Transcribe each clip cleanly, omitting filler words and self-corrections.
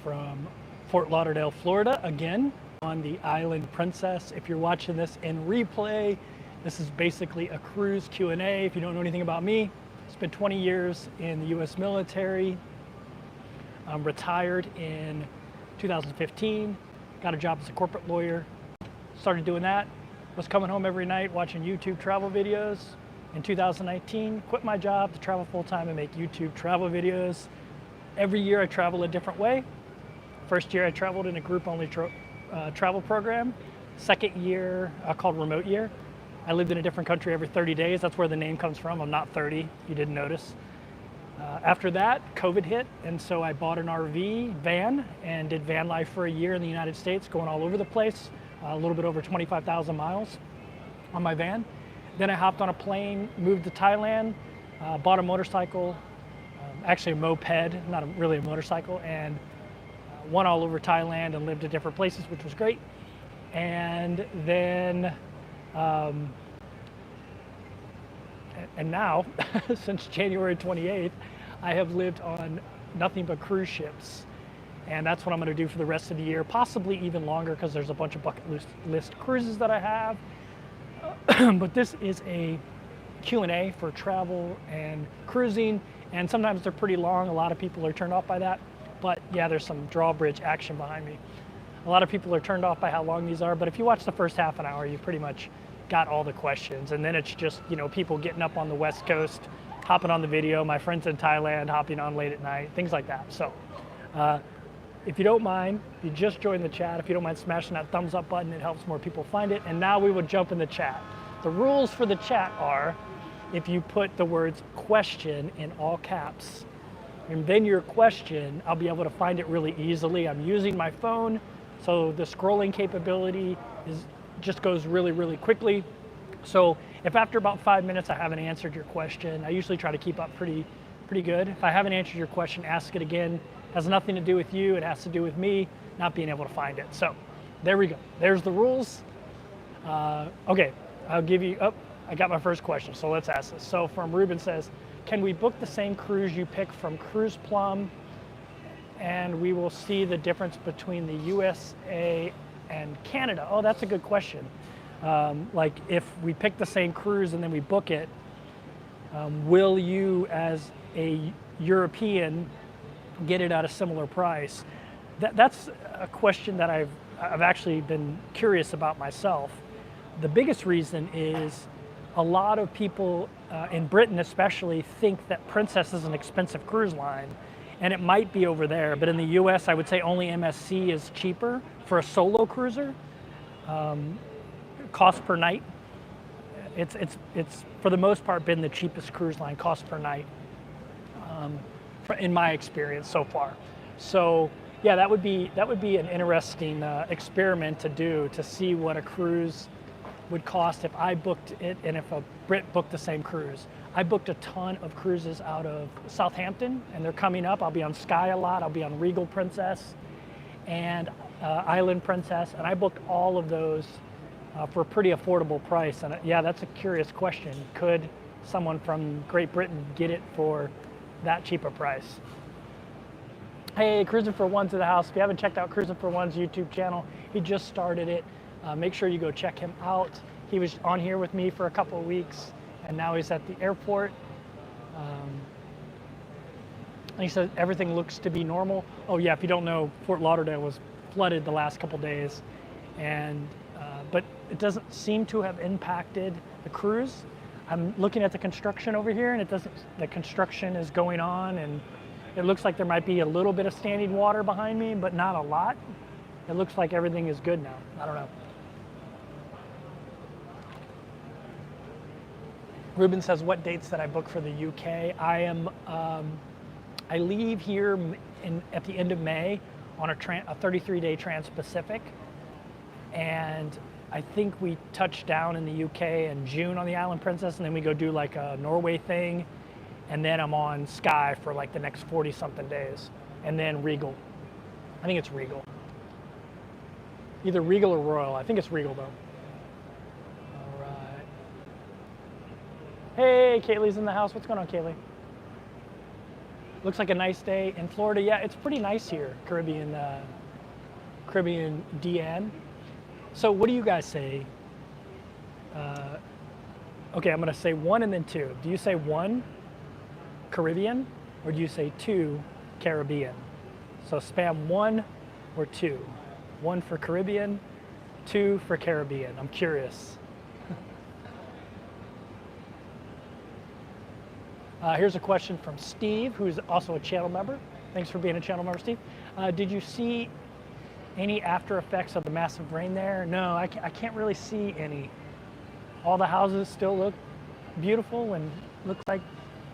from Fort Lauderdale, Florida, again on the Island Princess. If you're watching this in replay, this is basically a cruise Q&A. If you don't know anything about me, spent 20 years in the U.S. military. I'm retired in 2015, got a job as a corporate lawyer, started doing that, was coming home every night watching YouTube travel videos. In 2019, quit my job to travel full-time and make YouTube travel videos. Every year I travel a different way. First year I traveled in a group-only travel program. Second year, called remote year. I lived in a different country every 30 days. That's where the name comes from. I'm not 30, if you didn't notice. After that, COVID hit, and so I bought an RV van and did van life for a year in the United States, going all over the place, a little bit over 25,000 miles on my van. Then I hopped on a plane, moved to Thailand, bought a motorcycle, actually a moped, not really a motorcycle, and went all over Thailand and lived at different places, which was great. And then, and now, since January 28th, I have lived on nothing but cruise ships. And that's what I'm going to do for the rest of the year, possibly even longer, because there's a bunch of bucket list cruises that I have. But this is a Q&A for travel and cruising, and sometimes they're pretty long. A lot of people are turned off by that. But yeah, there's some drawbridge action behind me. A lot of people are turned off by how long these are, but if you watch the first half an hour, you pretty much got all the questions. And then it's just, you know, people getting up on the West Coast, hopping on the video, my friends in Thailand hopping on late at night, things like that. So if you don't mind, if you just joined the chat, if you don't mind smashing that thumbs up button, it helps more people find it. And now we will jump in the chat. The rules for the chat are, if you put the words question in all caps, and then your question, I'll be able to find it really easily. I'm using my phone, so the scrolling capability just goes really, really quickly. So if after about 5 minutes I haven't answered your question, I usually try to keep up pretty good. If I haven't answered your question, ask it again. It has nothing to do with you, it has to do with me not being able to find it. So there we go, there's the rules. Okay, I'll give you, I got my first question, so let's ask this. So from Ruben says, can we book the same cruise you pick from Cruise Plum, and we will see the difference between the USA and Canada? Oh, that's a good question. Like if we pick the same cruise and then we book it, will you as a European get it at a similar price? That's a question that I've actually been curious about myself. The biggest reason is a lot of people in Britain especially think that Princess is an expensive cruise line, and it might be over there, but in the US I would say only MSC is cheaper for a solo cruiser. Cost per night, it's for the most part been the cheapest cruise line, cost per night, in my experience so far. So yeah, that would be an interesting experiment to do, to see what a cruise would cost if I booked it and if a Brit booked the same cruise. I booked a ton of cruises out of Southampton, and they're coming up. I'll be on Sky a lot. I'll be on Regal Princess and Island Princess, and I booked all of those for a pretty affordable price. And yeah, that's a curious question. Could someone from Great Britain get it for that cheap a price? Hey, Cruising for One's in the house. If you haven't checked out Cruising for One's YouTube channel, he just started it. Make sure you go check him out. He was on here with me for a couple of weeks, and now he's at the airport. And he says everything looks to be normal. Oh yeah, if you don't know, Fort Lauderdale was flooded the last couple days, and but it doesn't seem to have impacted the cruise. I'm looking at the construction over here, and it doesn't. The construction is going on, and it looks like there might be a little bit of standing water behind me, but not a lot. It looks like everything is good now. I don't know. Ruben says, what dates that I book for the UK? I leave here at the end of May on a 33-day Trans-Pacific, and I think we touch down in the UK in June on the Island Princess, and then we go do like a Norway thing, and then I'm on Sky for like the next 40-something days, and then Regal. I think it's Regal. Either Regal or Royal. I think it's Regal though. All right. Hey, Kaylee's in the house. What's going on, Kaylee? Looks like a nice day in Florida. Yeah, it's pretty nice here, Caribbean DN. So what do you guys say? Okay, I'm gonna say 1 and then 2. Do you say 1 Caribbean or do you say 2 Caribbean? So spam 1 or 2. 1 for Caribbean, 2 for Caribbean. I'm curious. Here's a question from Steve, who's also a channel member. Thanks for being a channel member, Steve. Did you see any after effects of the massive rain there? No, I can't really see any. All the houses still look beautiful and look like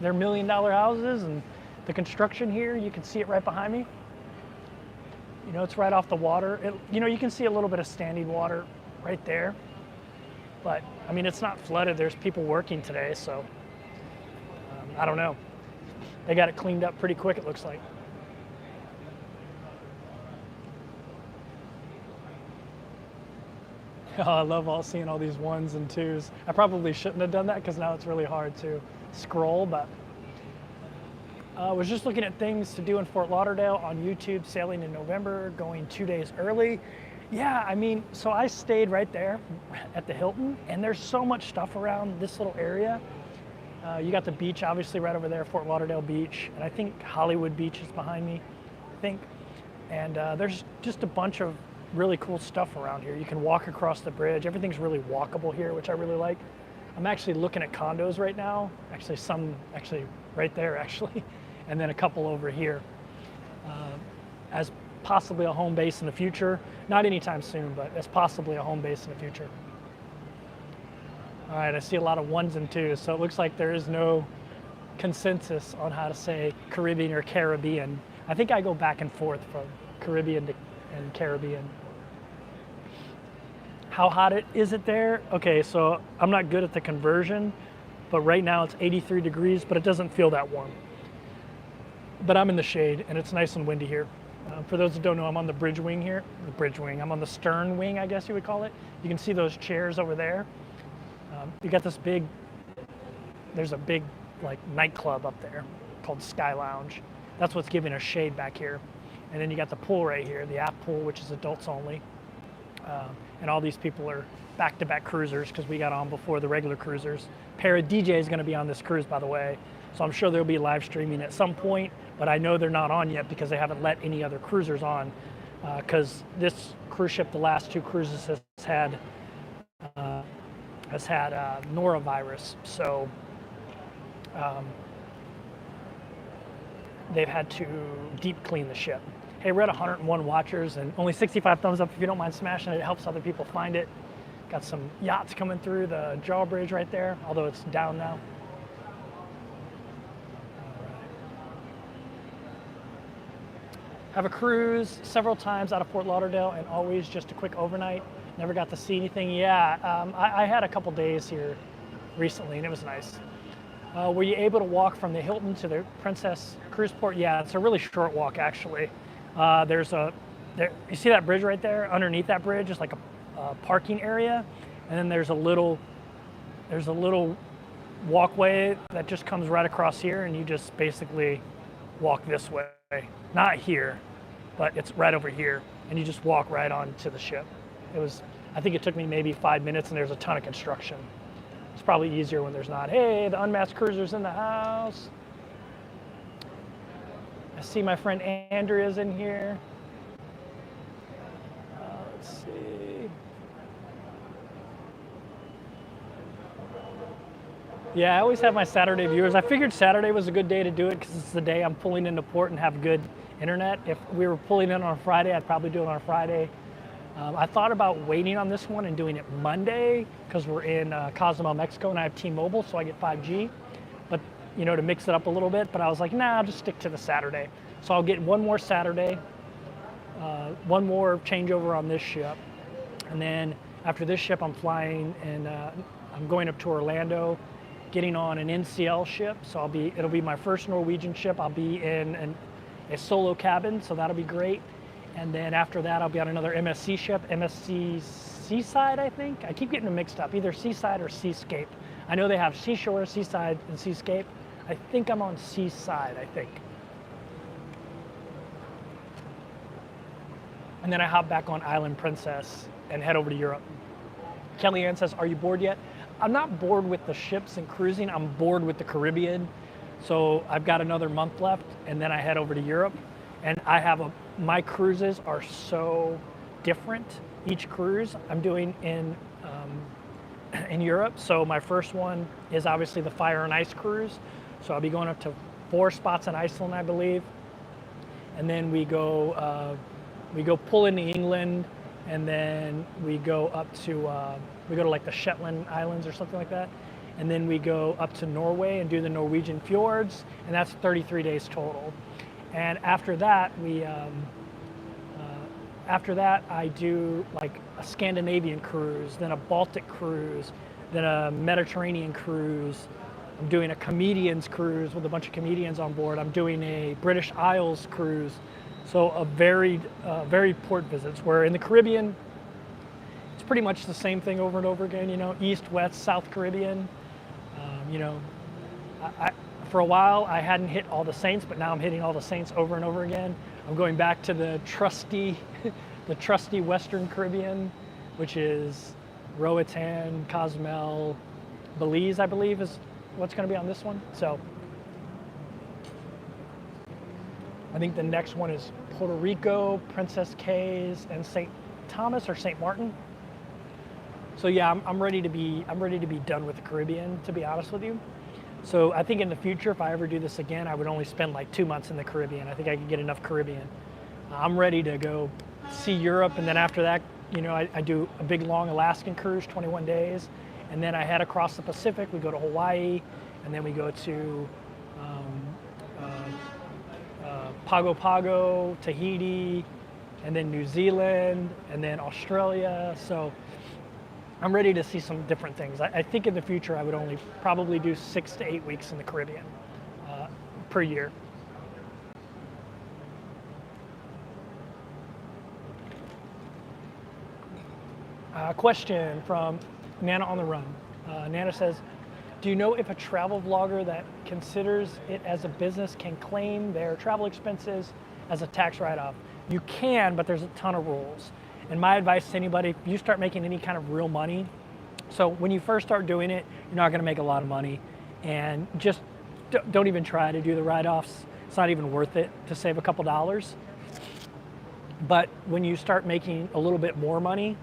they're $1 million houses, and the construction here, you can see it right behind me. You know, it's right off the water. You know, you can see a little bit of standing water right there. But, I mean, it's not flooded. There's people working today, so I don't know. They got it cleaned up pretty quick, it looks like. Oh, I love seeing all these 1s and 2s. I probably shouldn't have done that because now it's really hard to scroll, but I was just looking at things to do in Fort Lauderdale on YouTube, sailing in November, going 2 days early. Yeah, I mean, so I stayed right there at the Hilton, and there's so much stuff around this little area. You got the beach, obviously, right over there, Fort Lauderdale Beach, and I think Hollywood Beach is behind me, I think. And there's just a bunch of really cool stuff around here. You can walk across the bridge. Everything's really walkable here, which I really like. I'm actually looking at condos right now. Actually, some right there, actually, and then a couple over here as possibly a home base in the future. Not anytime soon, but as possibly a home base in the future. All right, I see a lot of 1s and 2s, so it looks like there is no consensus on how to say Caribbean or Caribbean. I think I go back and forth from Caribbean and Caribbean. How hot is it there? Okay, so I'm not good at the conversion, but right now it's 83 degrees, but it doesn't feel that warm. But I'm in the shade, and it's nice and windy here. For those that don't know, I'm on the bridge wing here. The bridge wing. I'm on the stern wing, I guess you would call it. You can see those chairs over there. You got this there's a big like nightclub up there called Sky Lounge. That's what's giving us shade back here. And then you got the pool right here, the app pool, which is adults only. And all these people are back-to-back cruisers because we got on before the regular cruisers. Para DJ is going to be on this cruise, by the way. So I'm sure there'll be live streaming at some point, but I know they're not on yet because they haven't let any other cruisers on because this cruise ship, the last 2 cruises, has had norovirus. So they've had to deep clean the ship. Hey, we're at 101 watchers and only 65 thumbs up if you don't mind smashing it. It helps other people find it. Got some yachts coming through the drawbridge right there, although it's down now. Have a cruise several times out of Fort Lauderdale and always just a quick overnight. Never got to see anything. Yeah, I had a couple days here recently and it was nice. Were you able to walk from the Hilton to the Princess Cruise Port? Yeah, it's a really short walk actually. You see that bridge right there? Underneath that bridge is like a parking area, and then there's a little walkway that just comes right across here, and you just basically walk this way. Not here, but it's right over here, and you just walk right onto the ship. I think it took me maybe 5 minutes, and there's a ton of construction. It's probably easier when there's not. Hey, the unmasked cruiser's in the house. I see my friend Andrea's in here. Let's see. Yeah, I always have my Saturday viewers. I figured Saturday was a good day to do it because it's the day I'm pulling into port and have good internet. If we were pulling in on Friday, I'd probably do it on Friday. I thought about waiting on this one and doing it Monday because we're in Cozumel, Mexico, and I have T-Mobile, so I get 5G. But, to mix it up a little bit. But I was like, nah, I'll just stick to the Saturday. So I'll get one more Saturday, one more changeover on this ship. And then after this ship, I'm flying and I'm going up to Orlando, getting on an NCL ship. So it'll be my first Norwegian ship. I'll be in a solo cabin, so that'll be great. And then after that, I'll be on another MSC ship, MSC Seaside, I think. I keep getting them mixed up, either Seaside or Seascape. I know they have Seashore, Seaside, and Seascape. I think I'm on Seaside, I think. and then I hop back on Island Princess and head over to Europe. Kellyanne says, are you bored yet? I'm not bored with the ships and cruising. I'm bored with the Caribbean. So I've got another month left, and then I head over to Europe. And my cruises are so different. Each cruise I'm doing in Europe. So my first one is obviously the Fire and Ice cruise. So I'll be going up to 4 spots in Iceland, I believe. And then we go pull into England, and then we go up to like the Shetland Islands or something like that. And then we go up to Norway and do the Norwegian fjords, and that's 33 days total. And after that, I do like a Scandinavian cruise, then a Baltic cruise, then a Mediterranean cruise. I'm doing a comedians cruise with a bunch of comedians on board. I'm doing a British Isles cruise. So a varied port visits, where in the Caribbean, it's pretty much the same thing over and over again, East, West, South Caribbean. For a while, I hadn't hit all the saints, but now I'm hitting all the saints over and over again. I'm going back to the trusty Western Caribbean, which is Roatan, Cozumel, Belize, I believe, is what's going to be on this one. So I think the next one is Puerto Rico, Princess Cays, and St. Thomas or St. Martin. So yeah, I'm ready to be done with the Caribbean, to be honest with you. So I think in the future, if I ever do this again, I would only spend like 2 months in the Caribbean. I think I could get enough Caribbean. I'm ready to go see Europe, and then after that, I do a big long Alaskan cruise, 21 days, and then I head across the Pacific. We go to Hawaii, and then we go to Pago Pago, Tahiti, and then New Zealand, and then Australia. So I'm ready to see some different things. I think in the future I would only probably do 6 to 8 weeks in the Caribbean per year. Question from Nana on the Run. Nana says, do you know if a travel vlogger that considers it as a business can claim their travel expenses as a tax write-off? You can, but there's a ton of rules. And my advice to anybody, if you start making any kind of real money, so when you first start doing it, you're not going to make a lot of money, and just don't even try to do the write-offs. It's not even worth it to save a couple dollars. But when you start making a little bit more money,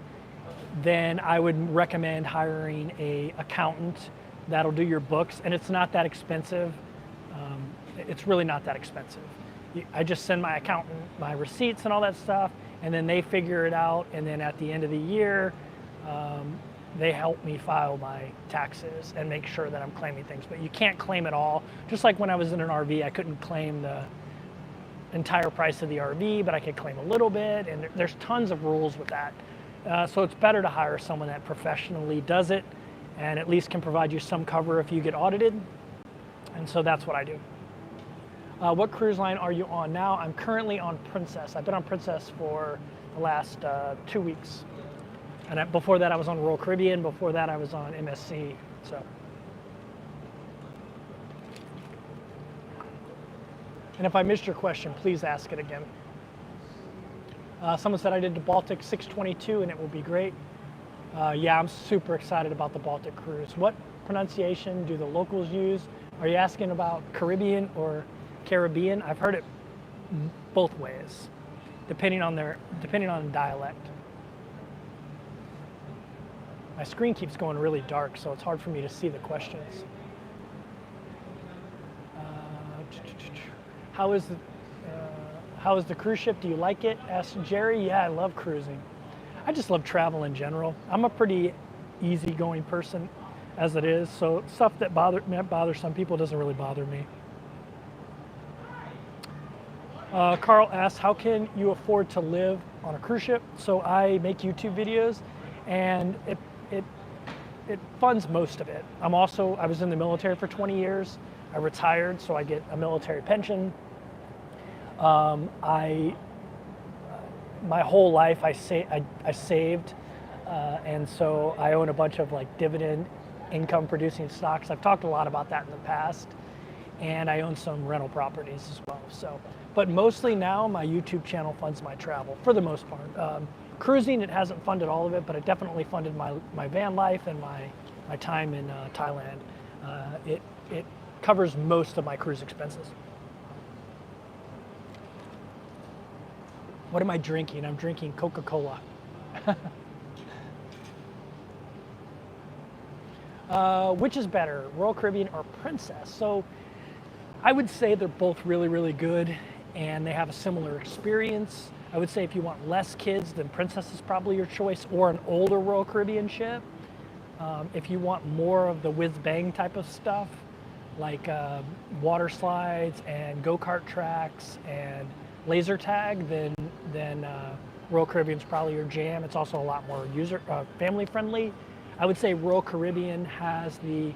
then I would recommend hiring an accountant that'll do your books, and it's not that expensive. It's really not that expensive. I just send my accountant my receipts and all that stuff, and then they figure it out, and then at the end of the year, they help me file my taxes and make sure that I'm claiming things. But you can't claim it all. Just like when I was in an RV, I couldn't claim the entire price of the RV, but I could claim a little bit, and there's tons of rules with that. So it's better to hire someone that professionally does it and at least can provide you some cover if you get audited. And so that's what I do. What cruise line are you on now? I'm currently on Princess. I've been on Princess for the last 2 weeks. And before that, I was on Royal Caribbean. Before that, I was on MSC. So. And if I missed your question, please ask it again. Someone said I did the Baltic 622 and it will be great. Yeah, I'm super excited about the Baltic cruise. What pronunciation do the locals use? Are you asking about Caribbean or Caribbean? I've heard it both ways, depending on the dialect. My screen keeps going really dark, so it's hard for me to see the questions. How is the cruise ship? Do you like it? Asked Jerry. Yeah, I love cruising. I just love travel in general. I'm a pretty easygoing person as it is, so stuff that bothers some people doesn't really bother me. Carl asks, how can you afford to live on a cruise ship? So I make YouTube videos, and it funds most of it. I was in the military for 20 years. I retired, so I get a military pension. My whole life I saved, and so I own a bunch of like dividend income producing stocks. I've talked a lot about that in the past, and I own some rental properties as well. So but mostly now my YouTube channel funds my travel for the most part. Cruising, it hasn't funded all of it, but it definitely funded my van life and my time in Thailand. It covers most of my cruise expenses. What am I drinking? I'm drinking Coca-Cola. Which is better, Royal Caribbean or Princess? So I would say they're both really, really good, and they have a similar experience. I would say if you want less kids, then Princess is probably your choice, or an older Royal Caribbean ship. If you want more of the whiz-bang type of stuff, like water slides and go-kart tracks and laser tag, then Royal Caribbean's probably your jam. It's also a lot more family-friendly. I would say Royal Caribbean has the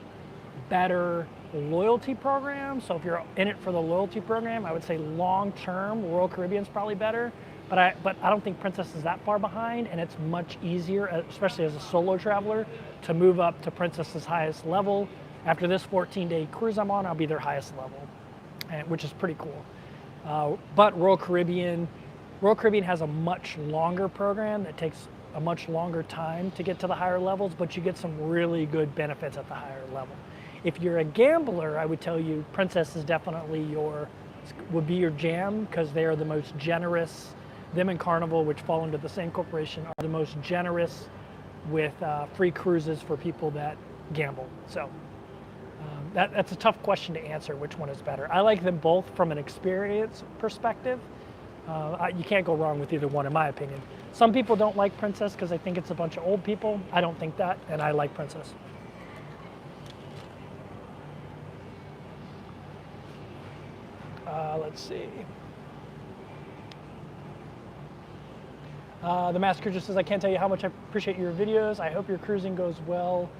better loyalty program. So if you're in it for the loyalty program, I would say long-term Royal Caribbean's probably better. But I don't think Princess is that far behind, and it's much easier, especially as a solo traveler, to move up to Princess's highest level. After this 14-day cruise I'm on, I'll be their highest level, which is pretty cool. But Royal Caribbean has a much longer program that takes a much longer time to get to the higher levels, but you get some really good benefits at the higher level. If you're a gambler, I would tell you Princess is definitely would be your jam, because they are the most generous. Them and Carnival, which fall into the same corporation, are the most generous with free cruises for people that gamble. So that's a tough question to answer, which one is better. I like them both from an experience perspective. You can't go wrong with either one, in my opinion. Some people don't like Princess because they think it's a bunch of old people. I don't think that, and I like Princess. Let's see. The Master just says, I can't tell you how much I appreciate your videos. I hope your cruising goes well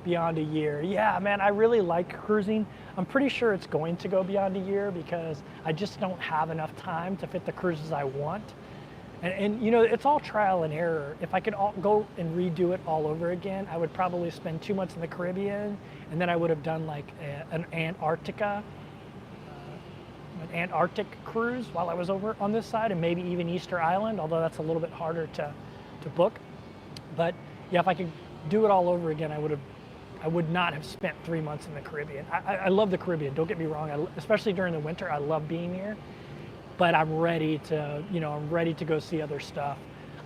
beyond a year. Yeah, man, I really like cruising. I'm pretty sure it's going to go beyond a year because I just don't have enough time to fit the cruises I want. And you know, it's all trial and error. If I could go and redo it all over again, I would probably spend 2 months in the Caribbean, and then I would have done like an Antarctic cruise while I was over on this side, and maybe even Easter Island, although that's a little bit harder to book. But yeah, if I could do it all over again, I would not have spent 3 months in the Caribbean. I love the Caribbean, don't get me wrong, especially during the winter. I love being here, but I'm ready to go see other stuff.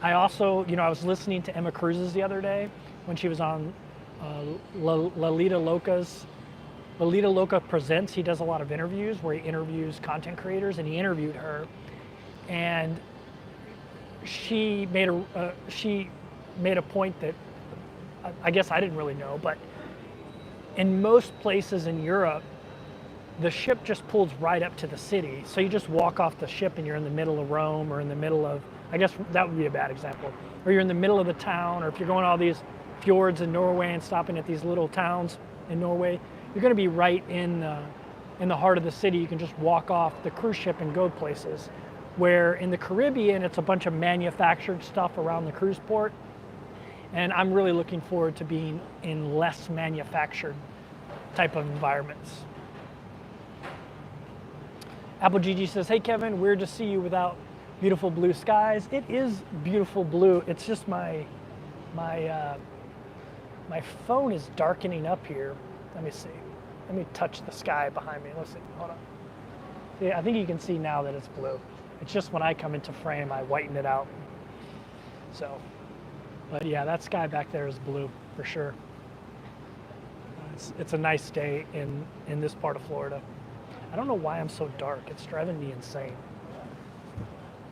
I also, I was listening to Emma Cruises the other day when she was on Lalita Loca Presents. He does a lot of interviews where he interviews content creators, and he interviewed her, and she made a point that I guess I didn't really know, but in most places in Europe, the ship just pulls right up to the city. So you just walk off the ship and you're in the middle of Rome, or in the middle of, I guess that would be a bad example, or you're in the middle of the town, or if you're going all these fjords in Norway and stopping at these little towns in Norway, you're going to be right in the heart of the city. You can just walk off the cruise ship and go places. Where in the Caribbean, it's a bunch of manufactured stuff around the cruise port. And I'm really looking forward to being in less manufactured type of environments. Apple GG says, hey Kevin, weird to see you without beautiful blue skies. It is beautiful blue. It's just my phone is darkening up here. Let me see. Let me touch the sky behind me. Let's see. Hold on. See, I think you can see now that it's blue. It's just when I come into frame, I whiten it out. So, but yeah, that sky back there is blue for sure. It's a nice day in this part of Florida. I don't know why I'm so dark. It's driving me insane.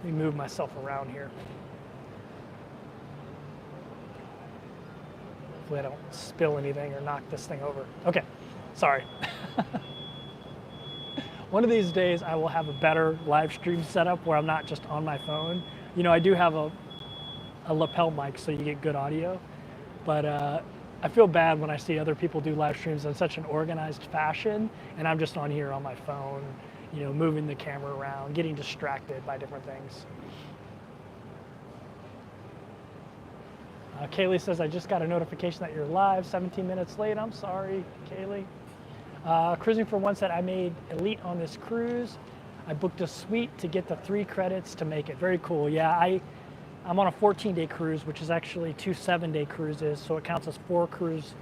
Let me move myself around here. Hopefully I don't spill anything or knock this thing over. Okay, sorry. One of these days I will have a better live stream setup where I'm not just on my phone. You know, I do have a lapel mic so you get good audio, but I feel bad when I see other people do live streams in such an organized fashion, and I'm just on here on my phone, you know, moving the camera around, getting distracted by different things. Kaylee says, I just got a notification that you're live 17 minutes late. I'm sorry, Kaylee. Cruising for One said, I made elite on this cruise. I booked a suite to get the 3 credits to make it. Very cool. Yeah, I'm on a 14-day cruise, which is actually 2 7-day cruises, so it counts as 4 cruise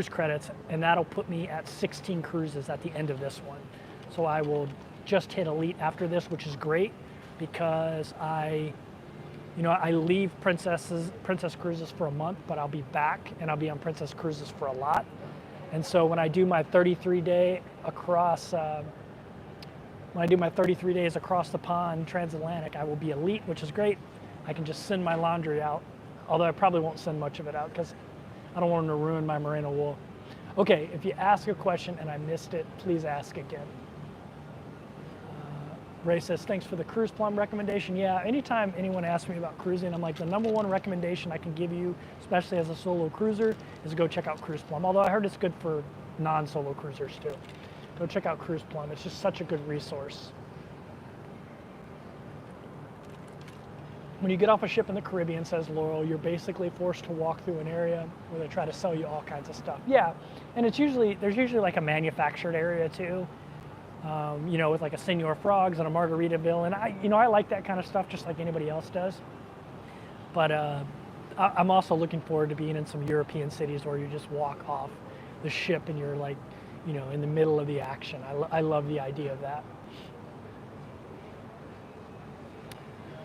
credits, and that'll put me at 16 cruises at the end of this one. So I will just hit Elite after this, which is great because I leave Princess Cruises for a month, but I'll be back and I'll be on Princess Cruises for a lot. And so when I do my 33 days across the pond transatlantic, I will be Elite, which is great. I can just send my laundry out, although I probably won't send much of it out because I don't want them to ruin my merino wool. Okay, if you ask a question and I missed it, please ask again. Ray says, thanks for the Cruise Plum recommendation. Yeah, anytime anyone asks me about cruising, I'm like, the number one recommendation I can give you, especially as a solo cruiser, is go check out Cruise Plum. Although I heard it's good for non-solo cruisers too. Go check out Cruise Plum. It's just such a good resource. When you get off a ship in the Caribbean, says Laurel, you're basically forced to walk through an area where they try to sell you all kinds of stuff. Yeah, and there's usually like a manufactured area too. With like a Senor Frogs and a Margaritaville, and I like that kind of stuff just like anybody else does. But I'm also looking forward to being in some European cities where you just walk off the ship and you're like, in the middle of the action. I love the idea of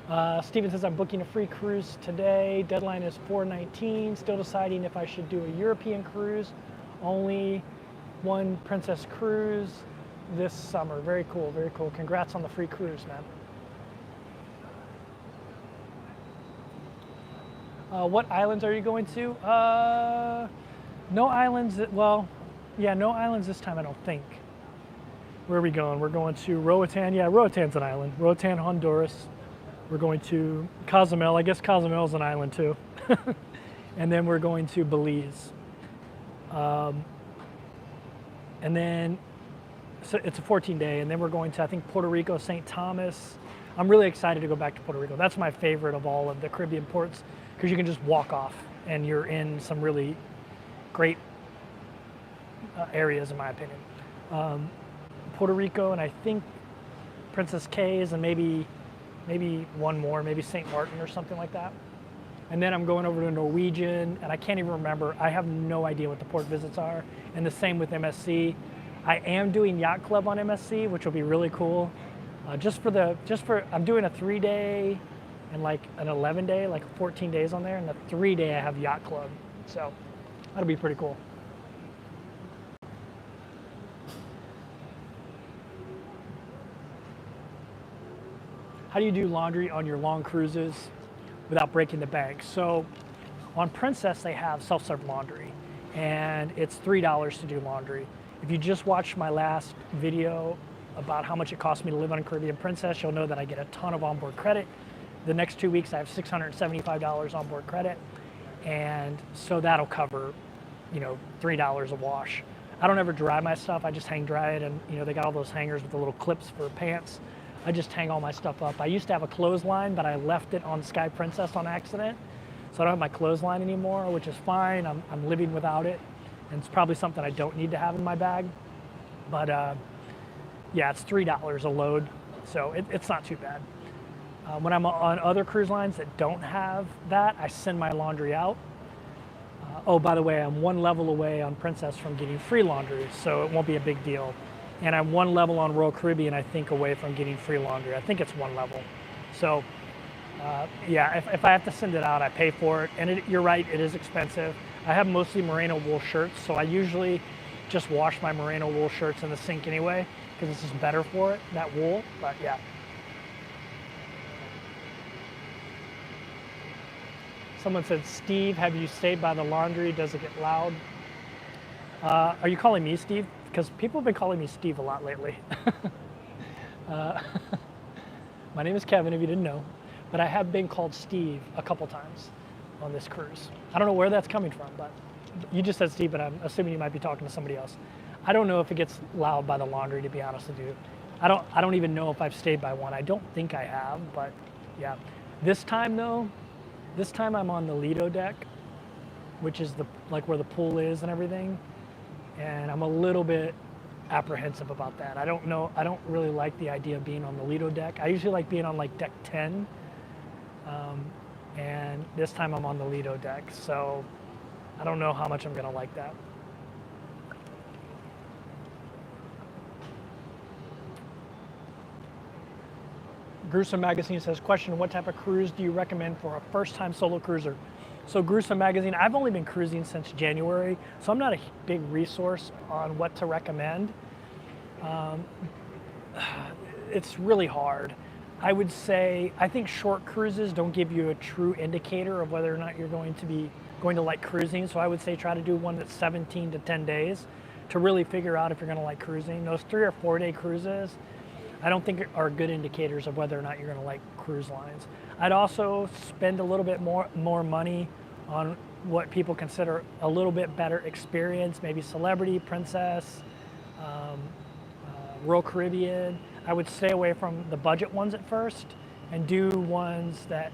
that. Steven says, I'm booking a free cruise today. Deadline is 4/19. Still deciding if I should do a European cruise. Only one Princess cruise this summer. Very cool, very cool. Congrats on the free cruise, man. What islands are you going to? No islands, no islands this time, I don't think. Where are we going? We're going to Roatan. Yeah, Roatan's an island. Roatan, Honduras. We're going to Cozumel. I guess Cozumel's an island too. And then we're going to Belize. And then so it's a 14-day, and then we're going to, I think, Puerto Rico, St. Thomas. I'm really excited to go back to Puerto Rico. That's my favorite of all of the Caribbean ports because you can just walk off and you're in some really great areas, in my opinion. Puerto Rico, and I think Princess Cays, and maybe one more, maybe St. Martin or something like that. And then I'm going over to Norwegian, and I can't even remember. I have no idea what the port visits are. And the same with MSC. I am doing Yacht Club on MSC, which will be really cool. I'm doing a 3-day and like an 11-day, like 14 days on there, and the 3-day I have Yacht Club. So that'll be pretty cool. How do you do laundry on your long cruises without breaking the bank? So on Princess, they have self-serve laundry, and it's $3 to do laundry. If you just watched my last video about how much it cost me to live on Caribbean Princess, you'll know that I get a ton of onboard credit. The next 2 weeks, I have $675 onboard credit, and so that'll cover, $3 a wash. I don't ever dry my stuff. I just hang dry it, and they got all those hangers with the little clips for pants. I just hang all my stuff up. I used to have a clothesline, but I left it on Sky Princess on accident, so I don't have my clothesline anymore, which is fine. I'm living without it. And it's probably something I don't need to have in my bag. But yeah, it's $3 a load, so it's not too bad. When I'm on other cruise lines that don't have that, I send my laundry out. Oh, by the way, I'm one level away on Princess from getting free laundry, so it won't be a big deal. And I'm one level on Royal Caribbean, I think, away from getting free laundry. I think it's one level. So yeah, if I have to send it out, I pay for it. And you're right, it is expensive. I have mostly merino wool shirts, so I usually just wash my merino wool shirts in the sink anyway, because it's just better for it, that wool, but yeah. Someone said, Steve, have you stayed by the laundry? Does it get loud? Are you calling me Steve? Because people have been calling me Steve a lot lately. My name is Kevin, if you didn't know, but I have been called Steve a couple times on this cruise. I don't know where that's coming from, but you just said Steve, but I'm assuming you might be talking to somebody else. I don't know if it gets loud by the laundry, to be honest with you. I don't even know if I've stayed by one. I don't think I have, but yeah. This time I'm on the Lido Deck, which is where the pool is and everything. And I'm a little bit apprehensive about that. I don't know. I don't really like the idea of being on the Lido Deck. I usually like being on like deck 10, and this time I'm on the Lido Deck. So I don't know how much I'm gonna like that. Gruesome Magazine says, question, what type of cruise do you recommend for a first-time solo cruiser? So Gruesome Magazine, I've only been cruising since January, so I'm not a big resource on what to recommend. It's really hard. I would say, I think short cruises don't give you a true indicator of whether or not you're going to like cruising. So I would say try to do one that's 17 to 10 days to really figure out if you're going to like cruising. Those 3 or 4 day cruises, I don't think are good indicators of whether or not you're going to like cruise lines. I'd also spend a little bit more money on what people consider a little bit better experience, maybe Celebrity, Princess, Royal Caribbean. I would stay away from the budget ones at first and do ones that,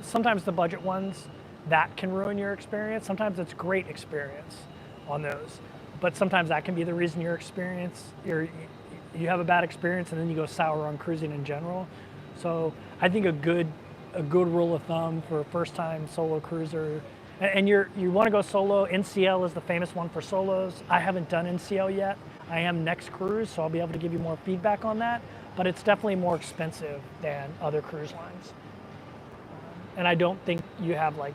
sometimes the budget ones, that can ruin your experience. Sometimes it's great experience on those, but sometimes that can be the reason you have a bad experience and then you go sour on cruising in general. So I think a good rule of thumb for a first time solo cruiser, and you want to go solo, NCL is the famous one for solos. I haven't done NCL yet. I am next cruise, so I'll be able to give you more feedback on that, but it's definitely more expensive than other cruise lines. And I don't think you have like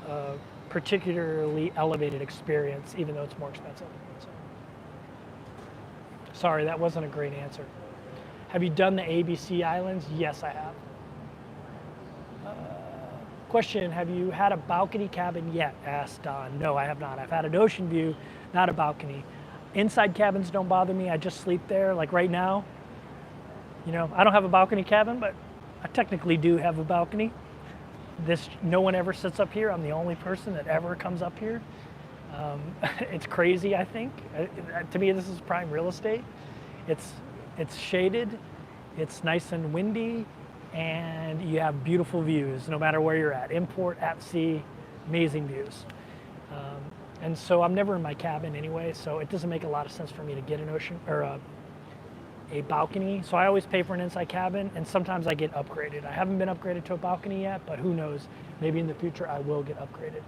a particularly elevated experience, even though it's more expensive. So. Sorry, that wasn't a great answer. Have you done the ABC Islands? Yes, I have. Question, have you had a balcony cabin yet? Asked Don. No, I have not. I've had an ocean view, not a balcony. Inside cabins don't bother me. I just sleep there. Like right now, I don't have a balcony cabin, but I technically do have a balcony. No one ever sits up here. I'm the only person that ever comes up here. It's crazy, I think. To me, this is prime real estate. It's shaded, it's nice and windy, and you have beautiful views no matter where you're at. Import, at sea, amazing views. And so I'm never in my cabin anyway, so it doesn't make a lot of sense for me to get an ocean or a balcony. So I always pay for an inside cabin, and sometimes I get upgraded. I haven't been upgraded to a balcony yet, but who knows? Maybe in the future I will get upgraded.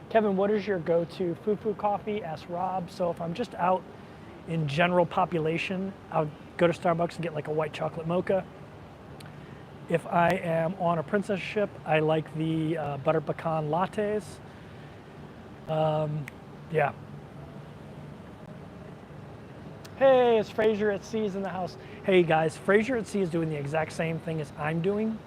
Kevin, what is your go-to foo-foo coffee? Asked Rob. So if I'm just out in general population, I'll go to Starbucks and get like a white chocolate mocha. If I am on a princess ship, I like the butter pecan lattes. Yeah. Hey, it's Frasier at Sea in the house. Hey guys, Frasier at Sea is doing the exact same thing as I'm doing.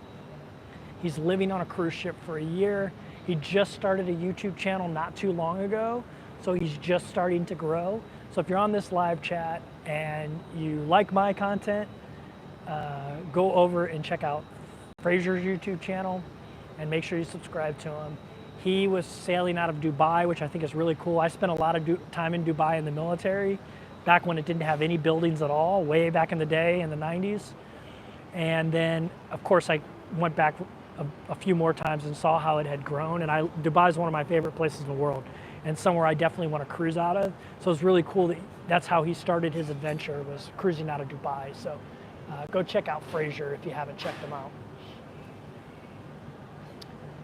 He's living on a cruise ship for a year. He just started a YouTube channel not too long ago, so he's just starting to grow. So if you're on this live chat and you like my content, go over and check out Frasier's YouTube channel and make sure you subscribe to him. He was sailing out of Dubai, which I think is really cool. I spent a lot of time in Dubai in the military, back when it didn't have any buildings at all, way back in the day in the 90s. And then, of course, I went back a few more times and saw how it had grown. And Dubai is one of my favorite places in the world, and somewhere I definitely want to cruise out of. So it's really cool that that's how he started his adventure, was cruising out of Dubai. So go check out Frasier if you haven't checked him out.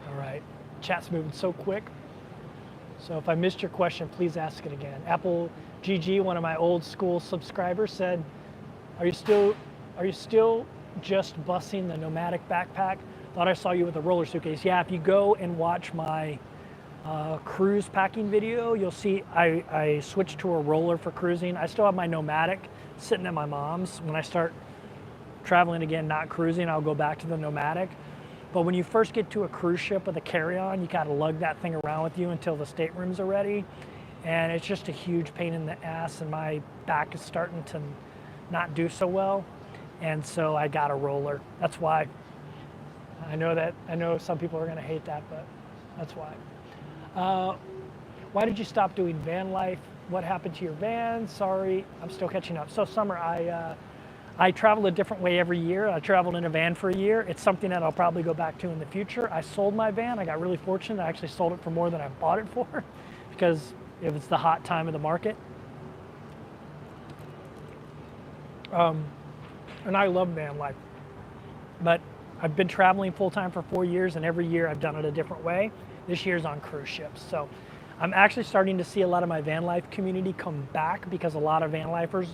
All right, chat's moving so quick. So if I missed your question, please ask it again. Apple GG, one of my old school subscribers, said, are you still just bussing the Nomadic Backpack? Thought I saw you with a roller suitcase. Yeah, if you go and watch my cruise packing video, you'll see I switched to a roller for cruising. I still have my Nomadic sitting at my mom's. When I start traveling again, not cruising, I'll go back to the Nomadic. But when you first get to a cruise ship with a carry-on, you gotta lug that thing around with you until the staterooms are ready. And it's just a huge pain in the ass, and my back is starting to not do so well. And so I got a roller. That's why. I know some people are gonna hate that, but that's why. Why did you stop doing van life? What happened to your van? Sorry, I'm still catching up. So Summer, I travel a different way every year. I traveled in a van for a year. It's something that I'll probably go back to in the future. I sold my van. I got really fortunate. I actually sold it for more than I bought it for because it was the hot time of the market. And I love van life. But I've been traveling full time for 4 years, and every year I've done it a different way. This year's on cruise ships. So I'm actually starting to see a lot of my van life community come back because a lot of van lifers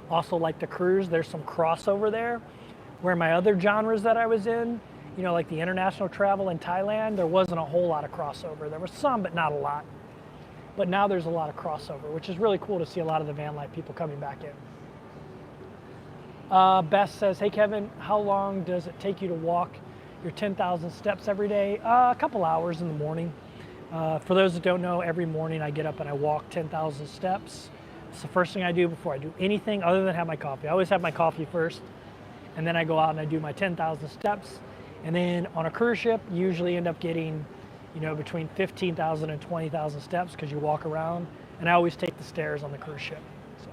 also like to cruise. There's some crossover there. Where my other genres that I was in, you know, like the international travel in Thailand, there wasn't a whole lot of crossover. There was some, but not a lot. But now there's a lot of crossover, which is really cool to see a lot of the van life people coming back in. Beth says, hey Kevin, how long does it take you to walk your 10,000 steps every day? A couple hours in the morning. For those that don't know, every morning I get up and I walk 10,000 steps. It's the first thing I do before I do anything other than have my coffee. I always have my coffee first, and then I go out and I do my 10,000 steps. And then on a cruise ship, you usually end up getting, you know, between 15,000 and 20,000 steps because you walk around. And I always take the stairs on the cruise ship. So.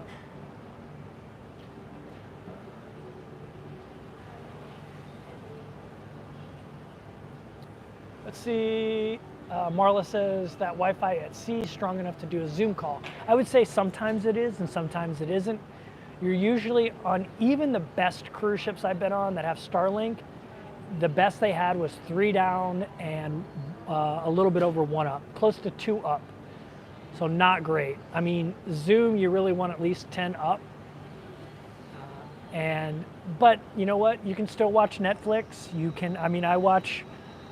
Let's see. Marla says that Wi-Fi at sea is strong enough to do a Zoom call. I would say sometimes it is and sometimes it isn't. You're usually on even the best cruise ships I've been on that have Starlink, the best they had was 3 down and a little bit over 1 up, close to 2 up. So not great. I mean, Zoom, you really want at least 10 up. But you know what? You can still watch Netflix. You can, I mean, I watch,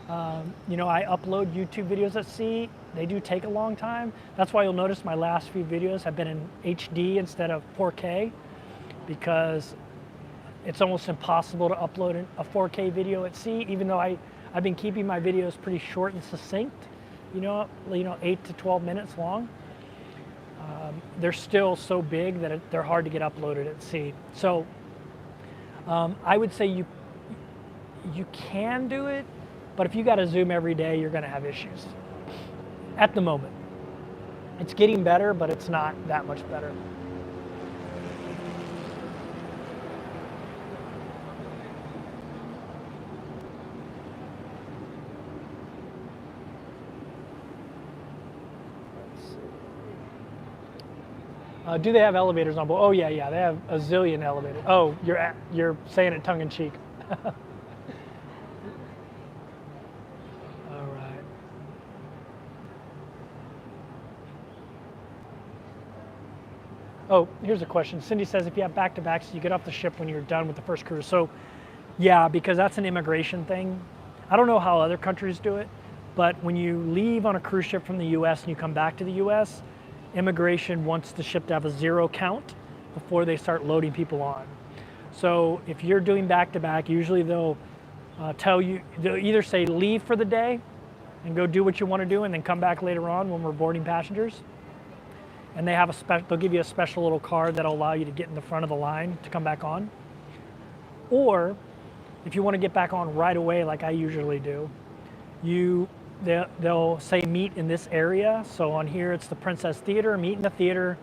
you know, I upload YouTube videos at sea. They do take a long time. That's why you'll notice my last few videos have been in HD instead of 4K, because it's almost impossible to upload a 4K video at sea, even though I've been keeping my videos pretty short and succinct, you know, 8 to 12 minutes long. They're still so big that they're hard to get uploaded at sea. So I would say you can do it, but if you got to Zoom every day, you're going to have issues at the moment. It's getting better, but it's not that much better. Do they have elevators on board? Oh yeah, they have a zillion elevators. Oh, you're saying it tongue in cheek. All right. Oh, here's a question. Cindy says, if you have back-to-backs, you get off the ship when you're done with the first cruise. So, yeah, because that's an immigration thing. I don't know how other countries do it, but when you leave on a cruise ship from the U.S. and you come back to the U.S., immigration wants the ship to have a 0 count before they start loading people on. So if you're doing back-to-back, usually they'll tell you, they'll either say leave for the day and go do what you want to do and then come back later on when we're boarding passengers. And they have they'll give you a special little card that'll allow you to get in the front of the line to come back on. Or if you want to get back on right away, like I usually do, they'll say meet in this area. So on here, it's the Princess Theater, meet in the theater.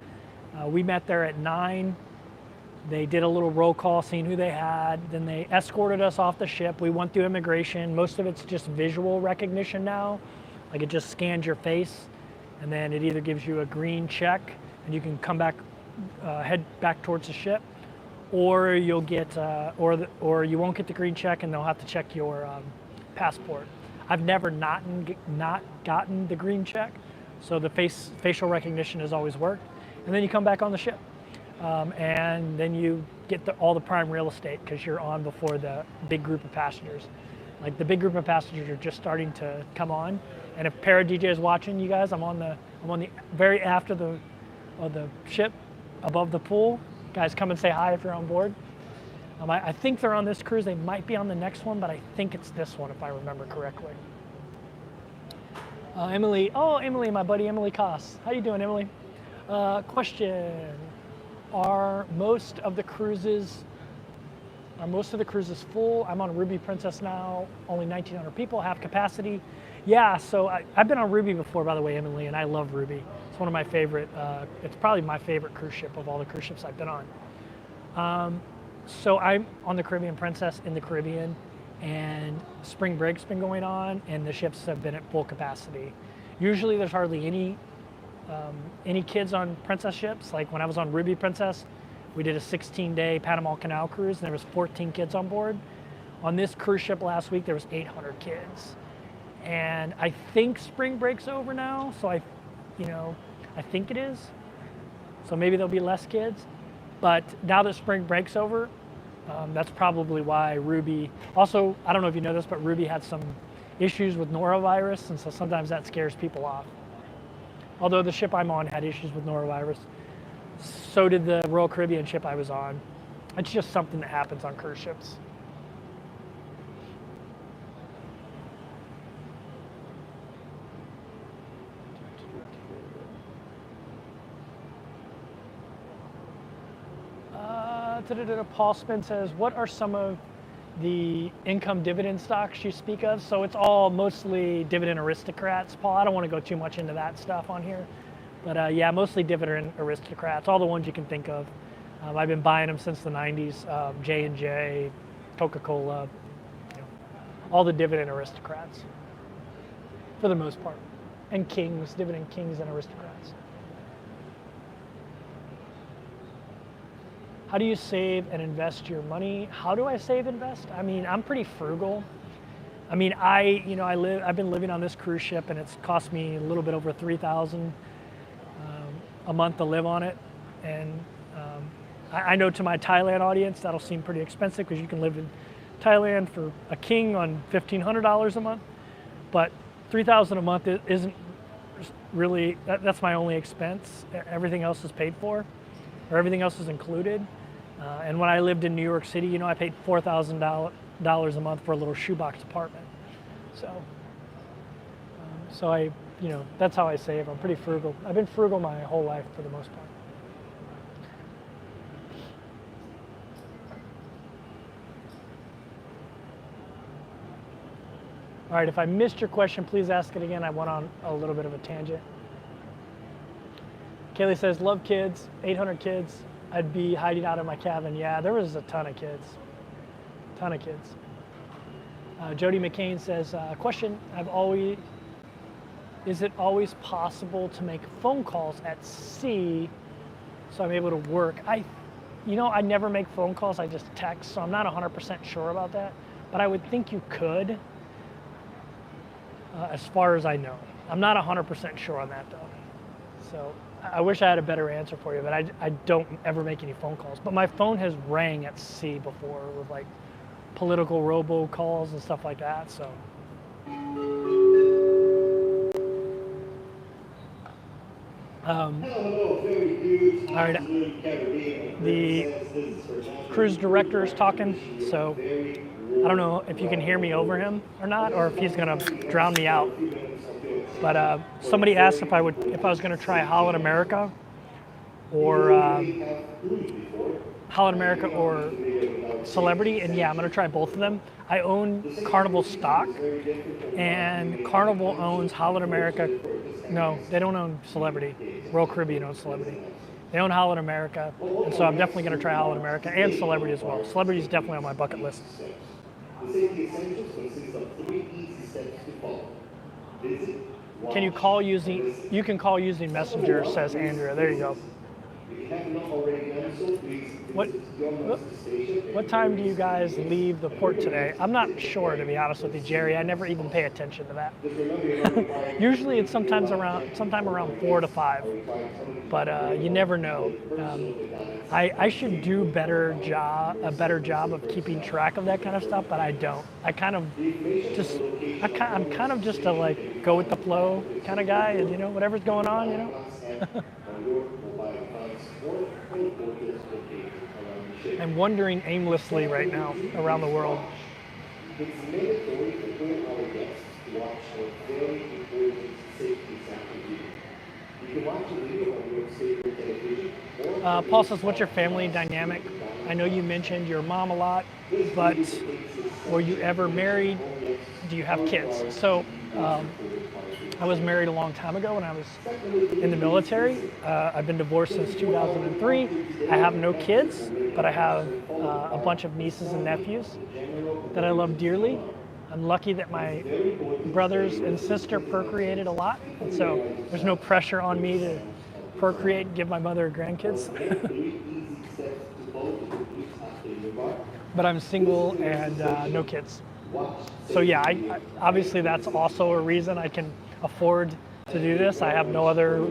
We met there at 9. They did a little roll call, seeing who they had. Then they escorted us off the ship. We went through immigration. Most of it's just visual recognition now. Like it just scans your face, and then it either gives you a green check and you can come back, head back towards the ship, or you'll get, or you won't get the green check and they'll have to check your passport. I've never not gotten the green check, so the facial recognition has always worked. And then you come back on the ship, and then you get all the prime real estate because you're on before the big group of passengers. Like the big group of passengers are just starting to come on, and if Para DJ is watching, you guys, I'm on the very aft of the ship, above the pool. Guys, come and say hi if you're on board. I think they're on this cruise. They might be on the next one, but I think it's this one if I remember correctly. Emily, my buddy Emily Koss. How you doing, Emily? Question: Are most of the cruises full? I'm on Ruby Princess now. Only 1,900 people, half capacity. Yeah, so I've been on Ruby before, by the way, Emily, and I love Ruby. It's one of my favorite. It's probably my favorite cruise ship of all the cruise ships I've been on. So I'm on the Caribbean Princess in the Caribbean, and spring break's been going on, and the ships have been at full capacity. Usually there's hardly any kids on Princess ships. Like when I was on Ruby Princess, We did a 16-day Panama Canal cruise, and there was 14 kids on board. On this cruise ship last week, there was 800 kids. And I think spring break's over now, so I think it is. So maybe there'll be less kids. But now that spring break's over, that's probably why Ruby, also, I don't know if you know this, but Ruby had some issues with norovirus, and so sometimes that scares people off. Although the ship I'm on had issues with norovirus, so did the Royal Caribbean ship I was on. It's just something that happens on cruise ships. Paul Spin says, what are some of the income dividend stocks you speak of? So it's all mostly dividend aristocrats, Paul. I don't want to go too much into that stuff on here. But yeah, mostly dividend aristocrats, all the ones you can think of. I've been buying them since the 90s, J&J, Coca-Cola, all the dividend aristocrats, for the most part. And kings, dividend kings and aristocrats. How do you save and invest your money? How do I save and invest? I mean, I'm pretty frugal. I mean, I've been living on this cruise ship, and it's cost me a little bit over $3,000 a month to live on it. And I know to my Thailand audience, that'll seem pretty expensive because you can live in Thailand for a king on $1,500 a month. But $3,000 a month isn't really, that's my only expense. Everything else is paid for, or everything else is included. And when I lived in New York City, I paid $4,000 a month for a little shoebox apartment. So I, that's how I save. I'm pretty frugal. I've been frugal my whole life for the most part. All right, if I missed your question, please ask it again. I went on a little bit of a tangent. Kaylee says, love kids, 800 kids. I'd be hiding out in my cabin. Yeah, there was a ton of kids. Jody McCain says, question, is it always possible to make phone calls at sea so I'm able to work? I never make phone calls, I just text, so I'm not 100% sure about that. But I would think you could, as far as I know. I'm not 100% sure on that though. So I wish I had a better answer for you, but I don't ever make any phone calls. But my phone has rang at sea before with like political robocalls and stuff like that. So. All right, the cruise director is talking, so I don't know if you can hear me over him or not, or if he's gonna drown me out. But somebody asked if I was gonna try Holland America or Celebrity, and yeah, I'm gonna try both of them. I own Carnival stock, and Carnival owns Holland America. No, they don't own Celebrity. Royal Caribbean owns Celebrity. They own Holland America, and so I'm definitely going to try Holland America and Celebrity as well. Celebrity is definitely on my bucket list. You can call using Messenger, says Andrea. There you go. What time do you guys leave the port today? I'm not sure, to be honest with you, Jerry. I never even pay attention to that. Usually it's sometime around 4 to 5, but you never know. I should do a better job of keeping track of that kind of stuff, but I don't. I'm kind of just a like go with the flow kind of guy, and whatever's going on, I'm wandering aimlessly right now around the world. Paul says, what's your family dynamic? I know you mentioned your mom a lot, but were you ever married? Do you have kids? So I was married a long time ago when I was in the military. I've been divorced since 2003. I have no kids, but I have a bunch of nieces and nephews that I love dearly. I'm lucky that my brothers and sister procreated a lot, and so there's no pressure on me to procreate and give my mother grandkids. but I'm single and no kids. So yeah, obviously that's also a reason I can afford to do this. I have no other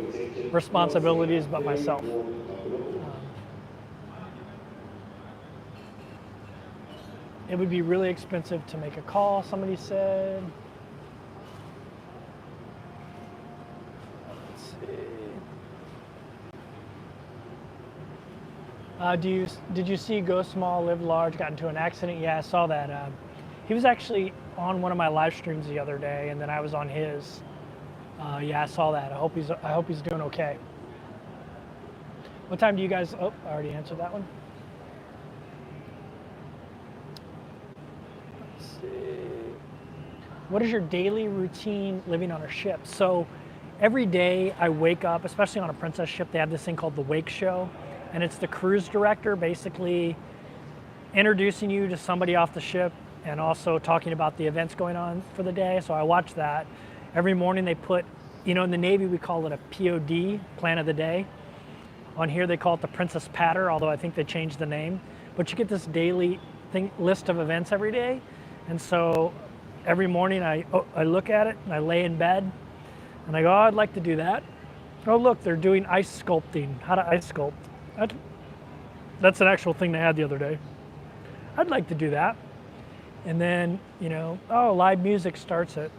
responsibilities but myself. It would be really expensive to make a call, somebody said. Let's see. Did you see Go Small, Live Large got into an accident? Yeah, I saw that. He was actually on one of my live streams the other day, and then I was on his. Yeah, I saw that. I hope he's doing okay. What time do you guys? Oh, I already answered that one. Let's see. What is your daily routine living on a ship? So every day I wake up, especially on a princess ship, they have this thing called the Wake Show, and it's the cruise director basically introducing you to somebody off the ship and also talking about the events going on for the day. So I watch that. Every morning they put, in the Navy we call it a POD, Plan of the Day. On here they call it the Princess Patter, although I think they changed the name. But you get this daily list of events every day. And so every morning I look at it and I lay in bed and I go, I'd like to do that. Oh look, they're doing ice sculpting. How to ice sculpt. That's an actual thing they had the other day. I'd like to do that. And then, live music starts at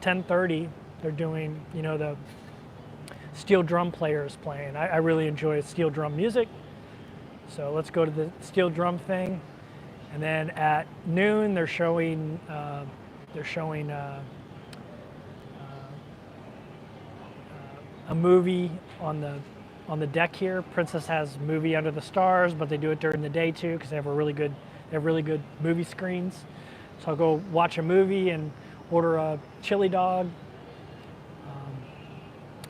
10:30. They're doing, the steel drum players playing. I really enjoy steel drum music. So let's go to the steel drum thing. And then at noon, they're showing a movie on the deck here. Princess has movie Under the Stars, but they do it during the day too because they have really good movie screens. So I'll go watch a movie and order a chili dog.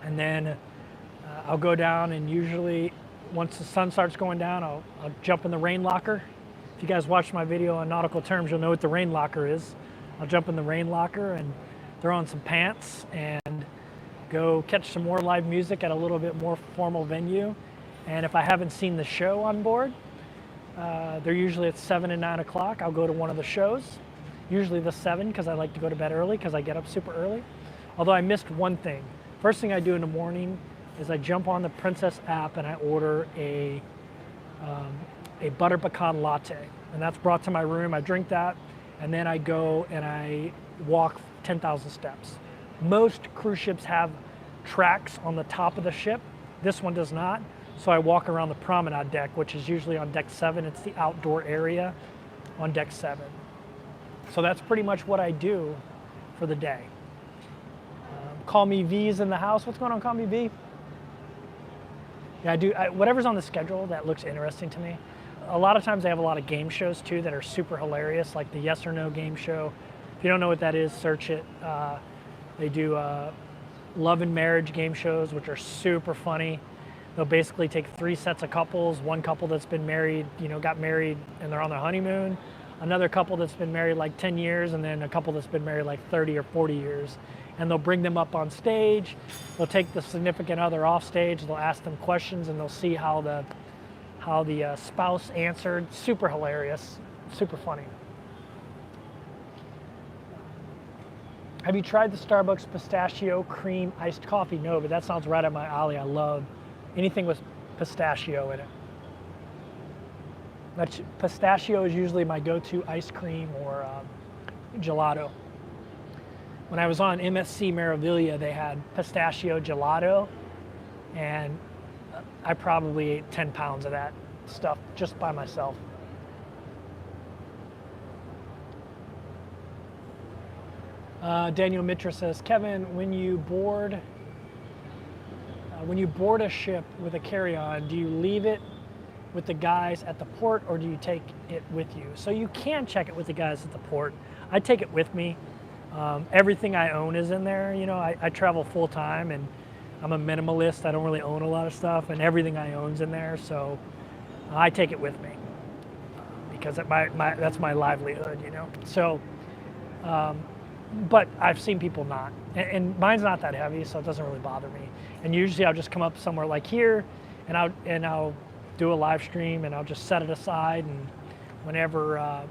And then I'll go down and usually once the sun starts going down, I'll jump in the rain locker. If you guys watched my video on nautical terms, you'll know what the rain locker is. I'll jump in the rain locker and throw on some pants and go catch some more live music at a little bit more formal venue. And if I haven't seen the show on board, they're usually at 7 and 9 o'clock. I'll go to one of the shows, usually the 7 because I like to go to bed early because I get up super early. Although I missed one thing. First thing I do in the morning is I jump on the Princess app and I order a butter pecan latte. And that's brought to my room. I drink that and then I go and I walk 10,000 steps. Most cruise ships have tracks on the top of the ship. This one does not. So I walk around the promenade deck, which is usually on deck 7. It's the outdoor area on deck 7. So that's pretty much what I do for the day. Call Me V's in the house. What's going on, Call Me V? Yeah, I do. Whatever's on the schedule that looks interesting to me. A lot of times they have a lot of game shows too that are super hilarious, like the Yes or No game show. If you don't know what that is, search it. They do love and marriage game shows, which are super funny. They'll basically take 3 sets of couples, one couple that's been married, got married and they're on their honeymoon, another couple that's been married like 10 years, and then a couple that's been married like 30 or 40 years. And they'll bring them up on stage. They'll take the significant other off stage. They'll ask them questions and they'll see how the spouse answered. Super hilarious, super funny. Have you tried the Starbucks pistachio cream iced coffee? No, but that sounds right up my alley. I love anything with pistachio in it. Pistachio is usually my go-to ice cream or gelato. When I was on MSC Meraviglia, they had pistachio gelato, and I probably ate 10 pounds of that stuff just by myself. Daniel Mitra says, Kevin, when you board a ship with a carry-on, do you leave it with the guys at the port or do you take it with you? So you can check it with the guys at the port. I take it with me. Everything I own is in there. I travel full time and I'm a minimalist. I don't really own a lot of stuff, and everything I own's in there. So I take it with me because that's my livelihood, So, but I've seen people not, and mine's not that heavy, so it doesn't really bother me. And usually I'll just come up somewhere like here, and I'll do a live stream, and I'll just set it aside and whenever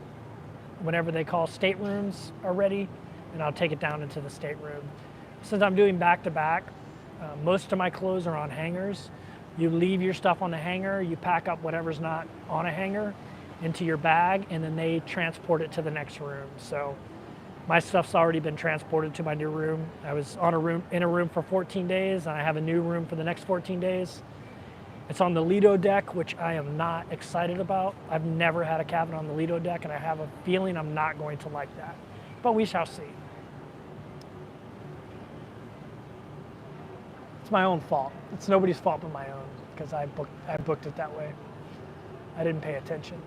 they call staterooms are ready, and I'll take it down into the stateroom. Since I'm doing back-to-back, most of my clothes are on hangers. You leave your stuff on the hanger, you pack up whatever's not on a hanger into your bag, and then they transport it to the next room. So my stuff's already been transported to my new room. I was in a room for 14 days, and I have a new room for the next 14 days. It's on the Lido Deck, which I am not excited about. I've never had a cabin on the Lido Deck, and I have a feeling I'm not going to like that. But we shall see. It's my own fault. It's nobody's fault but my own, because I booked it that way. I didn't pay attention.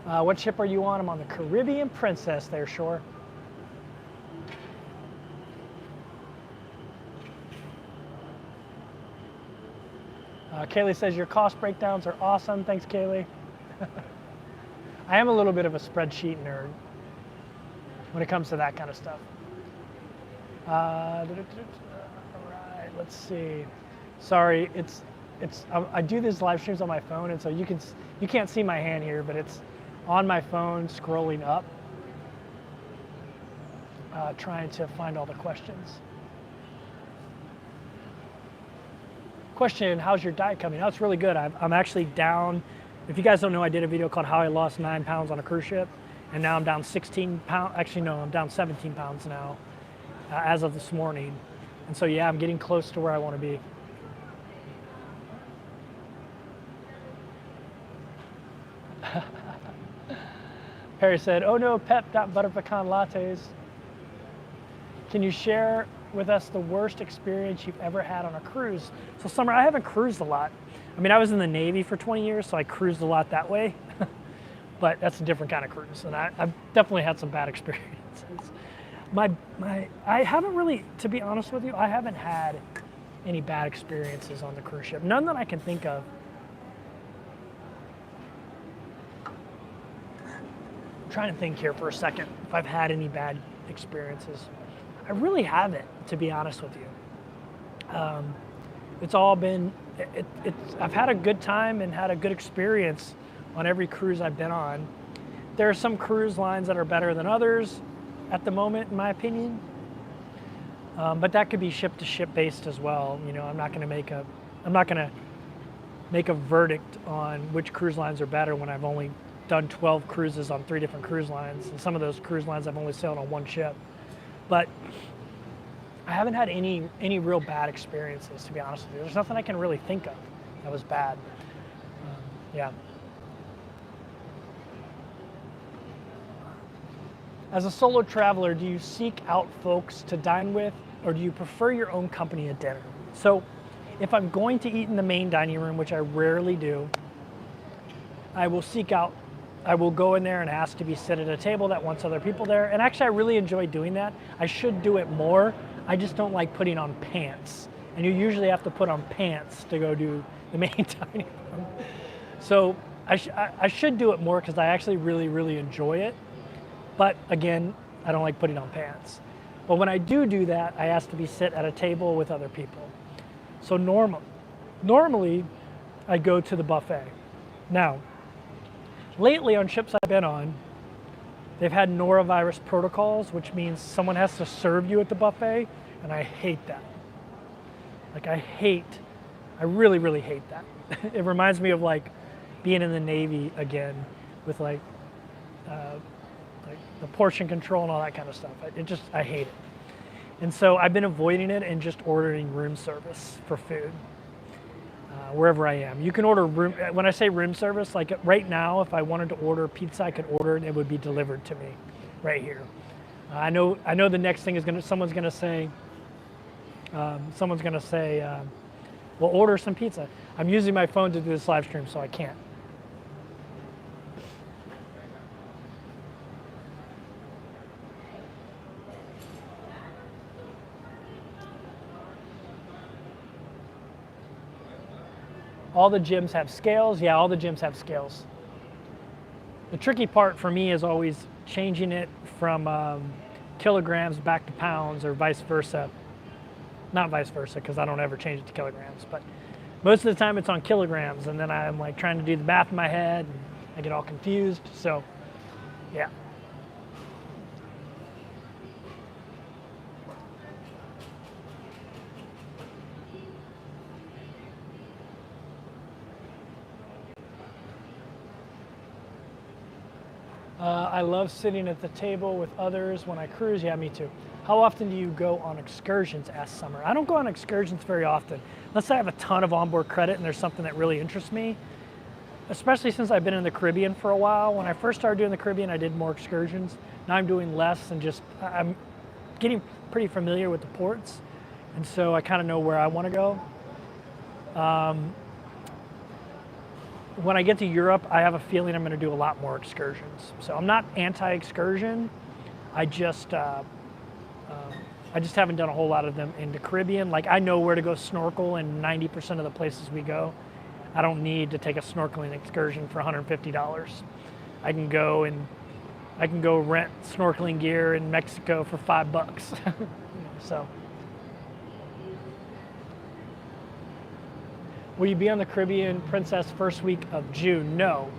What ship are you on? I'm on the Caribbean Princess there, Shore. Kaylee says your cost breakdowns are awesome. Thanks, Kaylee. I am a little bit of a spreadsheet nerd when it comes to that kind of stuff. All right, let's see. Sorry, I do these live streams on my phone, and so you can't see my hand here, but it's on my phone scrolling up, trying to find all the questions. Question, how's your diet coming? Oh, it's really good. I'm actually down. If you guys don't know, I did a video called How I Lost 9 Pounds on a Cruise Ship, and now I'm down 16 pounds. Actually, no, I'm down 17 pounds now, as of this morning. And so, yeah, I'm getting close to where I want to be. Perry said, oh no, Pep, not butter pecan lattes. Can you share with us the worst experience you've ever had on a cruise? So Summer, I haven't cruised a lot. I mean, I was in the Navy for 20 years, so I cruised a lot that way. But that's a different kind of cruise, and I've definitely had some bad experiences. I haven't really, to be honest with you, I haven't had any bad experiences on the cruise ship. None that I can think of. I'm trying to think here for a second if I've had any bad experiences. I really haven't, to be honest with you. It's all been, I've had a good time and had a good experience on every cruise I've been on. There are some cruise lines that are better than others at the moment, in my opinion. But that could be ship to ship based as well. You know, I'm not going to make a verdict on which cruise lines are better when I've only done 12 cruises on 3 different cruise lines, and some of those cruise lines I've only sailed on one ship. But I haven't had any real bad experiences, to be honest with you. There's nothing I can really think of that was bad. Yeah. As a solo traveler, do you seek out folks to dine with, or do you prefer your own company at dinner? So if I'm going to eat in the main dining room, which I rarely do, I will go in there and ask to be sit at a table that wants other people there. And actually, I really enjoy doing that. I should do it more. I just don't like putting on pants. And you usually have to put on pants to go do the main dining room. So I should do it more because I actually really, really enjoy it. But again, I don't like putting on pants. But when I do that, I ask to be sit at a table with other people. So normally, I go to the buffet. Now, lately on ships I've been on, they've had norovirus protocols, which means someone has to serve you at the buffet, and I hate that. I really, really hate that. It reminds me of like being in the Navy again with like the portion control and all that kind of stuff. I hate it. And so I've been avoiding it and just ordering room service for food. Wherever I am. You can order room, when I say room service, like right now, if I wanted to order pizza, I could order it and it would be delivered to me right here. I know the next thing is someone's gonna say, well, order some pizza. I'm using my phone to do this live stream, so I can't. All the gyms have scales. Yeah, all the gyms have scales. The tricky part for me is always changing it from kilograms back to pounds or vice versa. Not vice versa, because I don't ever change it to kilograms, but most of the time it's on kilograms, and then I'm like trying to do the math in my head, and I get all confused. So, yeah. I love sitting at the table with others when I cruise. Yeah, me too. How often do you go on excursions? Asked Summer. I don't go on excursions very often, unless I have a ton of onboard credit and there's something that really interests me, especially since I've been in the Caribbean for a while. When I first started doing the Caribbean, I did more excursions. Now I'm doing less, and just I'm getting pretty familiar with the ports, and so I kind of know where I want to go. When I get to Europe, I have a feeling I'm going to do a lot more excursions. So I'm not anti-excursion. I just haven't done a whole lot of them in the Caribbean. Like, I know where to go snorkel in 90% of the places we go. I don't need to take a snorkeling excursion for $150. I can go rent snorkeling gear in Mexico for $5. So. Will you be on the Caribbean Princess first week of June? No.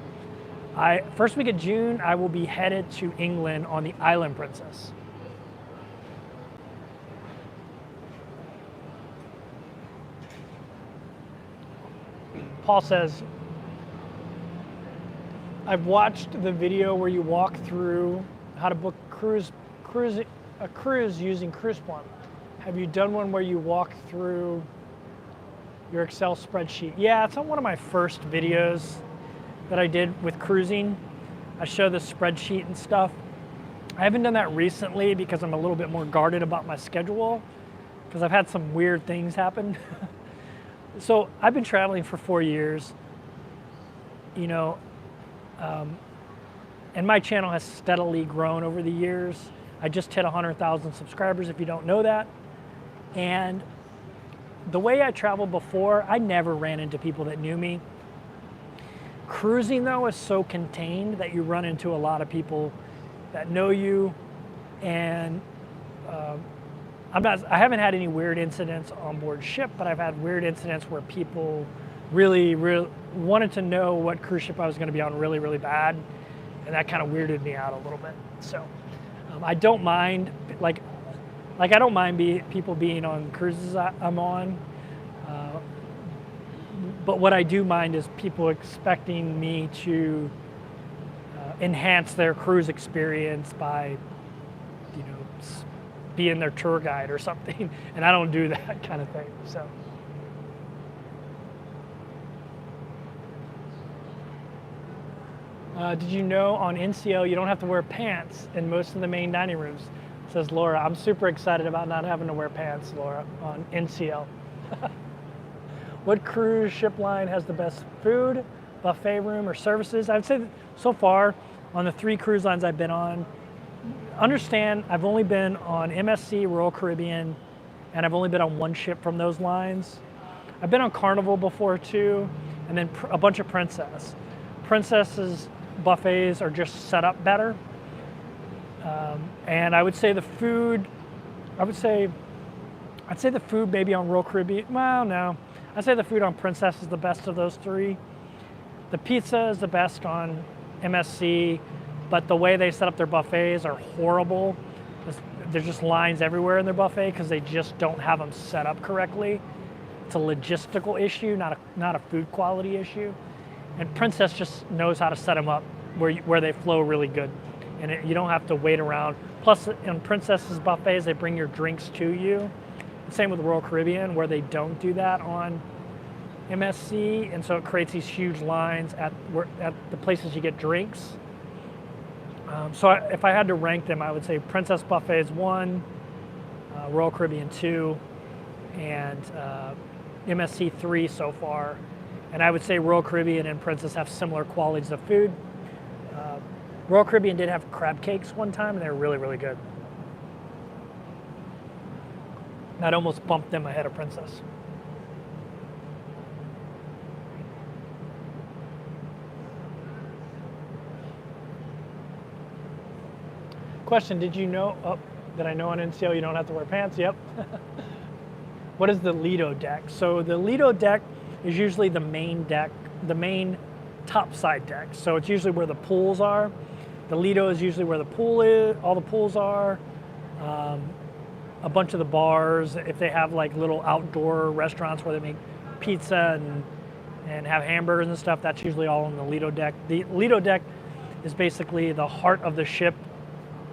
First week of June, I will be headed to England on the Island Princess. Paul says, I've watched the video where you walk through how to book a cruise using Cruise Plum. Have you done one where you walk through your Excel spreadsheet? Yeah, it's on one of my first videos that I did with cruising. I show the spreadsheet and stuff. I haven't done that recently because I'm a little bit more guarded about my schedule, because I've had some weird things happen. So I've been traveling for 4 years, and my channel has steadily grown over the years. I just hit 100,000 subscribers, if you don't know that. And the way I traveled before, I never ran into people that knew me. Cruising, though, is so contained that you run into a lot of people that know you. And I haven't had any weird incidents on board ship, but I've had weird incidents where people really wanted to know what cruise ship I was going to be on really, really bad. And that kind of weirded me out a little bit. So I don't mind, I don't mind people being on cruises I'm on, but what I do mind is people expecting me to enhance their cruise experience by, being their tour guide or something, and I don't do that kind of thing. So. Did you know on NCL you don't have to wear pants in most of the main dining rooms? Says Laura. I'm super excited about not having to wear pants, Laura, on NCL. What cruise ship line has the best food, buffet room, or services? I'd say so far on the 3 cruise lines I've been on, understand I've only been on MSC, Royal Caribbean, and I've only been on 1 ship from those lines. I've been on Carnival before too, and then a bunch of Princess. Princess's buffets are just set up better. And I would say the food, I'd say the food maybe on Royal Caribbean, well, no. I'd say the food on Princess is the best of those 3. The pizza is the best on MSC, but the way they set up their buffets are horrible. There's just lines everywhere in their buffet because they just don't have them set up correctly. It's a logistical issue, not a food quality issue. And Princess just knows how to set them up where they flow really good. And you don't have to wait around. Plus, in Princess's buffets, they bring your drinks to you. Same with Royal Caribbean, where they don't do that on MSC, and so it creates these huge lines at the places you get drinks. So if I had to rank them, I would say Princess Buffet is 1, Royal Caribbean 2, and MSC 3 so far. And I would say Royal Caribbean and Princess have similar qualities of food. Royal Caribbean did have crab cakes one time, and they were really, really good. I'd almost bumped them ahead of Princess. Question, did you know, did I know on NCL you don't have to wear pants? Yep. What is the Lido Deck? So the Lido Deck, is usually the main deck, the main top side deck. So it's usually where the pools are. The Lido is usually where the pool is, all the pools are. A bunch of the bars, if they have like little outdoor restaurants where they make pizza and have hamburgers and stuff, that's usually all on the Lido Deck. The Lido Deck is basically the heart of the ship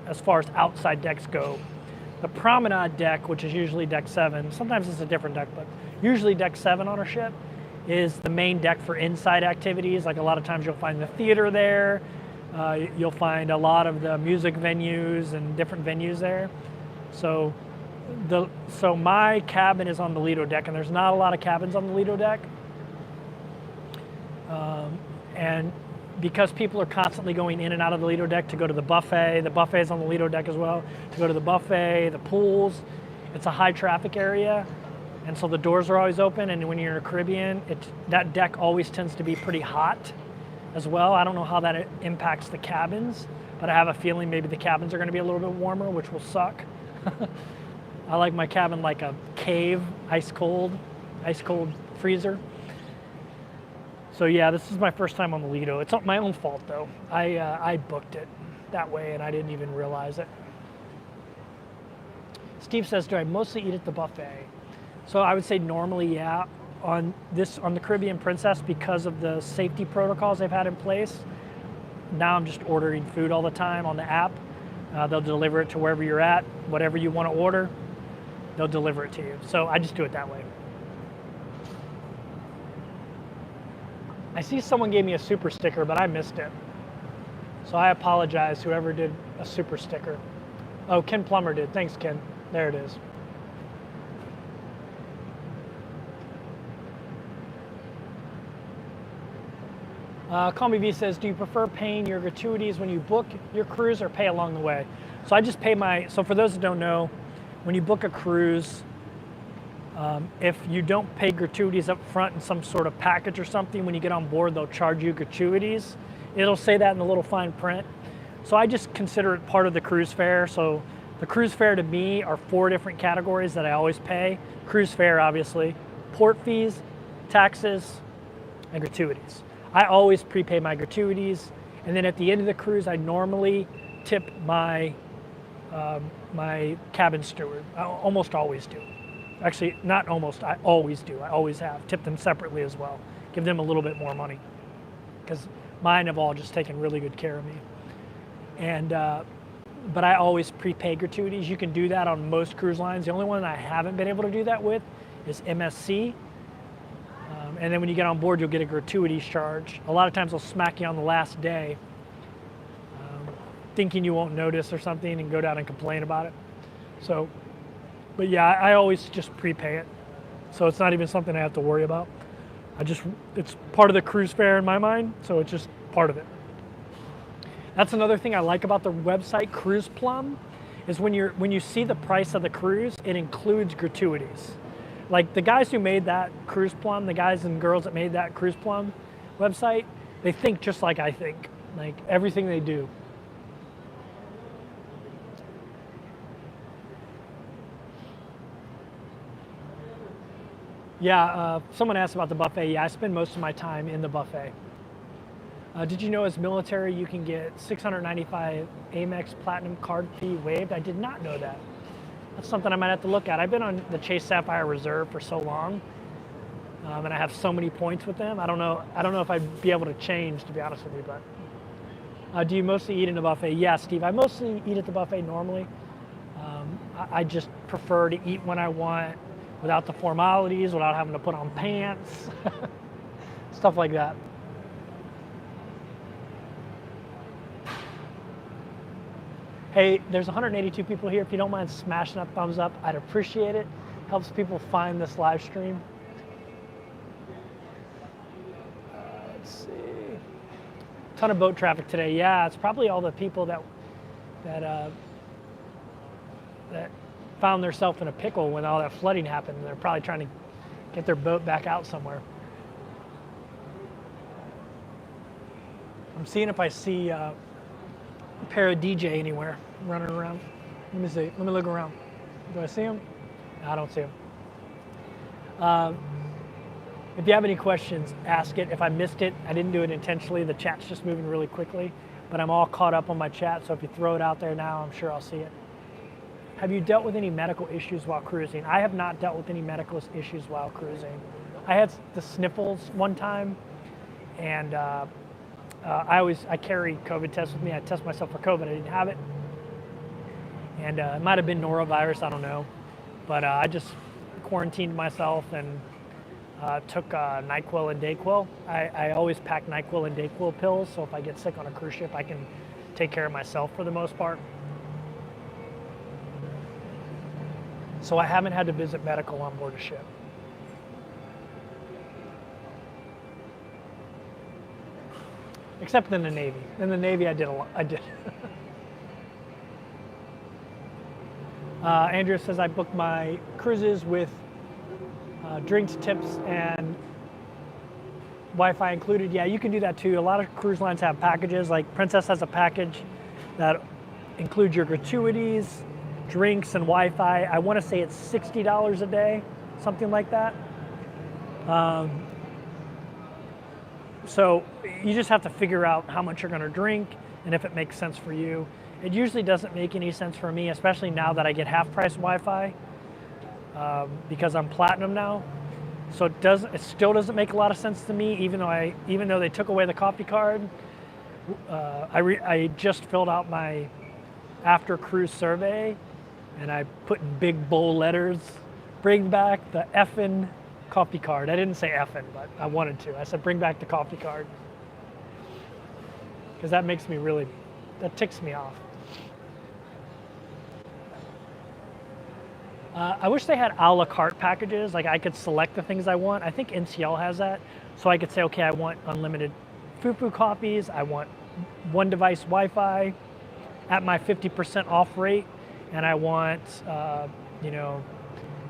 as far as outside decks go. The Promenade Deck, which is usually deck 7, sometimes it's a different deck, but usually deck 7 on a ship, is the main deck for inside activities. Like a lot of times you'll find the theater there, you'll find a lot of the music venues and different venues there. So my cabin is on the Lido Deck, and there's not a lot of cabins on the Lido Deck. And because people are constantly going in and out of the Lido Deck to go to the buffet is on the Lido Deck as well, to go to the buffet, the pools, it's a high traffic area, and so the doors are always open, and when you're in the Caribbean, that deck always tends to be pretty hot as well. I don't know how that impacts the cabins, but I have a feeling maybe the cabins are going to be a little bit warmer, which will suck. I like my cabin like a cave, ice cold freezer. So yeah, this is my first time on the Lido. It's not my own fault though. I booked it that way and I didn't even realize it. Steve says, do I mostly eat at the buffet? So I would say normally, yeah. On the Caribbean Princess, because of the safety protocols they've had in place, now I'm just ordering food all the time on the app. They'll deliver it to wherever you're at, whatever you want to order, they'll deliver it to you. So I just do it that way. I see someone gave me a super sticker, but I missed it. So I apologize, whoever did a super sticker. Oh, Ken Plummer did. Thanks, Ken. There it is. Call Me V says, do you prefer paying your gratuities when you book your cruise or pay along the way? So I just pay so for those that don't know, when you book a cruise, if you don't pay gratuities up front in some sort of package or something, when you get on board, they'll charge you gratuities. It'll say that in the little fine print. So I just consider it part of the cruise fare. So the cruise fare to me are 4 different categories that I always pay. Cruise fare, obviously, port fees, taxes, and gratuities. I always prepay my gratuities, and then at the end of the cruise, I normally tip my my cabin steward. I almost always do. Actually, not almost, I always do. I always have. Tip them separately as well. Give them a little bit more money, because mine have all just taken really good care of me. And but I always prepay gratuities. You can do that on most cruise lines. The only one I haven't been able to do that with is MSC. And then when you get on board, you'll get a gratuity charge. A lot of times they'll smack you on the last day, thinking you won't notice or something, and go down and complain about it. So, but yeah, I always just prepay it. So it's not even something I have to worry about. It's part of the cruise fare in my mind, so it's just part of it. That's another thing I like about the website Cruise Plum, is when you see the price of the cruise, it includes gratuities. Like the guys who made that Cruise Plum, the guys and girls that made that Cruise Plum website, they think just like I think, like everything they do. Yeah, someone asked about the buffet. Yeah, I spend most of my time in the buffet. Did you know as military you can get $695 Amex Platinum card fee waived? I did not know that. That's something I might have to look at. I've been on the Chase Sapphire Reserve for so long, and I have so many points with them. I don't know if I'd be able to change, to be honest with you. But do you mostly eat in the buffet? Yeah, Steve, I mostly eat at the buffet normally. I just prefer to eat when I want, without the formalities, without having to put on pants, stuff like that. Hey, there's 182 people here. If you don't mind smashing that thumbs up, I'd appreciate it. Helps people find this live stream. Let's see. Ton of boat traffic today. Yeah, it's probably all the people that found themselves in a pickle when all that flooding happened. They're probably trying to get their boat back out somewhere. I'm seeing if I see a pair of DJ anywhere running around. Let me see. Let me look around. Do I see him? No, I don't see him. If you have any questions, ask it. If I missed it, I didn't do it intentionally. The chat's just moving really quickly, but I'm all caught up on my chat, so if you throw it out there now, I'm sure I'll see it. Have you dealt with any medical issues while cruising? I have not dealt with any medical issues while cruising. I had the sniffles one time, and I carry COVID tests with me. I test myself for COVID. I didn't have it, and it might have been norovirus. I don't know, but I just quarantined myself and took NyQuil and Dayquil. I always pack NyQuil and Dayquil pills, so if I get sick on a cruise ship, I can take care of myself for the most part. So I haven't had to visit medical on board a ship. Except in the Navy. In the Navy, I did a lot. Andrea says I booked my cruises with drinks, tips, and Wi-Fi included. Yeah, you can do that too. A lot of cruise lines have packages. Like Princess has a package that includes your gratuities, drinks, and Wi-Fi. I want to say it's $60 a day, something like that. So you just have to figure out how much you're going to drink and if it makes sense for you. It usually doesn't make any sense for me, especially now that I get half-price Wi-Fi because I'm Platinum now. So it still doesn't make a lot of sense to me, even though they took away the coffee card. I just filled out my after cruise survey, and I put in big bold letters, bring back the effing coffee card. I didn't say effing, but I wanted to. I said bring back the coffee card. Because that makes me that ticks me off. I wish they had a la carte packages, like I could select the things I want. I think NCL has that. So I could say, okay, I want unlimited fufu coffees, I want one device Wi-Fi at my 50% off rate, and I want,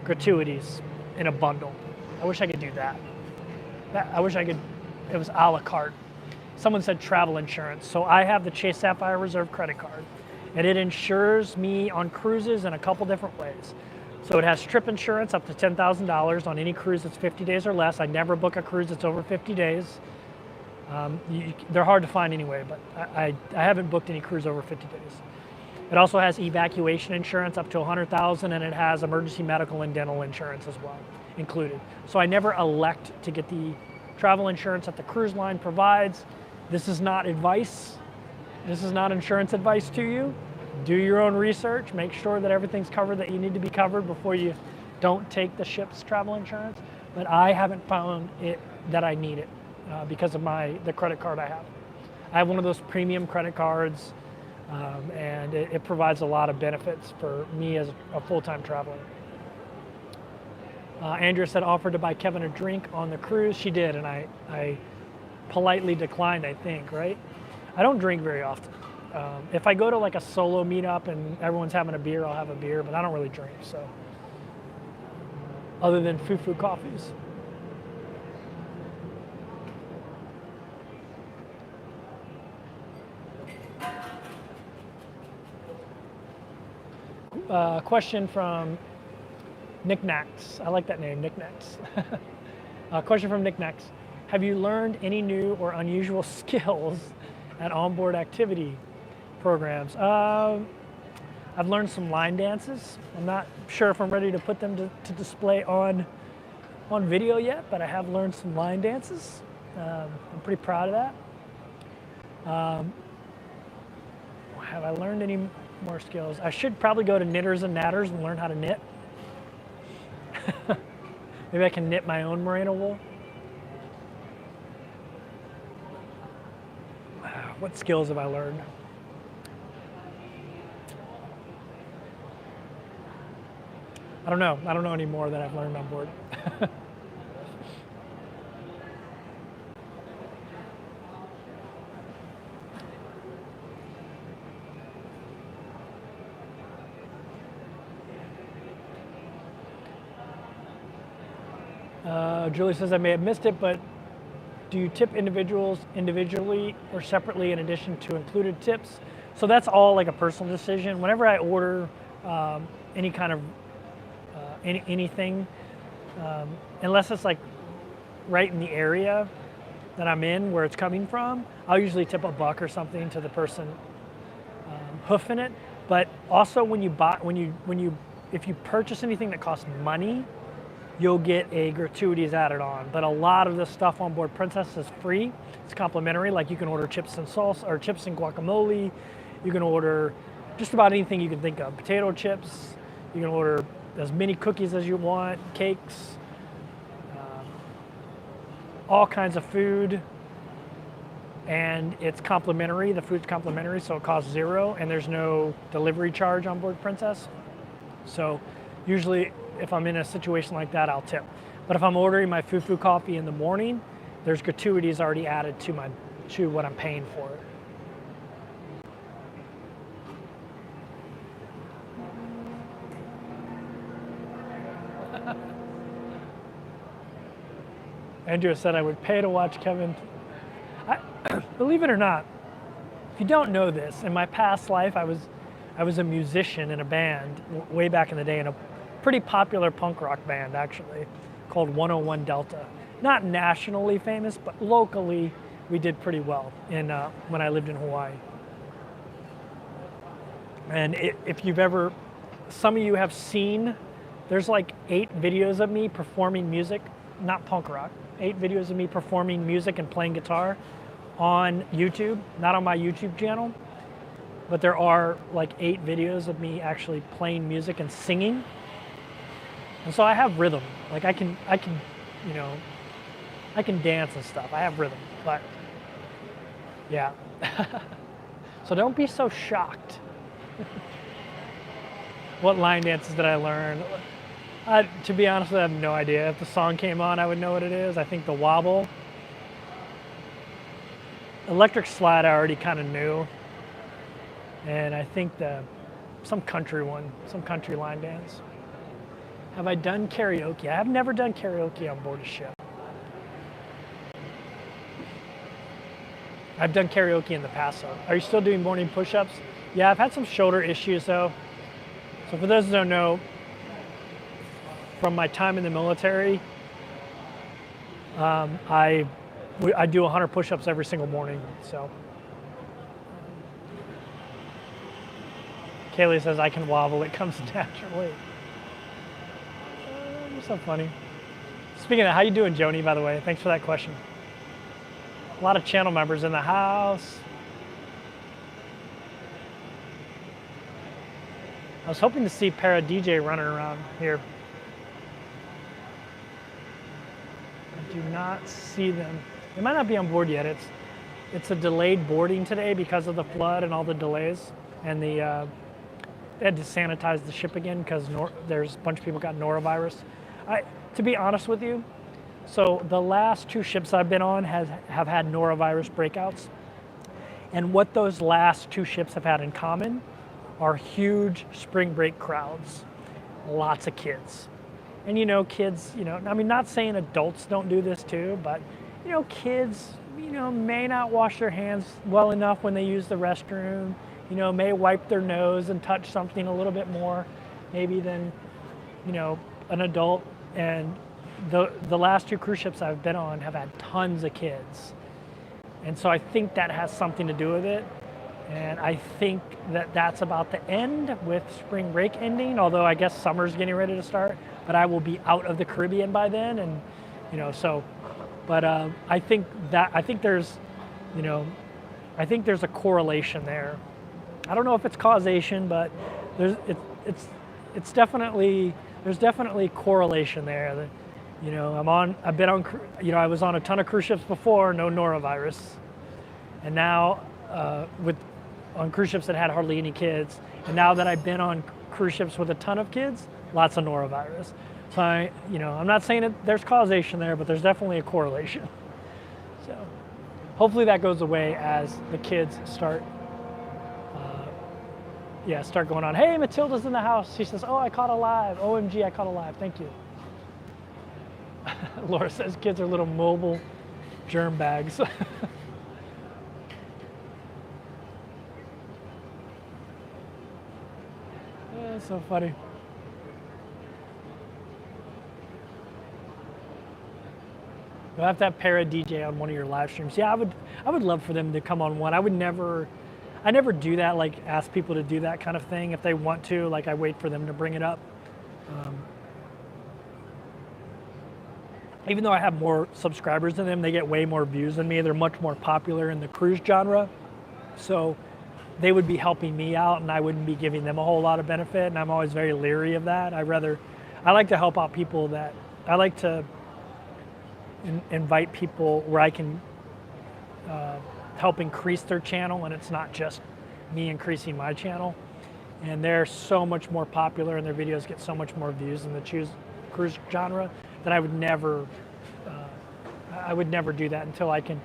gratuities in a bundle. I wish I could do that. I wish I could, it was a la carte. Someone said travel insurance. So I have the Chase Sapphire Reserve credit card, and it insures me on cruises in a couple different ways. So it has trip insurance up to $10,000 on any cruise that's 50 days or less. I never book a cruise that's over 50 days. They're hard to find anyway, but I haven't booked any cruise over 50 days. It also has evacuation insurance up to $100,000, and it has emergency medical and dental insurance as well included. So I never elect to get the travel insurance that the cruise line provides. This is not advice. This is not insurance advice to you. Do your own research. Make sure that everything's covered that you need to be covered before you don't take the ship's travel insurance. But I haven't found it that I need it because of the credit card I have. I have one of those premium credit cards, and it provides a lot of benefits for me as a full-time traveler. Andrea said offered to buy Kevin a drink on the cruise. She did, and I politely declined, I think, right? I don't drink very often. If I go to like a solo meetup and everyone's having a beer, I'll have a beer, but I don't really drink, so. Other than fufu coffees. Question from Knickknacks. I like that name, Knickknacks. Question from Knickknacks. Have you learned any new or unusual skills at onboard activity programs? I've learned some line dances. I'm not sure if I'm ready to put them to display on video yet, but I have learned some line dances. I'm pretty proud of that. Have I learned any more skills? I should probably go to Knitters and Natters and learn how to knit. Maybe I can knit my own merino wool. What skills have I learned? I don't know. I don't know any more that I've learned on board. Julie says, I may have missed it, but do you tip individuals individually or separately in addition to included tips? So that's all like a personal decision. Whenever I order any kind of anything, unless it's like right in the area that I'm in, where it's coming from, I'll usually tip $1 or something to the person hoofing it. But also when you buy, if you purchase anything that costs money, you'll get a gratuities added on. But a lot of the stuff on board Princess is free. It's complimentary. Like you can order chips and salsa or chips and guacamole. You can order just about anything you can think of. Potato chips. You can order as many cookies as you want, cakes, all kinds of food. And it's complimentary. The food's complimentary, so it costs $0, and there's no delivery charge on board Princess. So usually if I'm in a situation like that, I'll tip. But if I'm ordering my fufu coffee in the morning, there's gratuities already added to what I'm paying for it. Andrew said I would pay to watch Kevin. Believe it or not, if you don't know this, in my past life, I was a musician in a band way back in the day, in a pretty popular punk rock band, actually, called 101 Delta. Not nationally famous, but locally, we did pretty well when I lived in Hawaii. And if you've ever, some of you have seen, there's like 8 videos of me performing music, not punk rock, 8 videos of me performing music and playing guitar on YouTube, not on my YouTube channel, but there are like 8 videos of me actually playing music and singing. And so I have rhythm. Like I can, you know, I can dance and stuff. I have rhythm, but yeah. So don't be so shocked. What line dances did I learn? To be honest, I have no idea. If the song came on, I would know what it is. I think the wobble. Electric slide I already kind of knew. And I think some country line dance. Have I done karaoke? I have never done karaoke on board a ship. I've done karaoke in the past though. Are you still doing morning push-ups? Yeah, I've had some shoulder issues though. So for those who don't know, from my time in the military, I do 100 push-ups every single morning, so. Kaylee says I can wobble, it comes naturally. You're so funny. Speaking of, how you doing, Joni, by the way? Thanks for that question. A lot of channel members in the house. I was hoping to see Para DJ running around here. I do not see them. They might not be on board yet. It's a delayed boarding today because of the flood and all the delays. And they had to sanitize the ship again because there's a bunch of people got norovirus. To be honest with you, so the last 2 ships I've been on have had norovirus breakouts. And what those last 2 ships have had in common are huge spring break crowds, lots of kids. And you know, kids, you know, I mean, not saying adults don't do this too, but you know, kids, you know, may not wash their hands well enough when they use the restroom, you know, may wipe their nose and touch something a little bit more maybe than, you know, an adult. And the last 2 cruise ships I've been on have had tons of kids. And so I think that has something to do with it. And I think that that's about the end with spring break ending, although I guess summer's getting ready to start, but I will be out of the Caribbean by then. And, you know, so, but I think there's, you know, I think there's a correlation there. I don't know if it's causation, but there's definitely correlation there. That, you know, I've been on, you know, I was on a ton of cruise ships before, no norovirus. And now on cruise ships that had hardly any kids. And now that I've been on cruise ships with a ton of kids, lots of norovirus. So I'm not saying that there's causation there, but there's definitely a correlation. So hopefully that goes away as the kids start going on. Hey, Matilda's in the house. She says, oh, I caught a live. OMG, I caught a live. Thank you. Laura says kids are little mobile germ bags. That's so funny. You'll have to have Para DJ on one of your live streams. Yeah, I would love for them to come on one. I never do that, like ask people to do that kind of thing. If they want to, like I wait for them to bring it up. Even though I have more subscribers than them, they get way more views than me. They're much more popular in the cruise genre. So they would be helping me out and I wouldn't be giving them a whole lot of benefit. And I'm always very leery of that. I like to help out people I like to invite people where I can help increase their channel, and it's not just me increasing my channel. And they're so much more popular and their videos get so much more views in the cruise genre that I would never do that until I can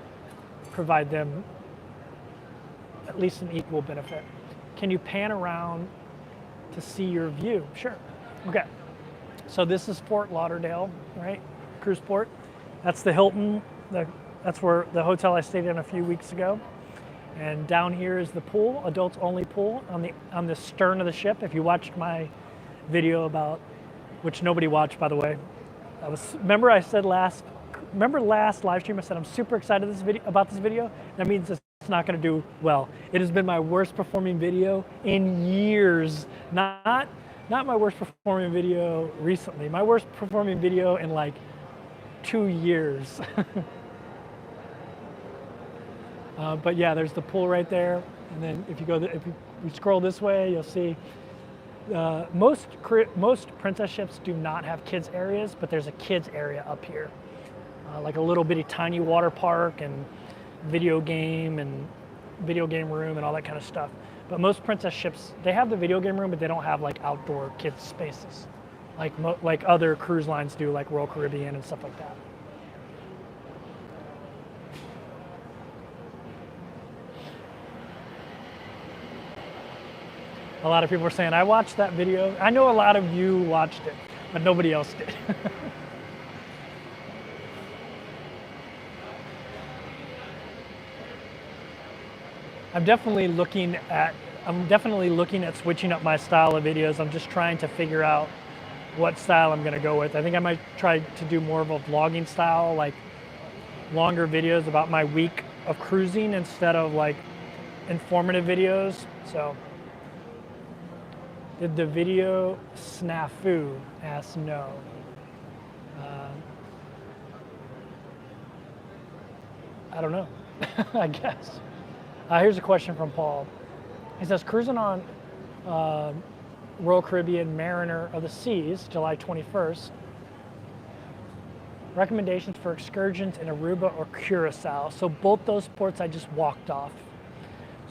provide them at least an equal benefit. Can you pan around to see your view? Sure. Okay. So this is Fort Lauderdale, right? Cruise port. That's the Hilton. That's where the hotel I stayed in a few weeks ago. And down here is the pool, adults only pool on the stern of the ship. If you watched my video which nobody watched, by the way. Remember last live stream I said I'm super excited about this video? That means it's not going to do well. It has been my worst performing video in years. Not my worst performing video recently. My worst performing video in like 2 years. But yeah, there's the pool right there. And then if you scroll this way, you'll see most princess ships do not have kids areas, but there's a kids area up here. Like a little bitty tiny water park and video game room and all that kind of stuff. But most princess ships, they have the video game room, but they don't have like outdoor kids spaces like other cruise lines do, like Royal Caribbean and stuff like that. A lot of people are saying, I watched that video. I know a lot of you watched it, but nobody else did. I'm definitely looking at switching up my style of videos. I'm just trying to figure out what style I'm gonna go with. I think I might try to do more of a vlogging style, like longer videos about my week of cruising instead of like informative videos. So, did the video snafu? Ask no. I don't know, I guess. Here's a question from Paul. He says, cruising on Royal Caribbean Mariner of the Seas, July 21st. Recommendations for excursions in Aruba or Curacao. So both those ports I just walked off.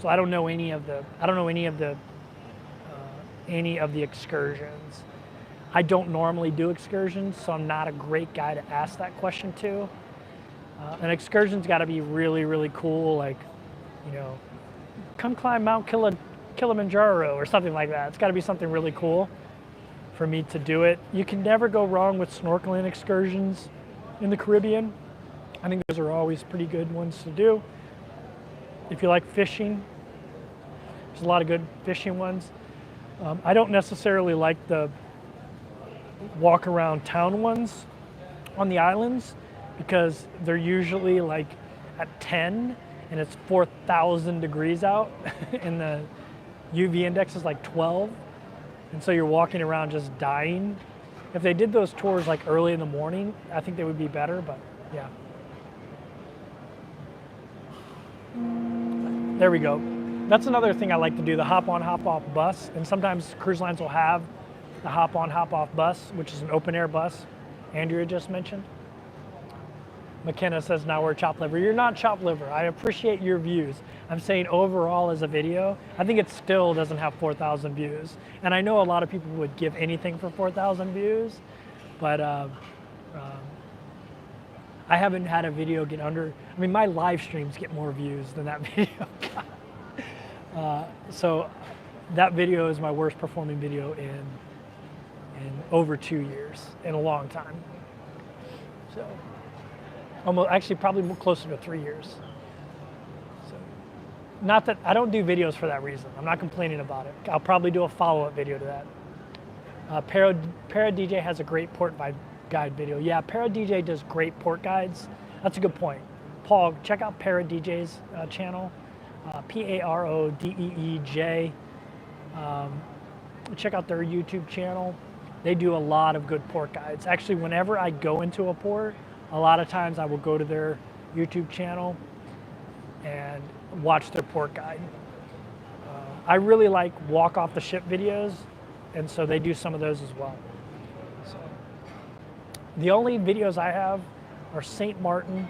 So I don't know any of the excursions. I don't normally do excursions, so I'm not a great guy to ask that question to. An excursion's got to be really, really cool, like, you know, come climb Mount Kilimanjaro or something like that. It's got to be something really cool for me to do it. You can never go wrong with snorkeling excursions in the Caribbean. I think those are always pretty good ones to do. If you like fishing, there's a lot of good fishing ones. I don't necessarily like the walk around town ones on the islands because they're usually like at 10 and it's 4,000 degrees out and the UV index is like 12. And so you're walking around just dying. If they did those tours like early in the morning, I think they would be better, but yeah. There we go. That's another thing I like to do, the hop-on, hop-off bus. And sometimes cruise lines will have the hop-on, hop-off bus, which is an open-air bus Andrea just mentioned. McKenna says, now we're chopped liver. You're not chopped liver. I appreciate your views. I'm saying overall as a video, I think it still doesn't have 4,000 views. And I know a lot of people would give anything for 4,000 views, but I haven't had a video get under, I mean, my live streams get more views than that video got. So that video is my worst performing video in over 2 years, in a long time. So. Actually, probably closer to 3 years. So, not that I don't do videos for that reason. I'm not complaining about it. I'll probably do a follow-up video to that. Para DJ has a great port guide video. Yeah, Para DJ does great port guides. That's a good point. Paul, check out Parrot DJ's channel, Parodeej. Check out their YouTube channel. They do a lot of good port guides. Actually, whenever I go into a port, a lot of times I will go to their YouTube channel and watch their port guide. I really like walk off the ship videos, and so they do some of those as well. So, the only videos I have are St. Martin,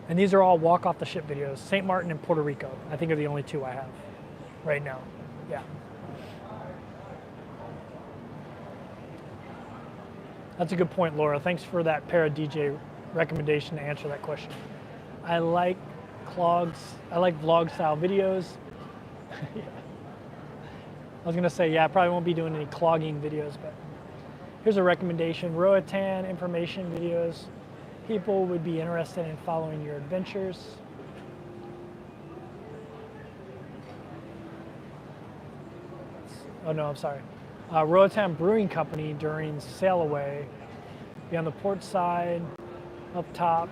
and these are all walk off the ship videos. St. Martin and Puerto Rico, I think, are the only two I have right now. Yeah. That's a good point, Laura. Thanks for that Para-DJ recommendation to answer that question. I like clogs. I like vlog style videos. Yeah. I was gonna say, yeah, I probably won't be doing any clogging videos, but here's a recommendation. Roatan information videos. People would be interested in following your adventures. Oh no, I'm sorry. Roatan Brewing Company during sail away. Be on the port side, up top.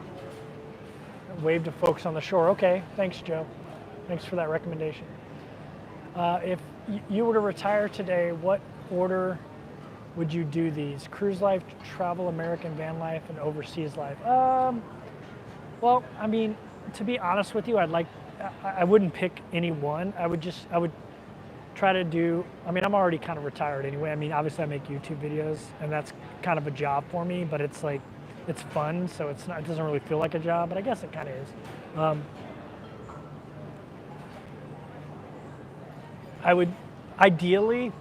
Wave to folks on the shore. Okay, thanks, Joe. Thanks for that recommendation. If you were to retire today, what order would you do these? Cruise life, travel, American van life, and overseas life? Well, I mean, to be honest with you, I wouldn't pick any one. I would try to do, I mean, I'm already kind of retired anyway. I mean, obviously I make YouTube videos and that's kind of a job for me, but it's like, it's fun, so it doesn't really feel like a job, but I guess it kind of is. I would, ideally,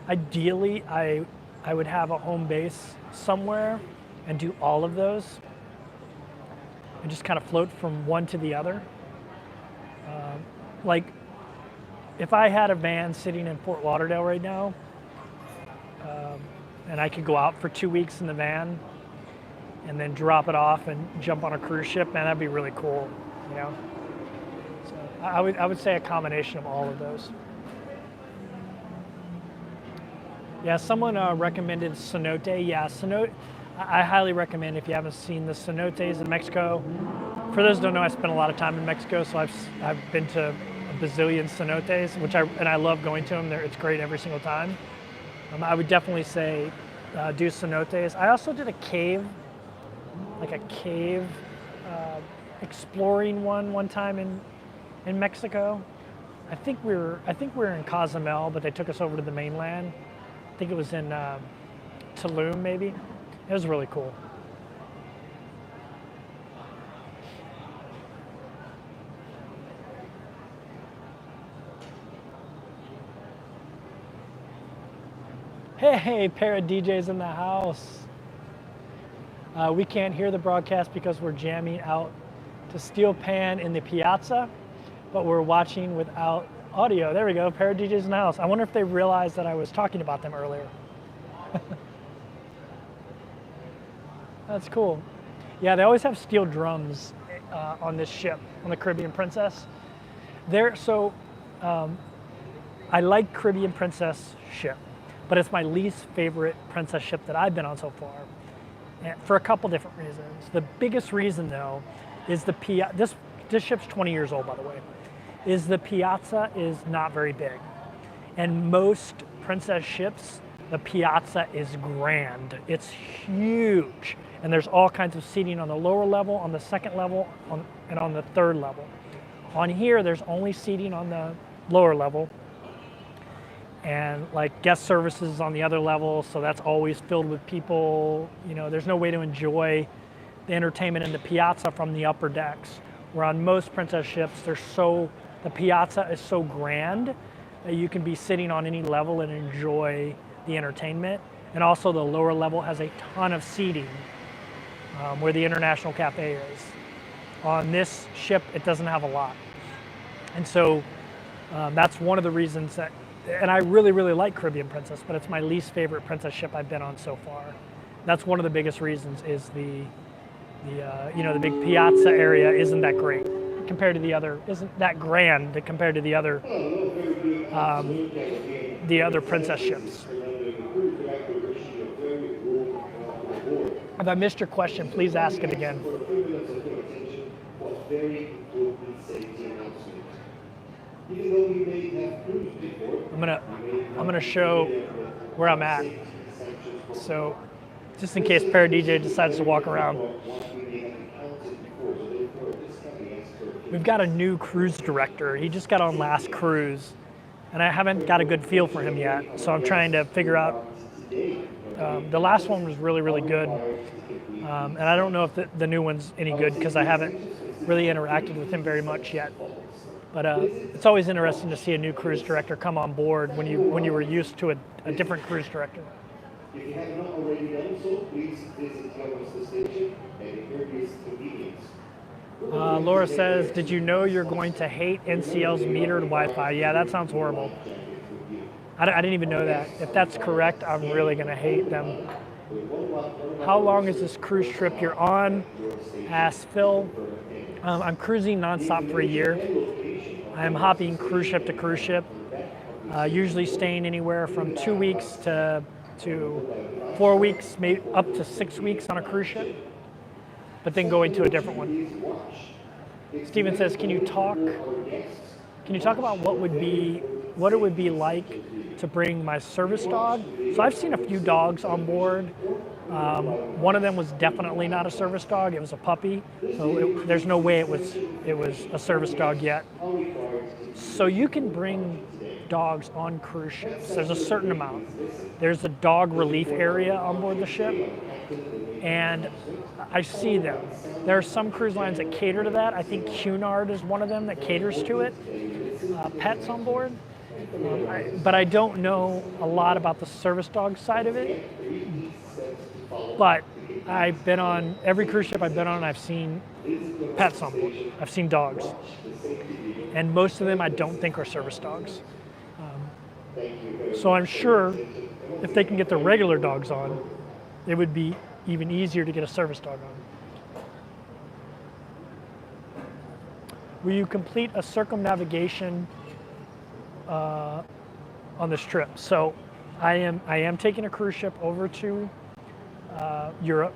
I would have a home base somewhere and do all of those and just kind of float from one to the other. Like, if I had a van sitting in Fort Lauderdale right now, and I could go out for 2 weeks in the van and then drop it off and jump on a cruise ship, man, that'd be really cool, you know? So I would say a combination of all of those. Yeah, someone recommended cenote. Yeah, cenote, I highly recommend if you haven't seen the cenotes in Mexico. For those who don't know, I spent a lot of time in Mexico, so I've been to a bazillion cenotes, and I love going to them. It's great every single time. I would definitely say do cenotes. I also did a cave, exploring one time in Mexico. I think we were in Cozumel, but they took us over to the mainland. I think it was in Tulum, maybe. It was really cool. Hey, Parrot DJ's in the house. We can't hear the broadcast because we're jamming out to Steel Pan in the piazza, but we're watching without audio. There we go, Parrot DJ's in the house. I wonder if they realized that I was talking about them earlier. That's cool. Yeah, they always have steel drums on this ship, on the Caribbean Princess. I like Caribbean Princess ship, but it's my least favorite Princess ship that I've been on so far, and for a couple different reasons. The biggest reason, though, is this ship's 20 years old, by the way, is the piazza is not very big. And most Princess ships, the piazza is grand. It's huge. And there's all kinds of seating on the lower level, on the second level, and on the third level. On here, there's only seating on the lower level, and like guest services on the other level, so that's always filled with people. You know, there's no way to enjoy the entertainment in the piazza from the upper decks. Where on most Princess ships, the piazza is so grand that you can be sitting on any level and enjoy the entertainment. And also the lower level has a ton of seating where the International Cafe is. On this ship, it doesn't have a lot. And so that's one of the reasons that, and I really, really like Caribbean Princess, but it's my least favorite Princess ship I've been on so far. That's one of the biggest reasons is the big piazza area isn't that great compared to the other, isn't that grand compared to the other Princess ships. If I missed your question, please ask it again. I'm gonna show where I'm at. So, just in case Para DJ decides to walk around. We've got a new cruise director. He just got on last cruise, and I haven't got a good feel for him yet. So I'm trying to figure out. The last one was really, really good, and I don't know if the new one's any good because I haven't really interacted with him very much yet. But it's always interesting to see a new cruise director come on board when you were used to a different cruise director. If you have not already done so, please visit the station and increase convenience. Laura says, did you know you're going to hate NCL's metered Wi-Fi? Yeah, that sounds horrible. I didn't even know that. If that's correct, I'm really going to hate them. How long is this cruise trip you're on? Asked Phil. I'm cruising nonstop for a year. I'm hopping cruise ship to cruise ship, usually staying anywhere from 2 weeks to 4 weeks, maybe up to 6 weeks on a cruise ship, but then going to a different one. Steven says, can you talk about what it would be like to bring my service dog? So I've seen a few dogs on board. One of them was definitely not a service dog. It was a puppy. So there's no way it was a service dog yet. So you can bring dogs on cruise ships. There's a certain amount. There's a dog relief area on board the ship, and I see them. There are some cruise lines that cater to that. I think Cunard is one of them that caters to it. Pets on board. But I don't know a lot about the service dog side of it. But I've been on every cruise ship I've been on, I've seen pets on board. I've seen dogs. And most of them I don't think are service dogs. So I'm sure if they can get the regular dogs on, it would be even easier to get a service dog on. Will you complete a circumnavigation on this trip? So I am taking a cruise ship over to Europe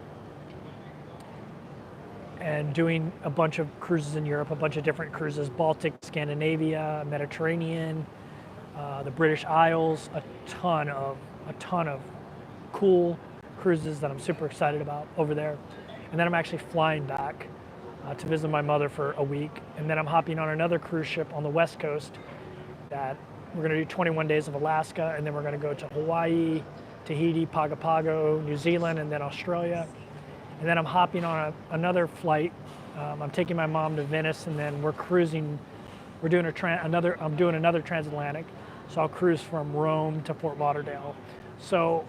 and doing a bunch of cruises in Europe, a bunch of different cruises, Baltic, Scandinavia, Mediterranean, the British Isles, a ton of cool cruises that I'm super excited about over there. And then I'm actually flying back to visit my mother for a week. And then I'm hopping on another cruise ship on the West Coast that we're going to do 21 days of Alaska, and then we're going to go to Hawaii, Tahiti, Pago Pago, New Zealand, and then Australia. And then I'm hopping on another flight. I'm taking my mom to Venice, and then we're cruising. We're doing I'm doing another transatlantic, so I'll cruise from Rome to Fort Lauderdale. So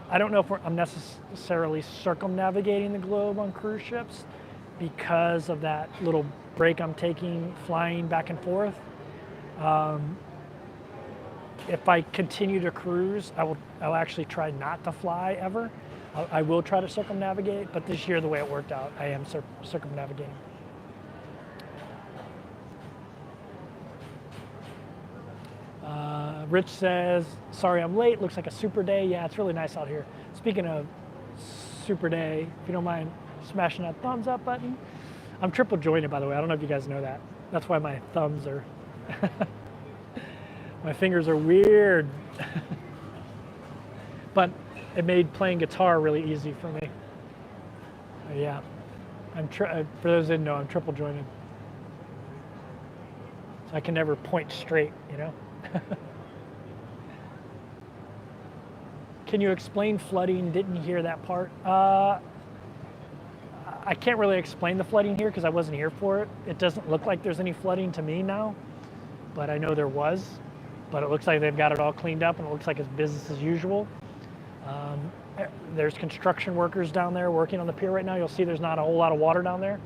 I don't know if I'm necessarily circumnavigating the globe on cruise ships because of that little break I'm taking flying back and forth. If I continue to cruise, I'll actually try not to fly ever. I will try to circumnavigate, but this year, the way it worked out, I am circumnavigating. Rich says, sorry I'm late, looks like a super day. Yeah, it's really nice out here. Speaking of super day, if you don't mind smashing that thumbs up button. I'm triple jointed, by the way. I don't know if you guys know that. That's why my thumbs are, my fingers are weird. But it made playing guitar really easy for me. Yeah, for those that didn't know, I'm triple jointed. So I can never point straight, you know? Can you explain flooding? Didn't hear that part. I can't really explain the flooding here because I wasn't here for it. It doesn't look like there's any flooding to me now, but I know there was. But it looks like they've got it all cleaned up, and it looks like it's business as usual. There's construction workers down there working on the pier right now. You'll see there's not a whole lot of water down there.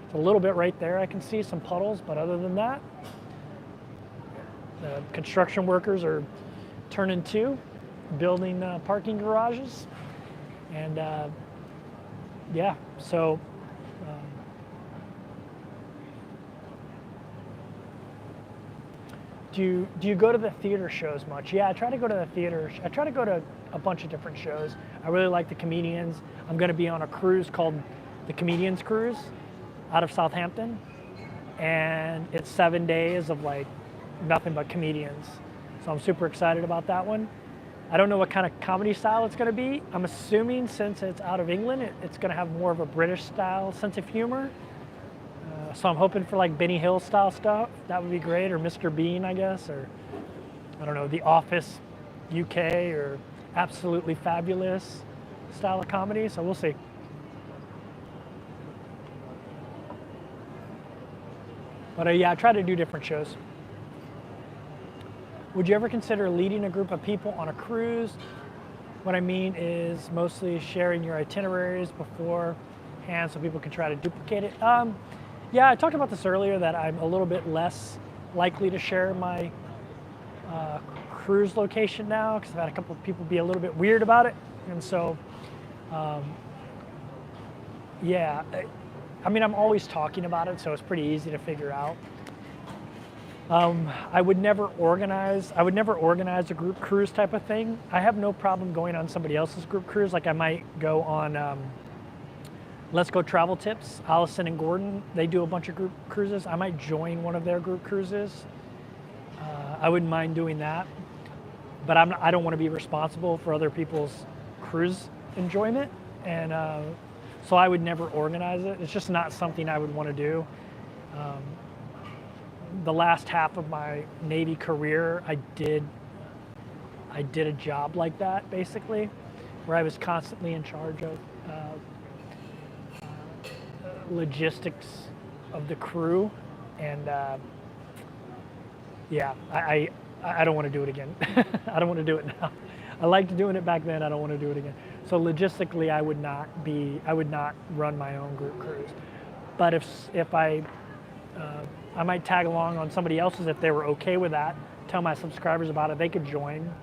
It's a little bit right there. I can see some puddles, but other than that, the construction workers are turning to, building parking garages. And yeah, so do you go to the theater shows much? Yeah, I try to go to the theater. I try to go to a bunch of different shows. I really like the comedians. I'm going to be on a cruise called the Comedians Cruise out of Southampton, and it's 7 days of like nothing but comedians. So I'm super excited about that one. I don't know what kind of comedy style it's going to be. I'm assuming since it's out of England, it's going to have more of a British style sense of humor. So I'm hoping for like Benny Hill style stuff. That would be great, or Mr. Bean, I guess, or I don't know, The Office UK, or Absolutely Fabulous style of comedy. So we'll see. But yeah, I try to do different shows. Would you ever consider leading a group of people on a cruise? What I mean is mostly sharing your itineraries beforehand so people can try to duplicate it. Yeah, I talked about this earlier, that I'm a little bit less likely to share my cruise location now because I've had a couple of people be a little bit weird about it. And so, yeah, I mean, I'm always talking about it, so it's pretty easy to figure out. I would never organize a group cruise type of thing. I have no problem going on somebody else's group cruise. Like I might go on Let's Go Travel Tips. Allison and Gordon, they do a bunch of group cruises. I might join one of their group cruises. I wouldn't mind doing that, but I don't want to be responsible for other people's cruise enjoyment, and so I would never organize it. It's just not something I would want to do. The last half of my Navy career, I did a job like that, basically, where I was constantly in charge of logistics of the crew, and yeah, I don't want to do it again. I don't want to do it now. I liked doing it back then. I don't want to do it again. So logistically, I would not run my own group cruise. But if I might tag along on somebody else's if they were okay with that. Tell my subscribers about it. They could join,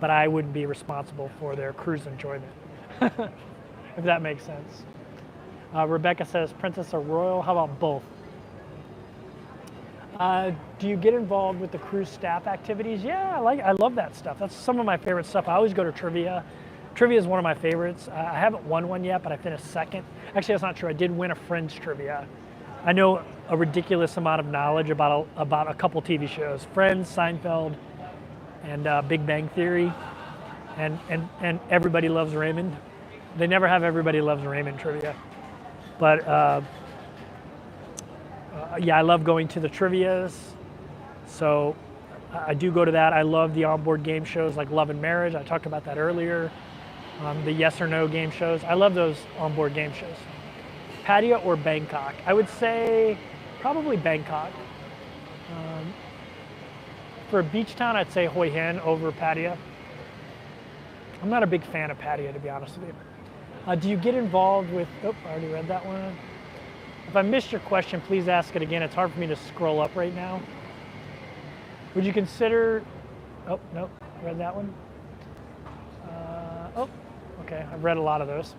but I wouldn't be responsible for their cruise enjoyment, if that makes sense. Rebecca says, Princess or Royal? How about both? Do you get involved with the cruise staff activities? Yeah, I love that stuff. That's some of my favorite stuff. I always go to trivia. Trivia is one of my favorites. I haven't won one yet, but I finished second. Actually, that's not true. I did win a Friends trivia. I know a ridiculous amount of knowledge about a couple TV shows: Friends, Seinfeld, and Big Bang Theory, and Everybody Loves Raymond. They never have Everybody Loves Raymond trivia, but yeah, I love going to the trivias. So I do go to that. I love the onboard game shows like Love and Marriage. I talked about that earlier. The yes or no game shows. I love those onboard game shows. Pattaya or Bangkok? I would say probably Bangkok. For a beach town, I'd say Hoi Hin over Pattaya. I'm not a big fan of Pattaya, to be honest with you. Do you get involved with, I already read that one. If I missed your question, please ask it again. It's hard for me to scroll up right now. Would you consider, nope, read that one. Okay, I've read a lot of those.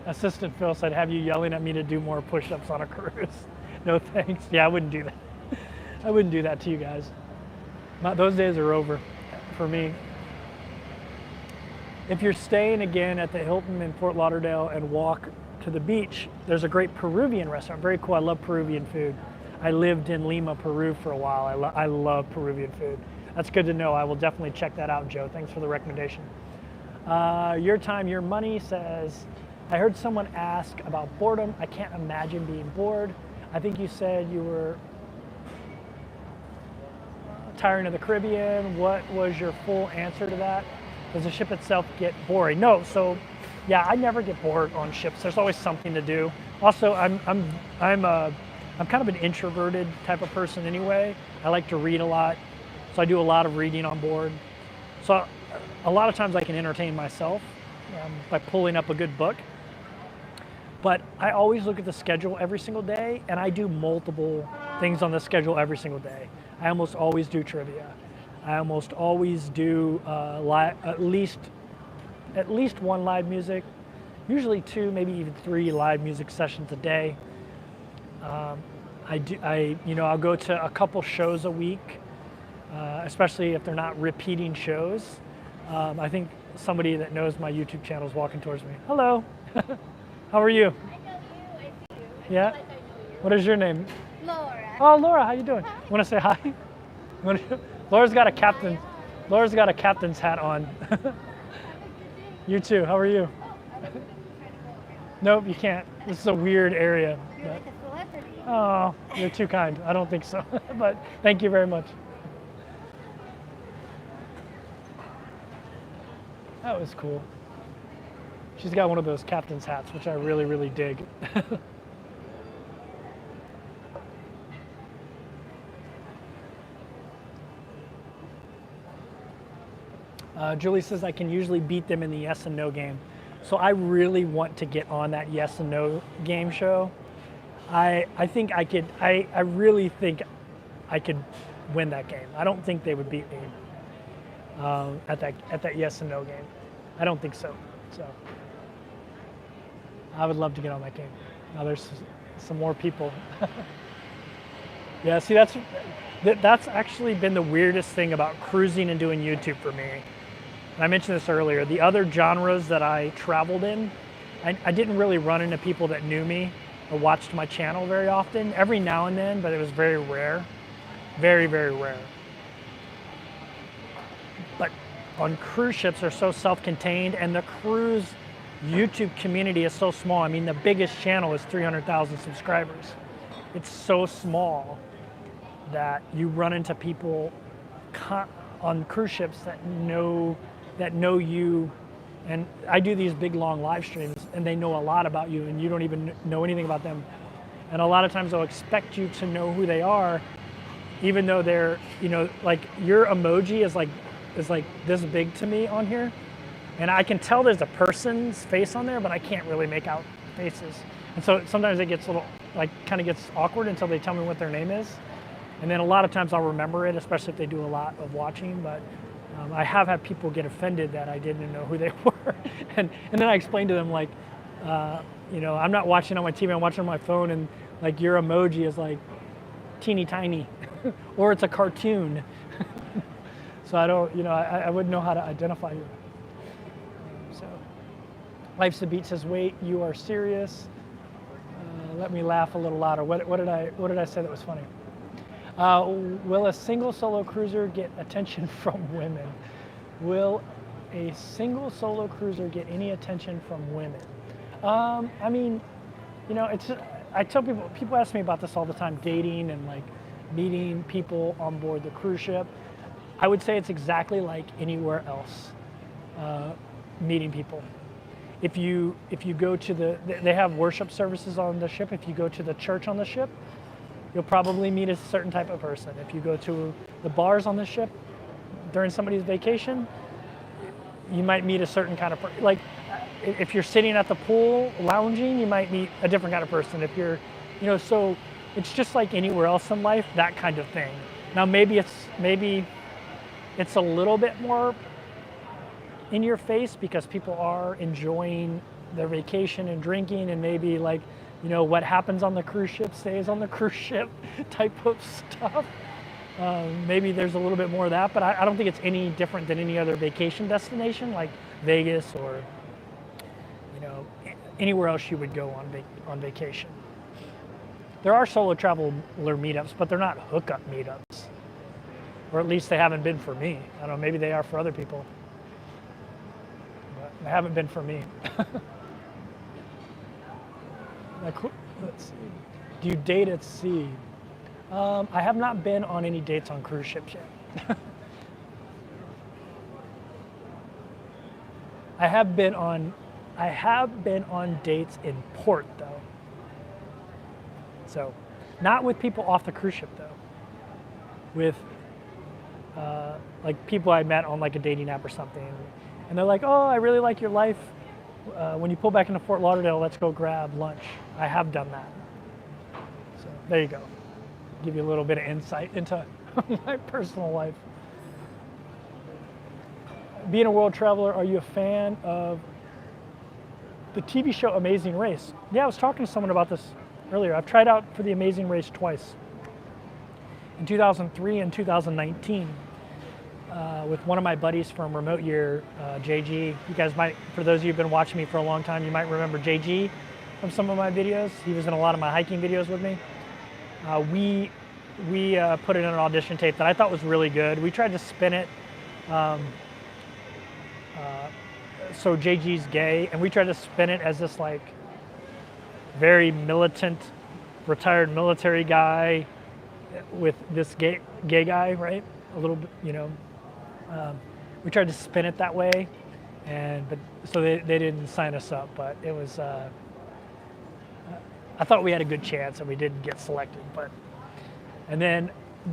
Assistant Phil said, have you yelling at me to do more push-ups on a cruise? No thanks. Yeah, I wouldn't do that. I wouldn't do that to you guys. Those days are over for me. If you're staying again at the Hilton in Fort Lauderdale and walk to the beach, there's a great Peruvian restaurant. Very cool. I love Peruvian food. I lived in Lima, Peru for a while. I love Peruvian food. That's good to know. I will definitely check that out, Joe. Thanks for the recommendation. Your Time, Your Money says, I heard someone ask about boredom. I can't imagine being bored. I think you said you were tiring of the Caribbean. What was your full answer to that? Does the ship itself get boring? No. So, yeah, I never get bored on ships. There's always something to do. Also, I'm kind of an introverted type of person anyway. I like to read a lot, so I do a lot of reading on board. So, a lot of times I can entertain myself by pulling up a good book. But I always look at the schedule every single day, and I do multiple things on the schedule every single day. I almost always do trivia. I almost always do at least one live music, usually 2, maybe even 3 live music sessions a day. I'll go to a couple shows a week, especially if they're not repeating shows. I think somebody that knows my YouTube channel is walking towards me. Hello. How are you? I know you. I see you. I Yeah? feel like I know you. What is your name? Laura. Oh, Laura, how you doing? Want to say hi? Laura's got a captain's hat on. You too. How are you? Nope, you can't. This is a weird area. You're like a celebrity. Oh, you're too kind. I don't think so. But thank you very much. That was cool. She's got one of those captain's hats, which I really, really dig. Julie says I can usually beat them in the yes and no game. So I really want to get on that yes and no game show. I think I could, I really think I could win that game. I don't think they would beat me at that yes and no game. I don't think so. So I would love to get on that game. Now there's some more people. Yeah, see, that's actually been the weirdest thing about cruising and doing YouTube for me. And I mentioned this earlier. The other genres that I traveled in, I didn't really run into people that knew me or watched my channel very often. Every now and then, but it was very rare. Very, very rare. But on cruise ships, they're so self-contained, and the cruise YouTube community is so small. I mean, the biggest channel is 300,000 subscribers. It's so small that you run into people on cruise ships that know you. And I do these big long live streams, and they know a lot about you, and you don't even know anything about them. And a lot of times they'll expect you to know who they are, even though they're, like your emoji is like this big to me on here. And I can tell there's a person's face on there, but I can't really make out faces. And so sometimes it gets a little, kind of gets awkward until they tell me what their name is. And then a lot of times I'll remember it, especially if they do a lot of watching. But I have had people get offended that I didn't know who they were. and then I explained to them, I'm not watching on my TV, I'm watching on my phone, and your emoji is teeny tiny, or it's a cartoon. So I don't, I wouldn't know how to identify you. So, Life's a Beat says, wait, you are serious? Let me laugh a little louder. What did I say that was funny? Will a single solo cruiser get attention from women? Will a single solo cruiser get any attention from women? I mean, I tell people ask me about this all the time, dating and meeting people on board the cruise ship. I would say it's exactly like anywhere else, meeting people. If you go to they have worship services on the ship. If you go to the church on the ship, you'll probably meet a certain type of person. If you go to the bars on the ship during somebody's vacation, you might meet a certain kind of person. If you're sitting at the pool lounging, you might meet a different kind of person. If you're, so it's just like anywhere else in life, that kind of thing. Now maybe it's a little bit more in your face because people are enjoying their vacation and drinking, and maybe what happens on the cruise ship stays on the cruise ship type of stuff. Maybe there's a little bit more of that, but I don't think it's any different than any other vacation destination like Vegas or anywhere else you would go on vacation. There are solo traveler meetups, but they're not hookup meetups, or at least they haven't been for me. I don't know, maybe they are for other people, but they haven't been for me. Let's see. Do you date at sea? I have not been on any dates on cruise ships yet. I have been on dates in port though. So, not with people off the cruise ship though. With people I met on a dating app or something, and they're like, "Oh, I really like your life. When you pull back into Fort Lauderdale, let's go grab lunch." I have done that. So there you go. Give you a little bit of insight into my personal life. Being a world traveler, are you a fan of the TV show Amazing Race. Yeah, I was talking to someone about this earlier. I've tried out for the Amazing Race twice. In 2003 and 2019, with one of my buddies from Remote Year, JG. You guys might, for those of you who've been watching me for a long time, you might remember JG from some of my videos. He was in a lot of my hiking videos with me. We put in an audition tape that I thought was really good. We tried to spin it. So JG's gay, and we tried to spin it as this like very militant, retired military guy with this gay guy, right? A little bit, you know. We tried to spin it that way, but so they didn't sign us up. But it was, I thought we had a good chance, and we didn't get selected. And then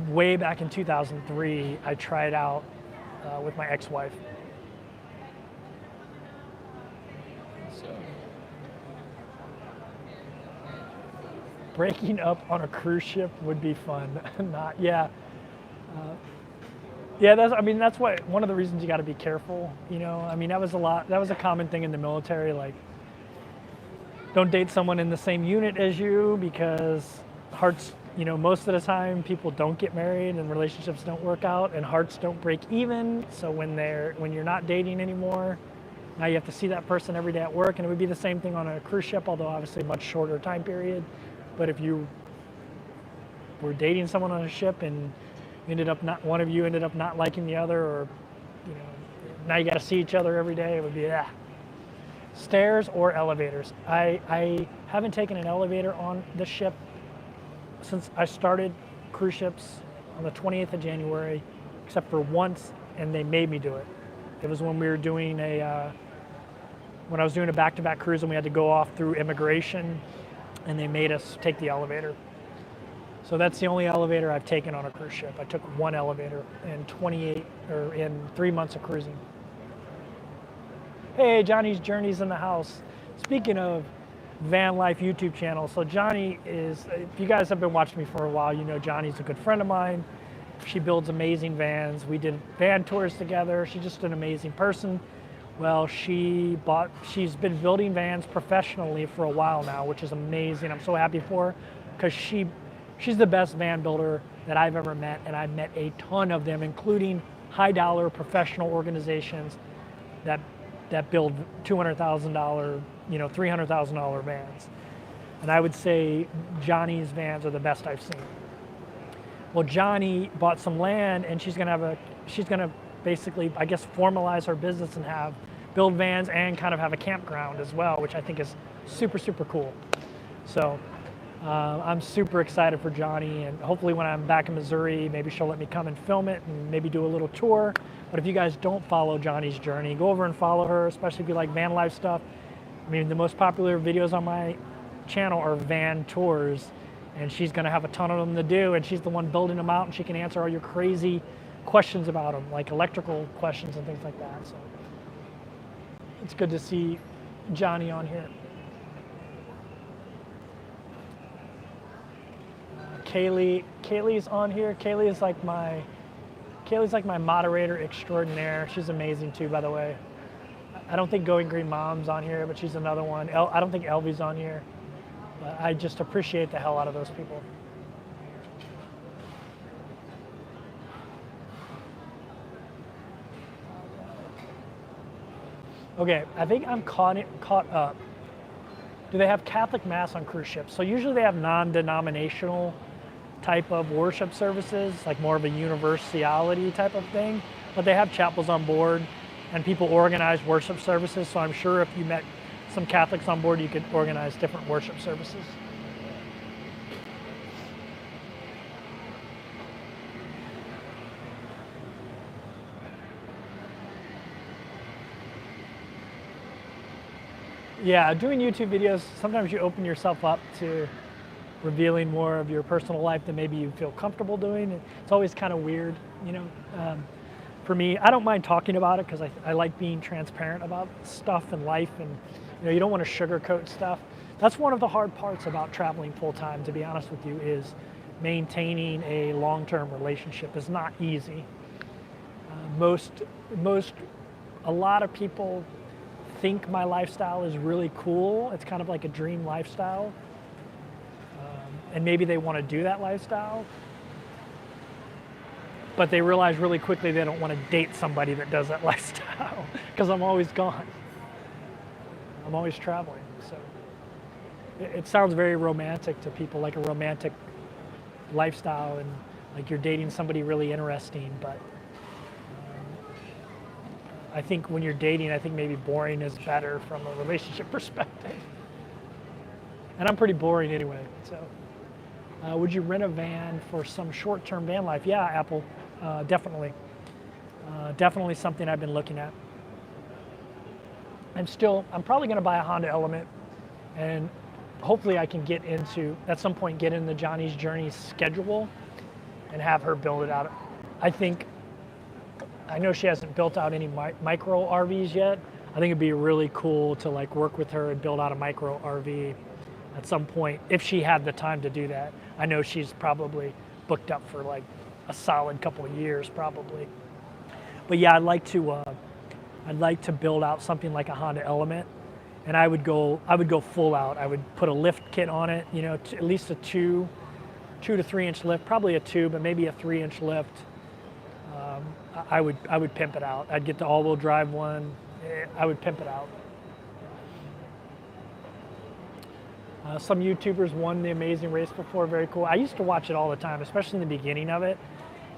way back in 2003, I tried out with my ex-wife. So, breaking up on a cruise ship would be fun. Yeah, that's why one of the reasons you got to be careful. You know, I mean, that was a common thing in the military. Like, don't date someone in the same unit as you, because hearts, you know, most of the time people don't get married and relationships don't work out and hearts don't break even. So when you're not dating anymore, now you have to see that person every day at work, and it would be the same thing on a cruise ship, although obviously much shorter time period. But if you were dating someone on a ship and one of you ended up not liking the other, or, you know, now you got to see each other every day, it would be stairs or elevators. I haven't taken an elevator on the ship since I started cruise ships on the 28th of January, except for once, and they made me do it. It was when we were doing when I was doing a back-to-back cruise, and we had to go off through immigration, and they made us take the elevator. So that's the only elevator I've taken on a cruise ship. I took one elevator in 3 months of cruising. Hey, Johnny's Journeys in the house. Speaking of van life YouTube channel, so Johnny is, if you guys have been watching me for a while, you know Johnny's a good friend of mine. She builds amazing vans. We did van tours together. She's just an amazing person. Well, she's been building vans professionally for a while now, which is amazing. I'm so happy for her, because she's the best van builder that I've ever met, and I've met a ton of them, including high-dollar professional organizations that build $200,000, you know, $300,000 vans. And I would say Johnny's vans are the best I've seen. Well, Johnny bought some land, and she's gonna basically, I guess, formalize her business and build vans and kind of have a campground as well, which I think is super, super cool. So I'm super excited for Johnny, and hopefully when I'm back in Missouri, maybe she'll let me come and film it and maybe do a little tour. But if you guys don't follow Johnny's Journey, go over and follow her, especially if you like van life stuff. I mean, the most popular videos on my channel are van tours, and she's gonna have a ton of them to do, and she's the one building them out, and she can answer all your crazy questions about them, like electrical questions and things like that. So it's good to see Johnny on here. Kaylee's on here. Kaylee's like my moderator extraordinaire. She's amazing too, by the way. I don't think Going Green Mom's on here, but she's another one. I don't think Elvie's on here. But I just appreciate the hell out of those people. Okay, I think I'm caught up. Do they have Catholic Mass on cruise ships? So usually they have non-denominational type of worship services, like more of a universality type of thing, but they have chapels on board, and people organize worship services. So I'm sure if you met some Catholics on board, you could organize different worship services. Yeah, doing YouTube videos, sometimes you open yourself up to revealing more of your personal life than maybe you feel comfortable doing. It's always kind of weird, you know. For me, I don't mind talking about it because I like being transparent about stuff in life, and you know, you don't want to sugarcoat stuff. That's one of the hard parts about traveling full time, to be honest with you, is maintaining a long-term relationship is not easy. A lot of people think my lifestyle is really cool. It's kind of like a dream lifestyle. And maybe they want to do that lifestyle. But they realize really quickly they don't want to date somebody that does that lifestyle because I'm always gone. I'm always traveling. So it sounds very romantic to people, like a romantic lifestyle, and like you're dating somebody really interesting. But I think when you're dating, I think maybe boring is better from a relationship perspective. And I'm pretty boring anyway. So would you rent a van for some short-term van life? Yeah, Apple, definitely. Definitely something I've been looking at. I'm probably going to buy a Honda Element, and hopefully I can at some point get into Johnny's Journey schedule and have her build it out. I know she hasn't built out any micro RVs yet. I think it'd be really cool to like work with her and build out a micro RV at some point if she had the time to do that. I know she's probably booked up for like a solid couple of years probably. But yeah, I'd like to build out something like a Honda Element, and I would go full out. I would put a lift kit on it, at least a 2 to 3 inch lift, probably a 2, but maybe a 3-inch lift. I would pimp it out. I'd get the all-wheel drive one. I would pimp it out. Some YouTubers won the Amazing Race before. Very cool. I used to watch it all the time, especially in the beginning of it.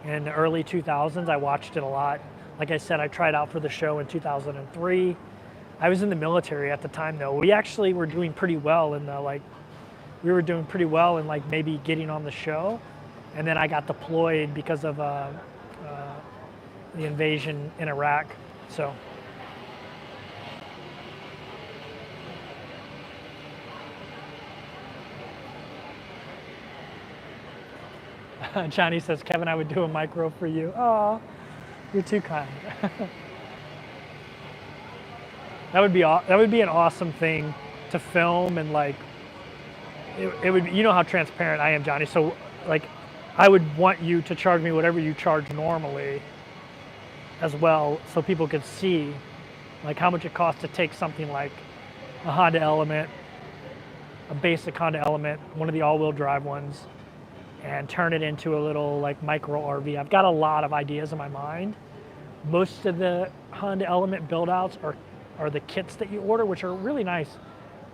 In the early 2000s, I watched it a lot. Like I said, I tried out for the show in 2003. I was in the military at the time, though. We actually were doing pretty well in maybe getting on the show. And then I got deployed because of the invasion in Iraq. So. Johnny says, Kevin, I would do a micro for you. Oh, you're too kind. That would be an awesome thing to film, and like it would. You know how transparent I am, Johnny. So like, I would want you to charge me whatever you charge normally, as well, so people could see like how much it costs to take something like a Honda Element, a basic Honda Element, one of the all-wheel drive ones, and turn it into a little like micro RV. I've got a lot of ideas in my mind. Most of the Honda Element build-outs are the kits that you order, which are really nice.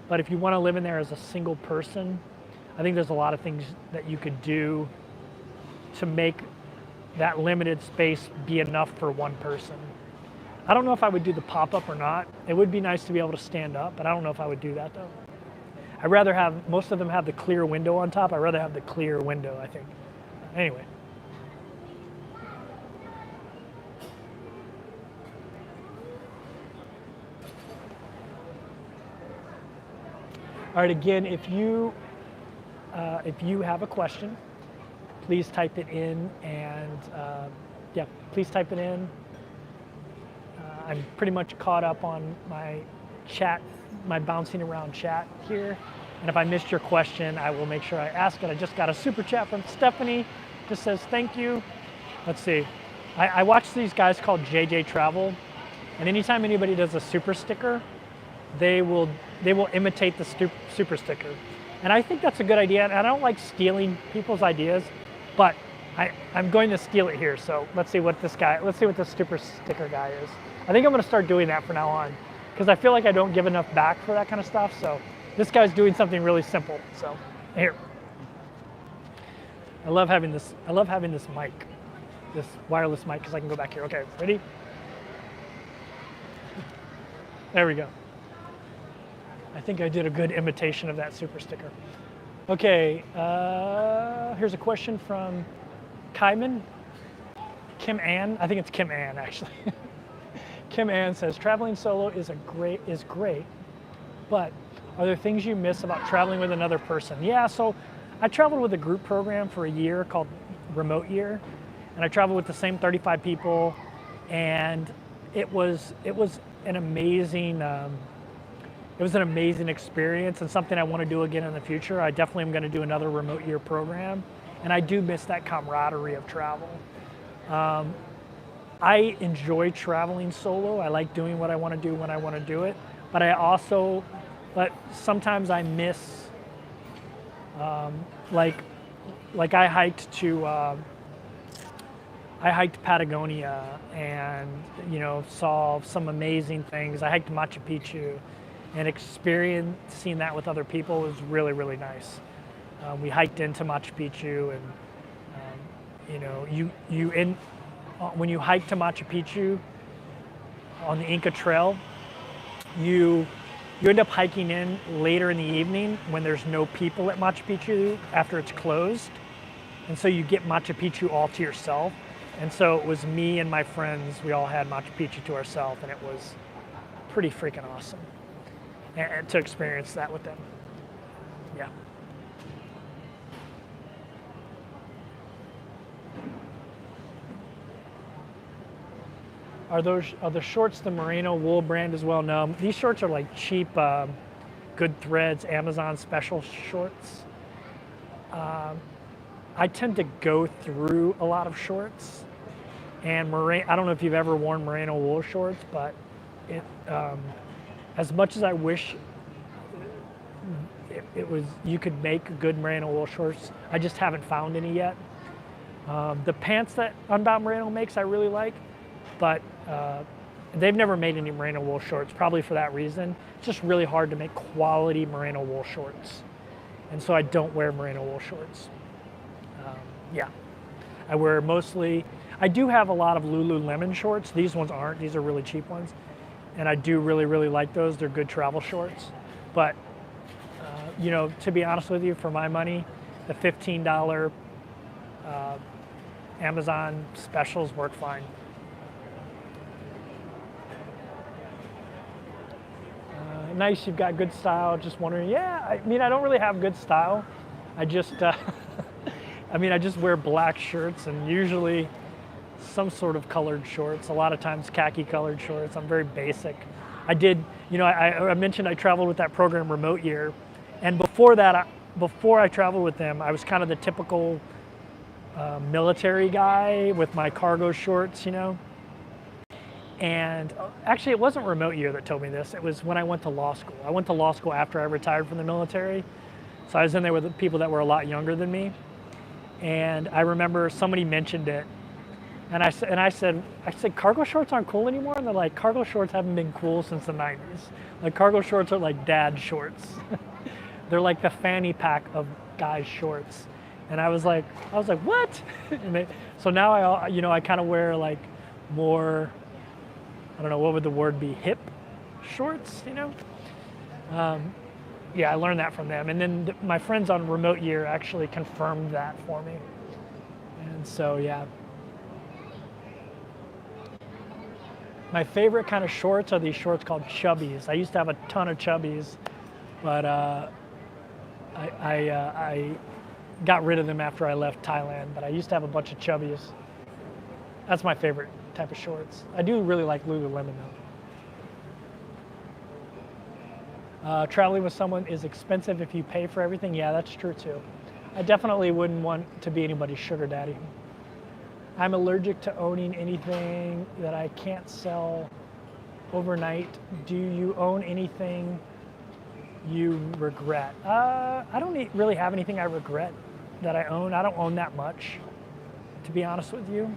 But if you want to live in there as a single person, I think there's a lot of things that you could do to make that limited space be enough for one person. I don't know if I would do the pop-up or not. It would be nice to be able to stand up, but I don't know if I would do that though. I'd rather have, most of them have the clear window on top. I'd rather have the clear window, I think. Anyway. All right, again, if you have a question, please type it in, and please type it in. I'm pretty much caught up on my chat, my bouncing around chat here. And if I missed your question, I will make sure I ask it. I just got a super chat from Stephanie. Just says, thank you. Let's see. I watch these guys called JJ Travel, and anytime anybody does a super sticker, they will imitate the super sticker. And I think that's a good idea. And I don't like stealing people's ideas, but I'm going to steal it here. So let's see what this super sticker guy is. I think I'm going to start doing that from now on, because I feel like I don't give enough back for that kind of stuff. So this guy's doing something really simple. So here. I love having this mic, this wireless mic, because I can go back here. Okay, ready? There we go. I think I did a good imitation of that super sticker. Okay, here's a question from Kim Ann. I think it's Kim Ann, actually. Kim Ann says, traveling solo is great, but are there things you miss about traveling with another person? Yeah, so I traveled with a group program for a year called Remote Year, and I traveled with the same 35 people, and it was an amazing experience, and something I want to do again in the future. I definitely am going to do another Remote Year program, and I do miss that camaraderie of travel. I enjoy traveling solo. I like doing what I want to do when I want to do it. but sometimes I miss, like I hiked Patagonia and, saw some amazing things. I hiked Machu Picchu, and experiencing that with other people was really, really nice. We hiked into Machu Picchu, and when you hike to Machu Picchu on the Inca Trail, you end up hiking in later in the evening when there's no people at Machu Picchu after it's closed, and so you get Machu Picchu all to yourself. And so it was me and my friends. We all had Machu Picchu to ourselves, and it was pretty freaking awesome, and to experience that with them. Yeah. Are the shorts the merino wool brand as well? No, these shorts are like cheap, good threads, Amazon special shorts. I tend to go through a lot of shorts, and I don't know if you've ever worn merino wool shorts, but as much as I wish you could make good merino wool shorts, I just haven't found any yet. The pants that Unbound Merino makes I really like, but they've never made any merino wool shorts, probably for that reason. It's just really hard to make quality merino wool shorts, and so I don't wear merino wool shorts. Yeah, I wear mostly, I do have a lot of Lululemon shorts. These ones aren't, these are really cheap ones. And I do really, really like those. They're good travel shorts. But, to be honest with you, for my money, the $15 Amazon specials work fine. Nice, you've got good style. Just wondering, yeah, I don't really have good style. I just, I just wear black shirts and usually some sort of colored shorts, a lot of times khaki colored shorts. I'm very basic. I mentioned I traveled with that program Remote Year, and before that, before I traveled with them, I was kind of the typical military guy with my cargo shorts, And actually, it wasn't Remote Year that told me this. It was when I went to law school. I went to law school after I retired from the military, so I was in there with people that were a lot younger than me. And I remember somebody mentioned it, and I said, cargo shorts aren't cool anymore? And they're like, cargo shorts haven't been cool since the 90s. Like, cargo shorts are like dad shorts. They're like the fanny pack of guys' shorts. And I was like, what? So now I kind of wear like more, I don't know, what would the word be, hip shorts, Yeah, I learned that from them. And then my friends on Remote Year actually confirmed that for me. And so, yeah. My favorite kind of shorts are these shorts called chubbies. I used to have a ton of chubbies, but I got rid of them after I left Thailand. But I used to have a bunch of chubbies. That's my favorite type of shorts. I do really like Lululemon though. Traveling with someone is expensive if you pay for everything. Yeah, that's true too. I definitely wouldn't want to be anybody's sugar daddy. I'm allergic to owning anything that I can't sell overnight. Do you own anything you regret? I don't really have anything I regret that I own. I don't own that much, to be honest with you.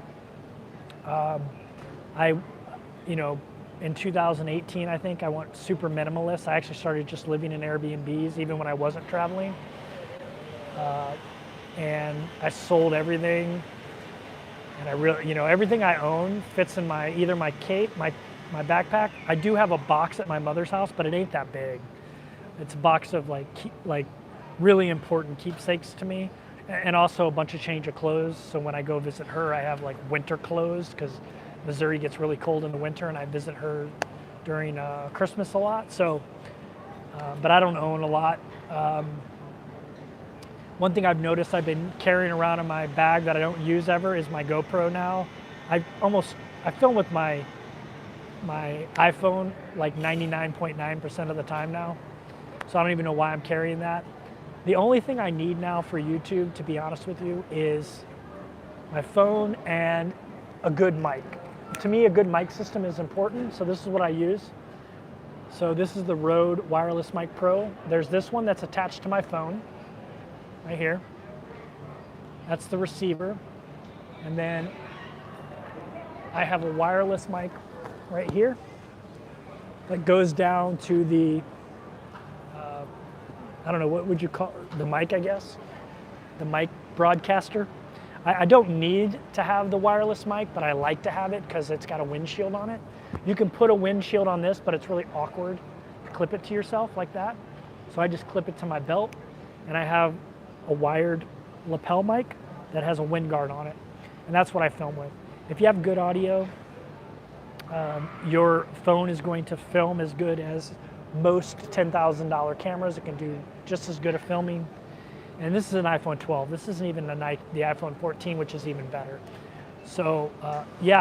In 2018, I think I went super minimalist. I actually started just living in Airbnbs even when I wasn't traveling. And I sold everything. And I really, everything I own fits in either my cape, my backpack. I do have a box at my mother's house, but it ain't that big. It's a box of like really important keepsakes to me, and also a bunch of change of clothes. So when I go visit her, I have like winter clothes because Missouri gets really cold in the winter, and I visit her during Christmas a lot. So, but I don't own a lot. One thing I've noticed I've been carrying around in my bag that I don't use ever is my GoPro now. I film with my iPhone like 99.9% of the time now. So I don't even know why I'm carrying that. The only thing I need now for YouTube, to be honest with you, is my phone and a good mic. To me, a good mic system is important, so this is what I use. So this is the Rode Wireless Mic Pro. There's this one that's attached to my phone, right here. That's the receiver. And then I have a wireless mic right here that goes down to the, I don't know, what would you call it? The mic, I guess? The mic broadcaster. I don't need to have the wireless mic, but I like to have it because it's got a windshield on it. You can put a windshield on this, but it's really awkward to clip it to yourself like that. So I just clip it to my belt, and I have a wired lapel mic that has a wind guard on it. And that's what I film with. If you have good audio, your phone is going to film as good as most $10,000 cameras. It can do just as good of filming. And this is an iPhone 12. This isn't even the iPhone 14, which is even better. So yeah,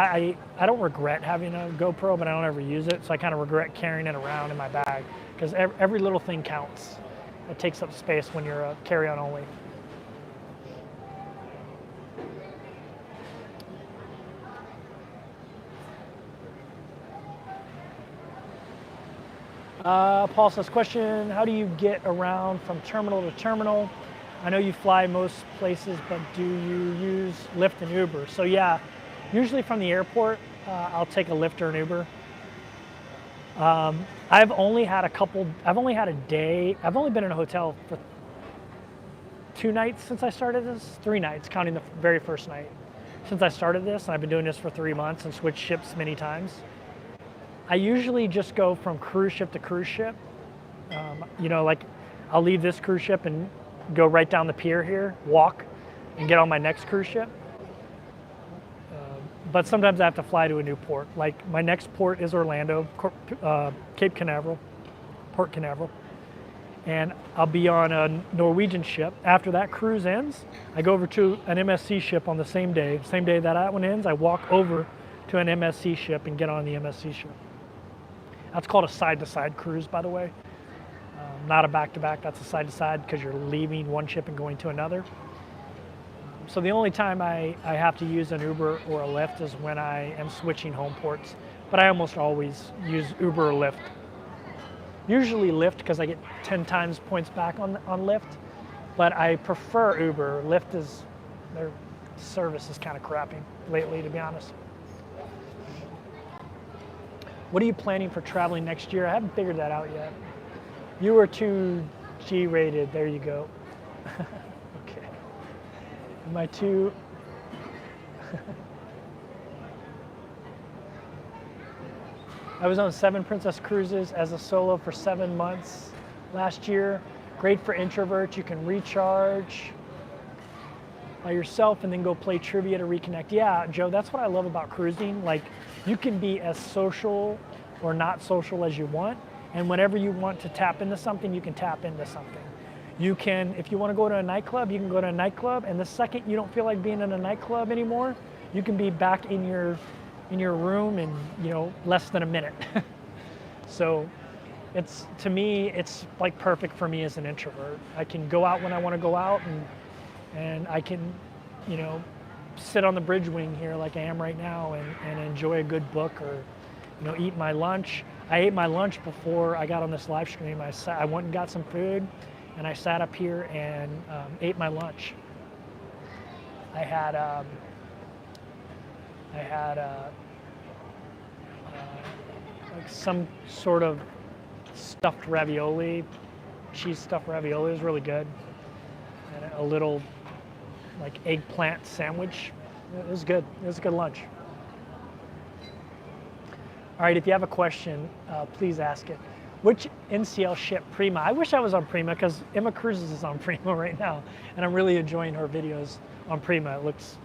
I don't regret having a GoPro, but I don't ever use it. So I kind of regret carrying it around in my bag because every little thing counts. It takes up space when you're a carry-on only. Paul says, question, how do you get around from terminal to terminal? I know you fly most places, but do you use Lyft and Uber? So yeah, usually from the airport, I'll take a Lyft or an Uber. I've only had a day, I've only been in a hotel for 2 nights since I started this, 3 nights, counting the very first night. Since I started this, and I've been doing this for 3 months and switched ships many times. I usually just go from cruise ship to cruise ship. You know, like I'll leave this cruise ship and go right down the pier here, walk, and get on my next cruise ship. But sometimes I have to fly to a new port. Like my next port is Orlando, Cape Canaveral, Port Canaveral. And I'll be on a Norwegian ship. After that cruise ends, I go over to an MSC ship on the same day. Same day that one ends, I walk over to an MSC ship and get on the MSC ship. That's called a side-to-side cruise, by the way. Not a back-to-back, that's a side-to-side because you're leaving one ship and going to another. So the only time I have to use an Uber or a Lyft is when I am switching home ports. But I almost always use Uber or Lyft. Usually Lyft because I get 10 times points back on Lyft. But I prefer Uber. Lyft their service is kind of crappy lately, to be honest. What are you planning for traveling next year? I haven't figured that out yet. You were too G-rated. There you go. Okay. Am I too? I was on 7 Princess Cruises as a solo for 7 months last year. Great for introverts. You can recharge by yourself and then go play trivia to reconnect. Yeah, Joe, that's what I love about cruising. Like, you can be as social or not social as you want, and whenever you want to tap into something, you can tap into something. You can, if you want to go to a nightclub, you can go to a nightclub, and the second you don't feel like being in a nightclub anymore, you can be back in your room in, you know, less than a minute. So to me, it's like perfect for me as an introvert. I can go out when I want to go out, and I can, you know, sit on the bridge wing here like I am right now and enjoy a good book or, you know, eat my lunch. I ate my lunch before I got on this live stream. I went and got some food, and I sat up here and ate my lunch. I had like some sort of stuffed ravioli, cheese stuffed ravioli. It was really good, and a little like eggplant sandwich. It was good. It was a good lunch. All right, if you have a question, please ask it. Which NCL ship, Prima? I wish I was on Prima because Emma Cruises is on Prima right now, and I'm really enjoying her videos on Prima. It looks,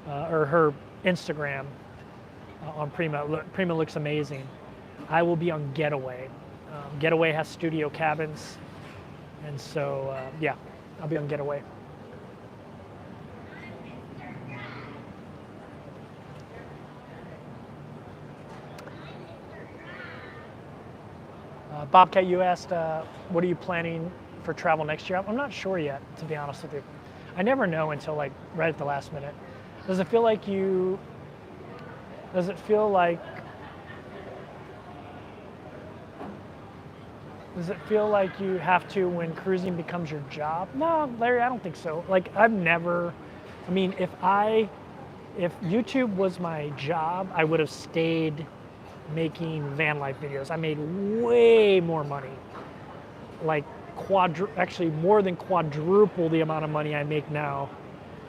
or her Instagram on Prima. Prima looks amazing. I will be on Getaway. Getaway has studio cabins, and so yeah, I'll be on Getaway. Bobcat, you asked, what are you planning for travel next year? I'm not sure yet, to be honest with you. I never know until like right at the last minute. Does it feel like Does it feel like you have to when cruising becomes your job? No, Larry, I don't think so. Like I've never, I mean, if YouTube was my job, I would have stayed making van life videos. I made way more money, like actually more than quadruple the amount of money I make now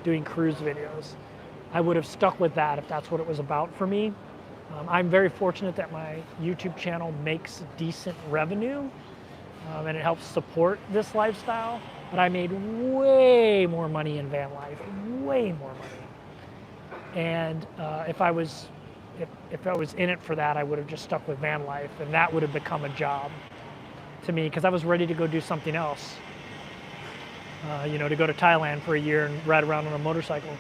doing cruise videos. I would have stuck with that if that's what it was about for me. I'm very fortunate that my YouTube channel makes decent revenue and it helps support this lifestyle, but I made way more money in van life, way more money. And if I was in it for that, I would have just stuck with van life, and that would have become a job to me because I was ready to go do something else. To go to Thailand for a year and ride around on a motorcycle.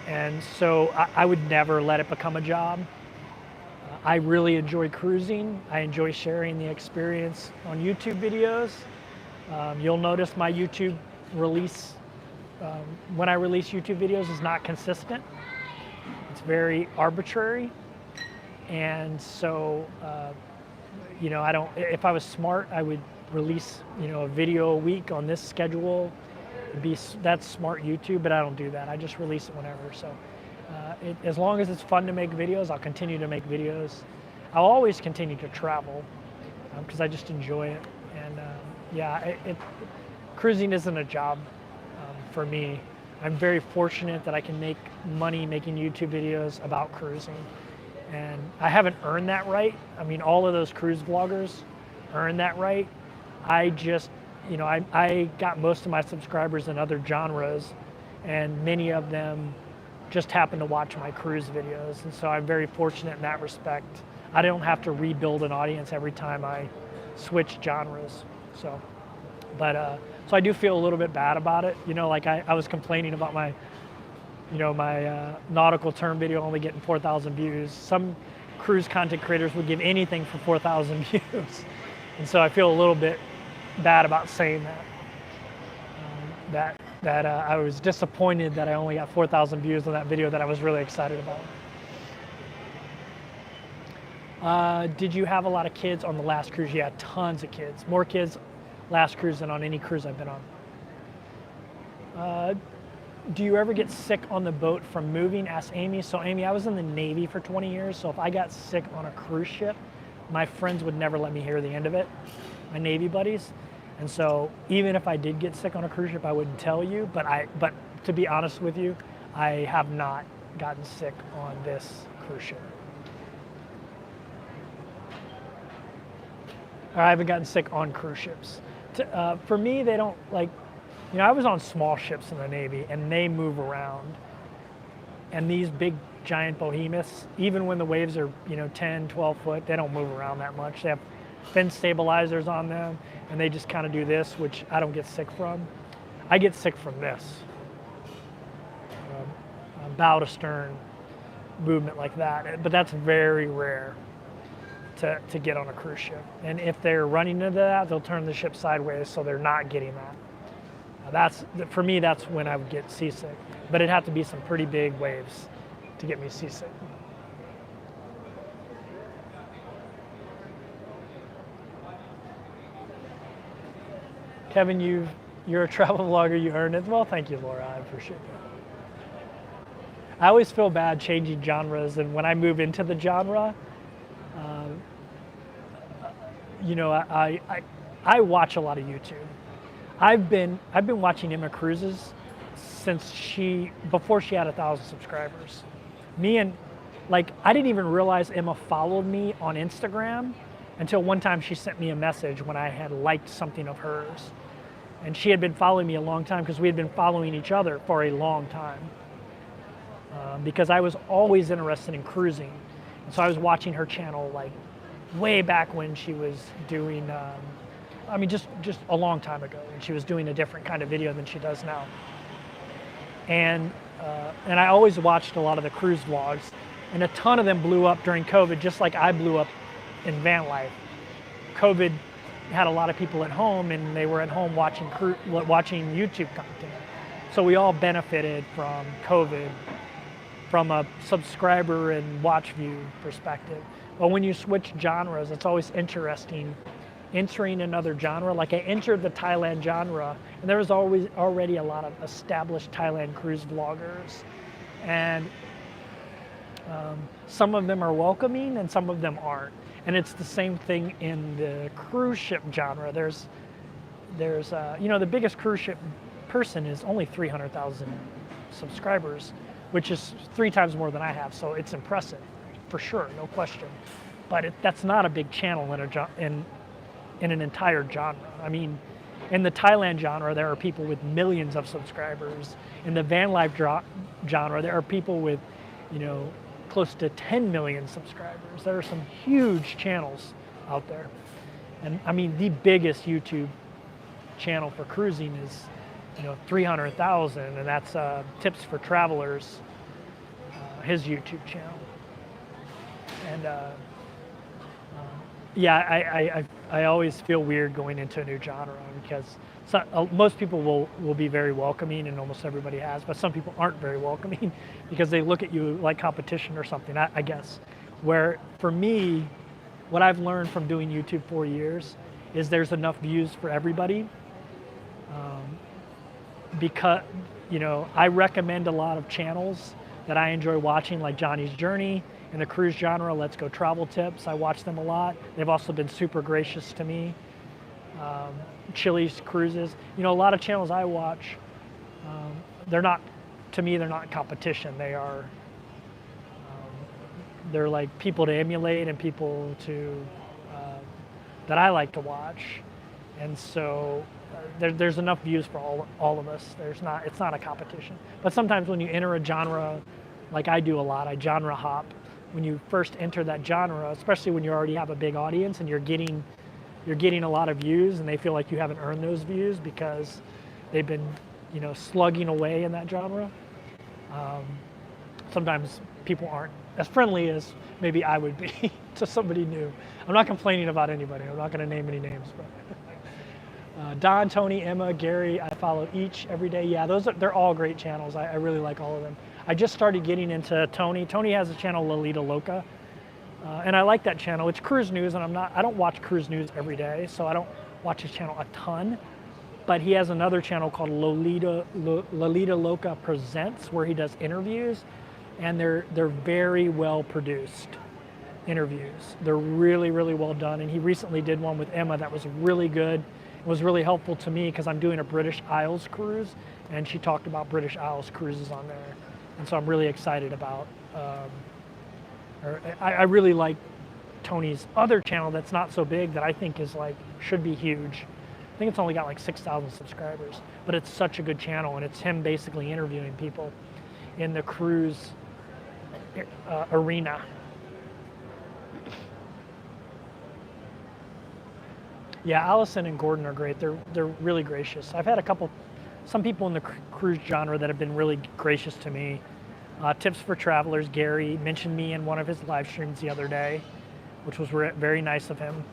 And so I would never let it become a job. I really enjoy cruising. I enjoy sharing the experience on YouTube videos. You'll notice my YouTube release, when I release YouTube videos, is not consistent. It's very arbitrary. And so, if I was smart, I would release, a video a week on this schedule. That's smart YouTube, but I don't do that. I just release it whenever. So as long as it's fun to make videos, I'll continue to make videos. I'll always continue to travel because I just enjoy it. And cruising isn't a job for me. I'm very fortunate that I can make money making YouTube videos about cruising. And I haven't earned that right. I mean, all of those cruise vloggers earn that right. I just, I got most of my subscribers in other genres, and many of them just happen to watch my cruise videos. And so I'm very fortunate in that respect. I don't have to rebuild an audience every time I switch genres. So I do feel a little bit bad about it. Like I was complaining about my nautical term video only getting 4,000 views. Some cruise content creators would give anything for 4,000 views. And so I feel a little bit bad about saying that. I was disappointed that I only got 4,000 views on that video that I was really excited about. Did you have a lot of kids on the last cruise? Yeah, tons of kids. More kids last cruise than on any cruise I've been on. Do you ever get sick on the boat from moving? Asked Amy. So Amy, I was in the Navy for 20 years, so if I got sick on a cruise ship, my friends would never let me hear the end of it, my Navy buddies. And so even if I did get sick on a cruise ship, I wouldn't tell you, but to be honest with you, I have not gotten sick on this cruise ship. Or I haven't gotten sick on cruise ships. For me, they don't like, I was on small ships in the Navy and they move around. And these big giant behemoths, even when the waves are 10, 12 foot, they don't move around that much. They have fin stabilizers on them and they just kind of do this, which I don't get sick from. I get sick from this. Bow to stern movement like that, but that's very rare to get on a cruise ship. And if they're running into that, they'll turn the ship sideways so they're not getting that. For me, that's when I would get seasick. But it'd have to be some pretty big waves to get me seasick. Kevin, you're a travel vlogger, you earned it. Well, thank you, Laura, I appreciate that. I always feel bad changing genres, and when I move into the genre, I watch a lot of YouTube. I've been watching Emma Cruises since before she had 1,000 subscribers. I didn't even realize Emma followed me on Instagram until one time she sent me a message when I had liked something of hers. And she had been following me a long time because we had been following each other for a long time. Because I was always interested in cruising. And so I was watching her channel way back when she was doing, just a long time ago. And she was doing a different kind of video than she does now. And I always watched a lot of the cruise vlogs. And a ton of them blew up during COVID, just like I blew up in van life. COVID had a lot of people at home and they were at home watching YouTube content. So we all benefited from COVID from a subscriber and watch view perspective. But when you switch genres, it's always interesting entering another genre. Like I entered the Thailand genre, and there was always already a lot of established Thailand cruise vloggers. And some of them are welcoming and some of them aren't. And it's the same thing in the cruise ship genre. There's the biggest cruise ship person is only 300,000 subscribers, which is 3 times more than I have. So it's impressive, for sure, no question. But that's not a big channel in an entire genre. I mean, in the Thailand genre, there are people with millions of subscribers. In the van life genre, there are people with, close to 10 million subscribers. There are some huge channels out there. And I mean, the biggest YouTube channel for cruising is, 300,000, and that's Tips for Travelers, his YouTube channel. And I always feel weird going into a new genre because most people will be very welcoming, and almost everybody has, but some people aren't very welcoming because they look at you like competition or something, I guess. Where for me, what I've learned from doing YouTube 4 years is there's enough views for everybody. Because, I recommend a lot of channels that I enjoy watching, like Johnny's Journey. In the cruise genre, Let's Go Travel Tips. I watch them a lot. They've also been super gracious to me. Chili's Cruises. A lot of channels I watch, they're not competition. They're like people to emulate and people that I like to watch. And so there's enough views for all of us. It's not a competition. But sometimes when you enter a genre, like I do a lot, I genre hop. When you first enter that genre, especially when you already have a big audience and you're getting a lot of views, and they feel like you haven't earned those views because they've been, slugging away in that genre. Sometimes people aren't as friendly as maybe I would be to somebody new. I'm not complaining about anybody. I'm not going to name any names, but Don, Tony, Emma, Gary, I follow each every day. Yeah, they're all great channels. I really like all of them. I just started getting into Tony. Tony has a channel, Lolita Loca, and I like that channel. It's cruise news, and I don't watch cruise news every day, so I don't watch his channel a ton. But he has another channel called Lolita Loca Presents, where he does interviews, and they're very well produced interviews. They're really, really well done. And he recently did one with Emma that was really good. It was really helpful to me because I'm doing a British Isles cruise, and she talked about British Isles cruises on there. And so I'm really excited about, I really like Tony's other channel that's not so big that I think should be huge. I think it's only got like 6,000 subscribers, but it's such a good channel, and it's him basically interviewing people in the cruise arena. Yeah, Allison and Gordon are great. They're really gracious. I've had some people in the cruise genre that have been really gracious to me. Tips for Travelers, Gary mentioned me in one of his live streams the other day, which was very nice of him.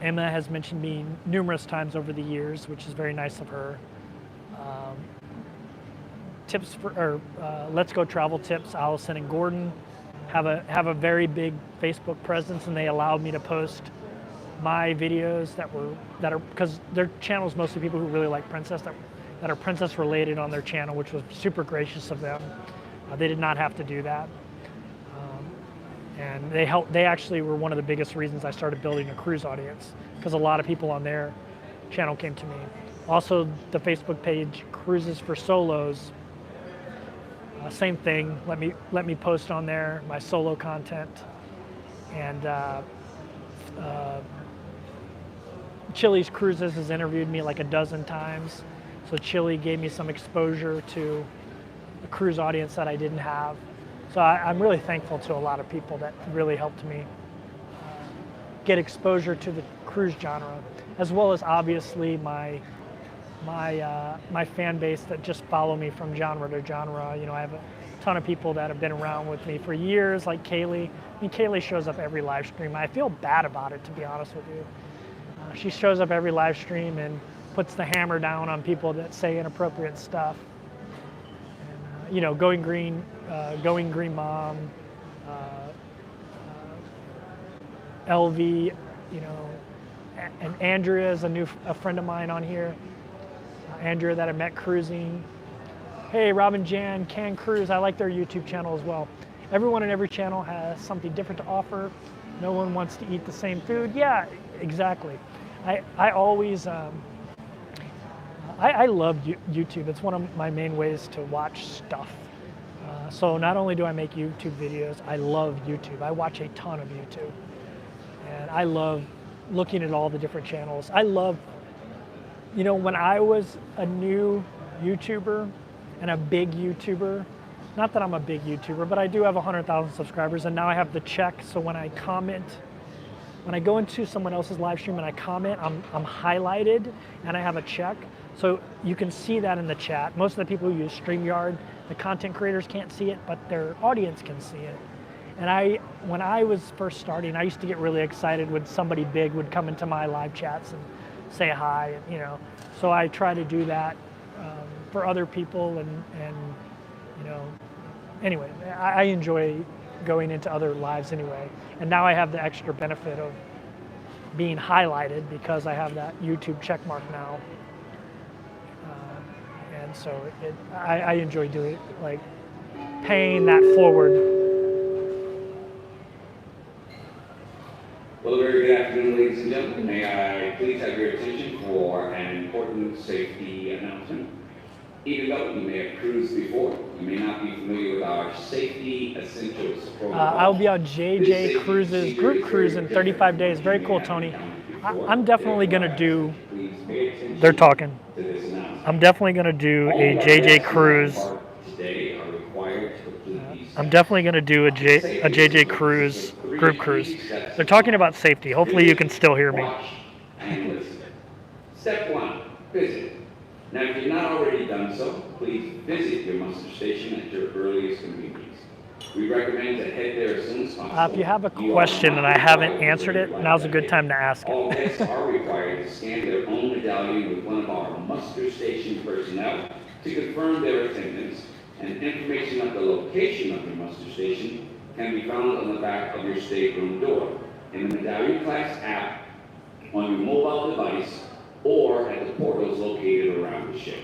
Emma has mentioned me numerous times over the years, which is very nice of her. Let's Go Travel Tips, Allison and Gordon have a very big Facebook presence, and they allowed me to post my videos that are because their channel is mostly people who really like princess that are princess related on their channel, which was super gracious of them. They did not have to do that, and they actually were one of the biggest reasons I started building a cruise audience, because a lot of people on their channel came to me. Also, the Facebook page Cruises for Solos, same thing. Let me post on there my solo content. And Chili's Cruises has interviewed me like a dozen times, so Chili gave me some exposure to a cruise audience that I didn't have. So I'm really thankful to a lot of people that really helped me get exposure to the cruise genre, as well as obviously my fan base that just follow me from genre to genre. I have a ton of people that have been around with me for years, like Kaylee. Kaylee shows up every live stream. I feel bad about it, to be honest with you. She shows up every live stream and puts the hammer down on people that say inappropriate stuff. And, Going Green Mom, LV, you know, and Andrea is a friend of mine on here. Andrea that I met cruising. Hey, Robin Jan, Can Cruise, I like their YouTube channel as well. Everyone in every channel has something different to offer. No one wants to eat the same food. Yeah, exactly. I always, I love YouTube. It's one of my main ways to watch stuff. So not only do I make YouTube videos, I love YouTube. I watch a ton of YouTube. And I love looking at all the different channels. I love, you know, when I was a new YouTuber and a big YouTuber, not that I'm a big YouTuber, but I do have 100,000 subscribers, and now I have the check. So when I comment, when I go into someone else's live stream and I comment, I'm highlighted and I have a check. So you can see that in the chat. Most of the people who use StreamYard, the content creators can't see it, but their audience can see it. And when I was first starting, I used to get really excited when somebody big would come into my live chats and say hi, and, you know. So I try to do that for other people, and you know, anyway, I enjoy going into other lives anyway. And now I have the extra benefit of being highlighted because I have that YouTube check mark now. And so I enjoy doing it, like paying that forward. Well, a very good afternoon, ladies and gentlemen. May I please have your attention for an important safety announcement. Even though you may have cruised before, you may not be familiar with our safety essentials protocol. I'll be on JJ Cruises group cruise in 35 days. Very cool, Tony. I'm definitely going to do, they're talking. I'm definitely going to do a JJ Cruise. I'm definitely going to do a JJ Cruise group cruise. They're talking about safety. Hopefully you can still hear me. Step 1, visit. Now, if you've not already done so, please visit your muster station at your earliest convenience. We recommend to head there as soon as possible. If you have a question and I haven't answered it, now's a good time to ask All it. guests are required to scan their own medallion with one of our muster station personnel to confirm their attendance, and information of the location of your muster station can be found on the back of your stateroom door, in the Medallion Class app, on your mobile device, or at the portals located around the ship.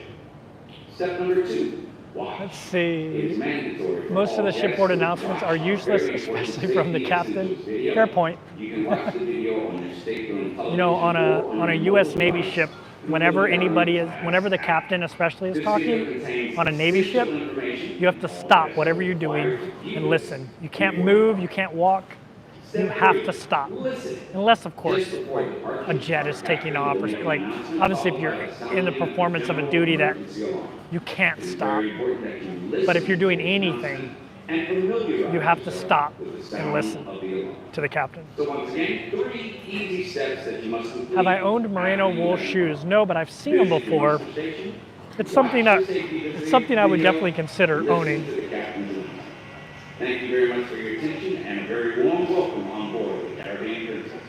Step number 2, watch. Let's see. It is mandatory for Most of all the guests shipboard to announcements watch are useless, very important especially from the safety captain. essentials video. Fair point. You can watch the video on your stateroom television. You know, on or a your U.S. mobile Navy device. ship, whenever the captain especially is talking on a Navy ship, you have to stop whatever you're doing and listen. You can't move, you can't walk, you have to stop. Unless, of course, like a jet is taking off, or like, obviously if you're in the performance of a duty that you can't stop. But if you're doing anything, you have to stop and listen to the captain. So once again, 3 easy steps that you must complete. Have I owned merino wool shoes? No, but I've seen them before. It's something I would definitely consider owning. Thank you very much for your attention and a very warm welcome on board the Caribbean Princess.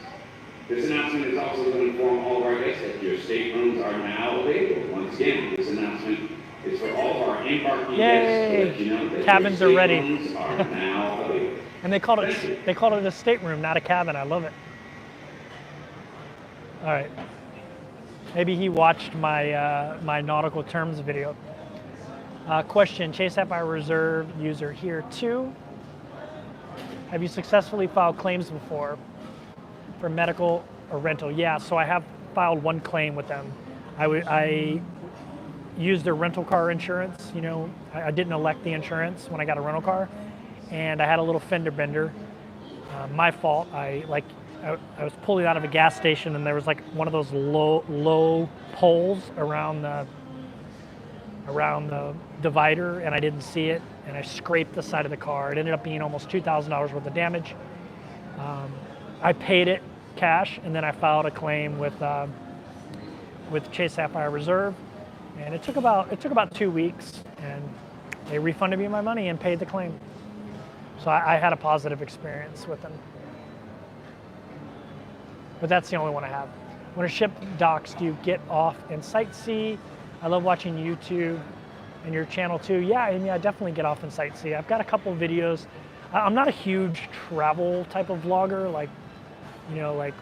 This announcement is also to inform all of our guests that your staterooms are now available. Once again, this announcement is for all of our embarking guests to let you know that Cabins your are ready. staterooms are now available. And they called it a stateroom, not a cabin. I love it. All right. Maybe he watched my my nautical terms video. Question: Chase Sapphire Reserve user here too. Have you successfully filed claims before for medical or rental? Yeah. So I have filed one claim with them. I used their rental car insurance. You know, I didn't elect the insurance when I got a rental car, and I had a little fender bender. My fault. I was pulling out of a gas station, and there was like one of those low poles around the divider, and I didn't see it, and I scraped the side of the car. It ended up being almost $2,000 worth of damage. I paid it cash, and then I filed a claim with Chase Sapphire Reserve, and it took about 2 weeks, and they refunded me my money and paid the claim. So I had a positive experience with them. But that's the only one I have. When a ship docks, do you get off and sightsee? I love watching YouTube and your channel too. Yeah, Amy, I definitely get off and sightsee. I've got a couple of videos. I'm not a huge travel type of vlogger. Like, You know, like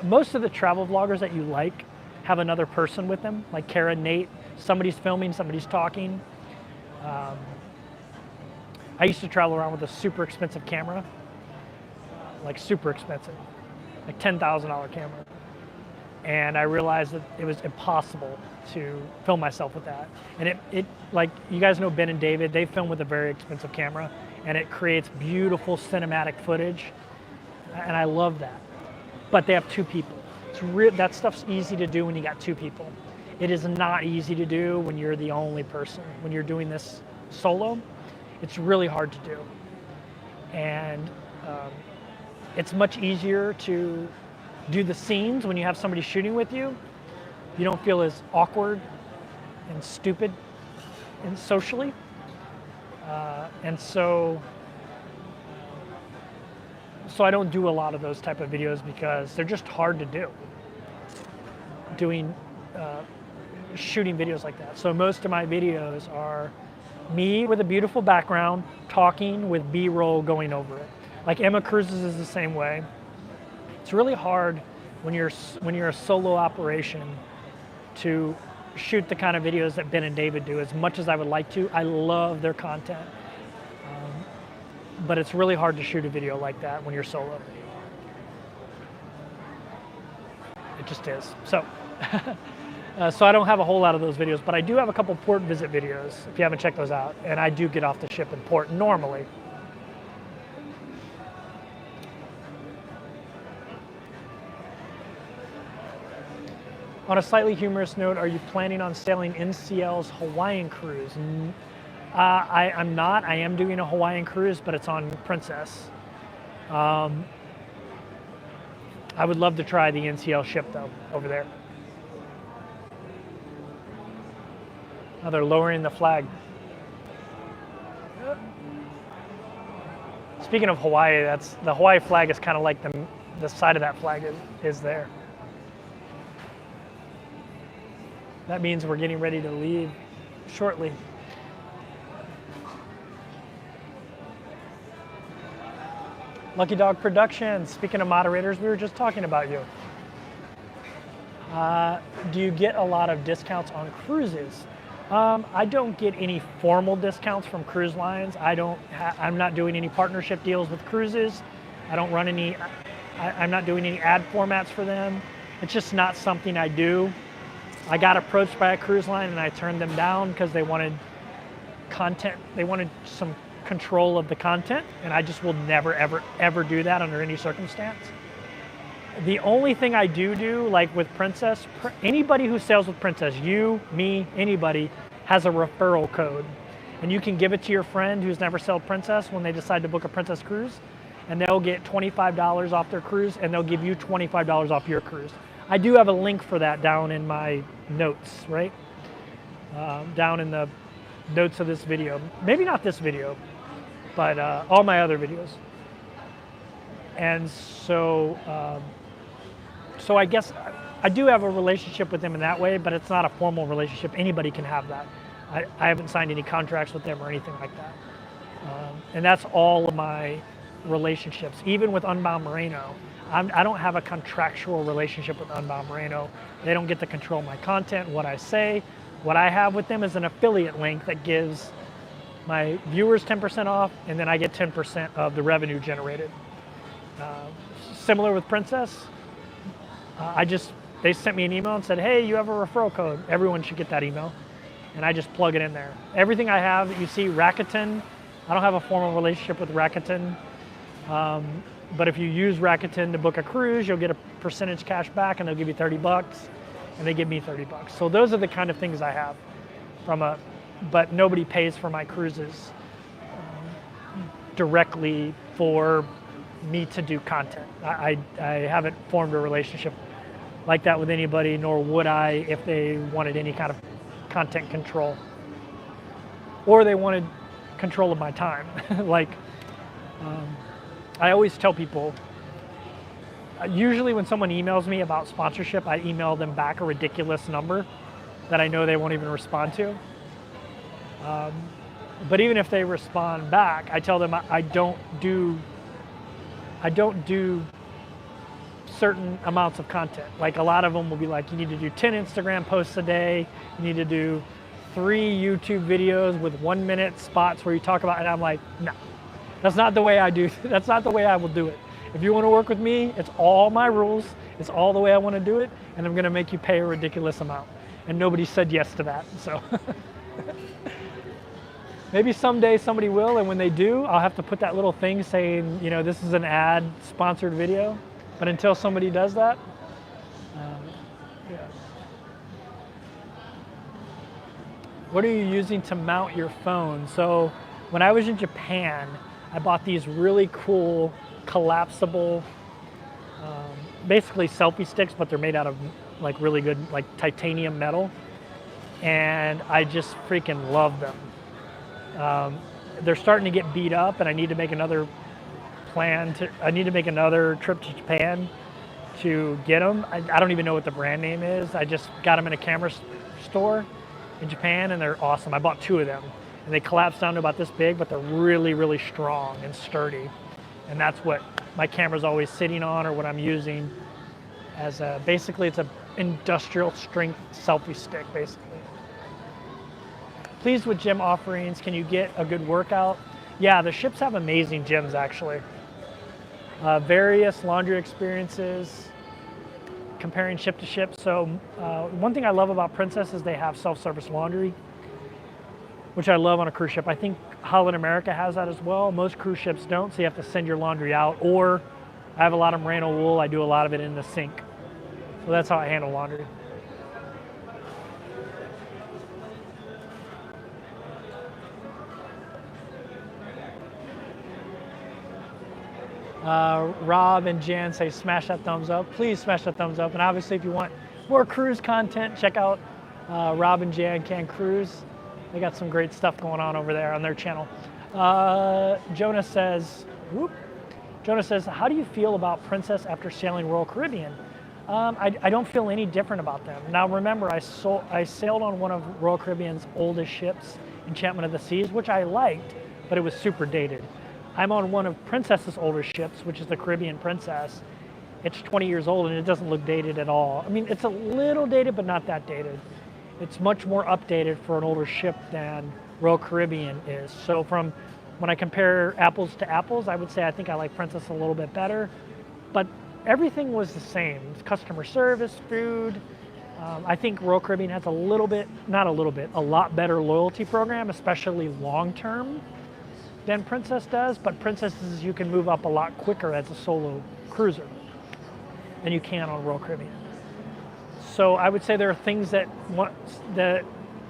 most of the travel vloggers that you like have another person with them, like Kara, Nate. Somebody's filming, somebody's talking. I used to travel around with a super expensive camera, like super expensive, like $10,000 camera. And I realized that it was impossible to film myself with that. And it like, you guys know Ben and David, they film with a very expensive camera, and it creates beautiful cinematic footage. And I love that. But they have two people. That stuff's easy to do when you got two people. It is not easy to do when you're the only person. When you're doing this solo, it's really hard to do. And it's much easier to do the scenes when you have somebody shooting with you. You don't feel as awkward and stupid and socially. And so I don't do a lot of those type of videos because they're just hard to do. Shooting videos like that. So most of my videos are me with a beautiful background talking with B-roll going over it. Like Emma Cruises is the same way. It's really hard when you're a solo operation to shoot the kind of videos that Ben and David do. As much as I would like to, I love their content. But it's really hard to shoot a video like that when you're solo. It just is. So, so I don't have a whole lot of those videos, but I do have a couple port visit videos, if you haven't checked those out. And I do get off the ship in port normally. On a slightly humorous note, are you planning on sailing NCL's Hawaiian cruise? I'm not. I am doing a Hawaiian cruise, but it's on Princess. I would love to try the NCL ship, though, over there. Now they're lowering the flag. Speaking of Hawaii, the Hawaii flag is kind of like the side of that flag is there. That means we're getting ready to leave shortly. Lucky Dog Productions, speaking of moderators, we were just talking about you. Do you get a lot of discounts on cruises? I don't get any formal discounts from cruise lines. I'm not doing any partnership deals with cruises. I don't run any, I'm not doing any ad formats for them. It's just not something I do. I got approached by a cruise line and I turned them down because they wanted content, they wanted some control of the content, and I just will never, ever, ever do that under any circumstance. The only thing I do, like with Princess, anybody who sails with Princess, you, me, anybody, has a referral code. And you can give it to your friend who's never sailed Princess when they decide to book a Princess cruise, and they'll get $25 off their cruise, and they'll give you $25 off your cruise. I do have a link for that down in my notes, right? Down in the notes of this video. Maybe not this video, but all my other videos. And so, so I guess I do have a relationship with them in that way, but it's not a formal relationship. Anybody can have that. I haven't signed any contracts with them or anything like that. And that's all of my relationships, even with Unbound Moreno. I don't have a contractual relationship with Unbound Moreno. They don't get to control my content, what I say. What I have with them is an affiliate link that gives my viewers 10% off, and then I get 10% of the revenue generated. Similar with Princess, they sent me an email and said, hey, you have a referral code. Everyone should get that email. And I just plug it in there. Everything I have that you see, Rakuten, I don't have a formal relationship with Rakuten. But if you use Rakuten to book a cruise, you'll get a percentage cash back, and they'll give you $30, and they give me $30. So those are the kind of things I have but nobody pays for my cruises directly for me to do content. I haven't formed a relationship like that with anybody, nor would I if they wanted any kind of content control. Or they wanted control of my time. Like, I always tell people, usually when someone emails me about sponsorship, I email them back a ridiculous number that I know they won't even respond to. But even if they respond back, I tell them I don't do certain amounts of content. Like a lot of them will be like, you need to do 10 Instagram posts a day. You need to do 3 YouTube videos with 1-minute spots where you talk about, and I'm like, no, that's not the way I do. That's not the way I will do it. If you want to work with me, it's all my rules. It's all the way I want to do it. And I'm going to make you pay a ridiculous amount. And nobody said yes to that. So maybe someday somebody will. And when they do, I'll have to put that little thing saying, you know, this is an ad sponsored video. But until somebody does that, yeah. What are you using to mount your phone? So when I was in Japan, I bought these really cool collapsible, basically selfie sticks, but they're made out of like really good like titanium metal. And I just freaking love them. They're starting to get beat up, and I need to make another I need to make another trip to Japan to get them. I don't even know what the brand name is. I just got them in a camera store in Japan, and they're awesome. I bought 2 of them, and they collapse down to about this big, but they're really, really strong and sturdy. And that's what my camera's always sitting on, or what I'm using as a, basically it's a industrial strength selfie stick, basically. Pleased with gym offerings. Can you get a good workout? Yeah, the ships have amazing gyms, actually. Various laundry experiences, comparing ship to ship. So one thing I love about Princess is they have self-service laundry, which I love on a cruise ship. I think Holland America has that as well. Most cruise ships don't, so you have to send your laundry out. Or I have a lot of merino wool. I do a lot of it in the sink. So that's how I handle laundry. Rob and Jan say smash that thumbs up. Please smash that thumbs up. And obviously if you want more cruise content, check out Rob and Jan Can Cruise. They got some great stuff going on over there on their channel. Jonah says, how do you feel about Princess after sailing Royal Caribbean? I don't feel any different about them. Now remember, I sailed on one of Royal Caribbean's oldest ships, Enchantment of the Seas, which I liked, but it was super dated. I'm on one of Princess's older ships, which is the Caribbean Princess. It's 20 years old and it doesn't look dated at all. I mean, it's a little dated, but not that dated. It's much more updated for an older ship than Royal Caribbean is. So from when I compare apples to apples, I would say I think I like Princess a little bit better, but everything was the same. Customer service, food. I think Royal Caribbean has a lot better loyalty program, especially long-term, than Princess does, but Princesses you can move up a lot quicker as a solo cruiser than you can on Royal Caribbean. So I would say there are things that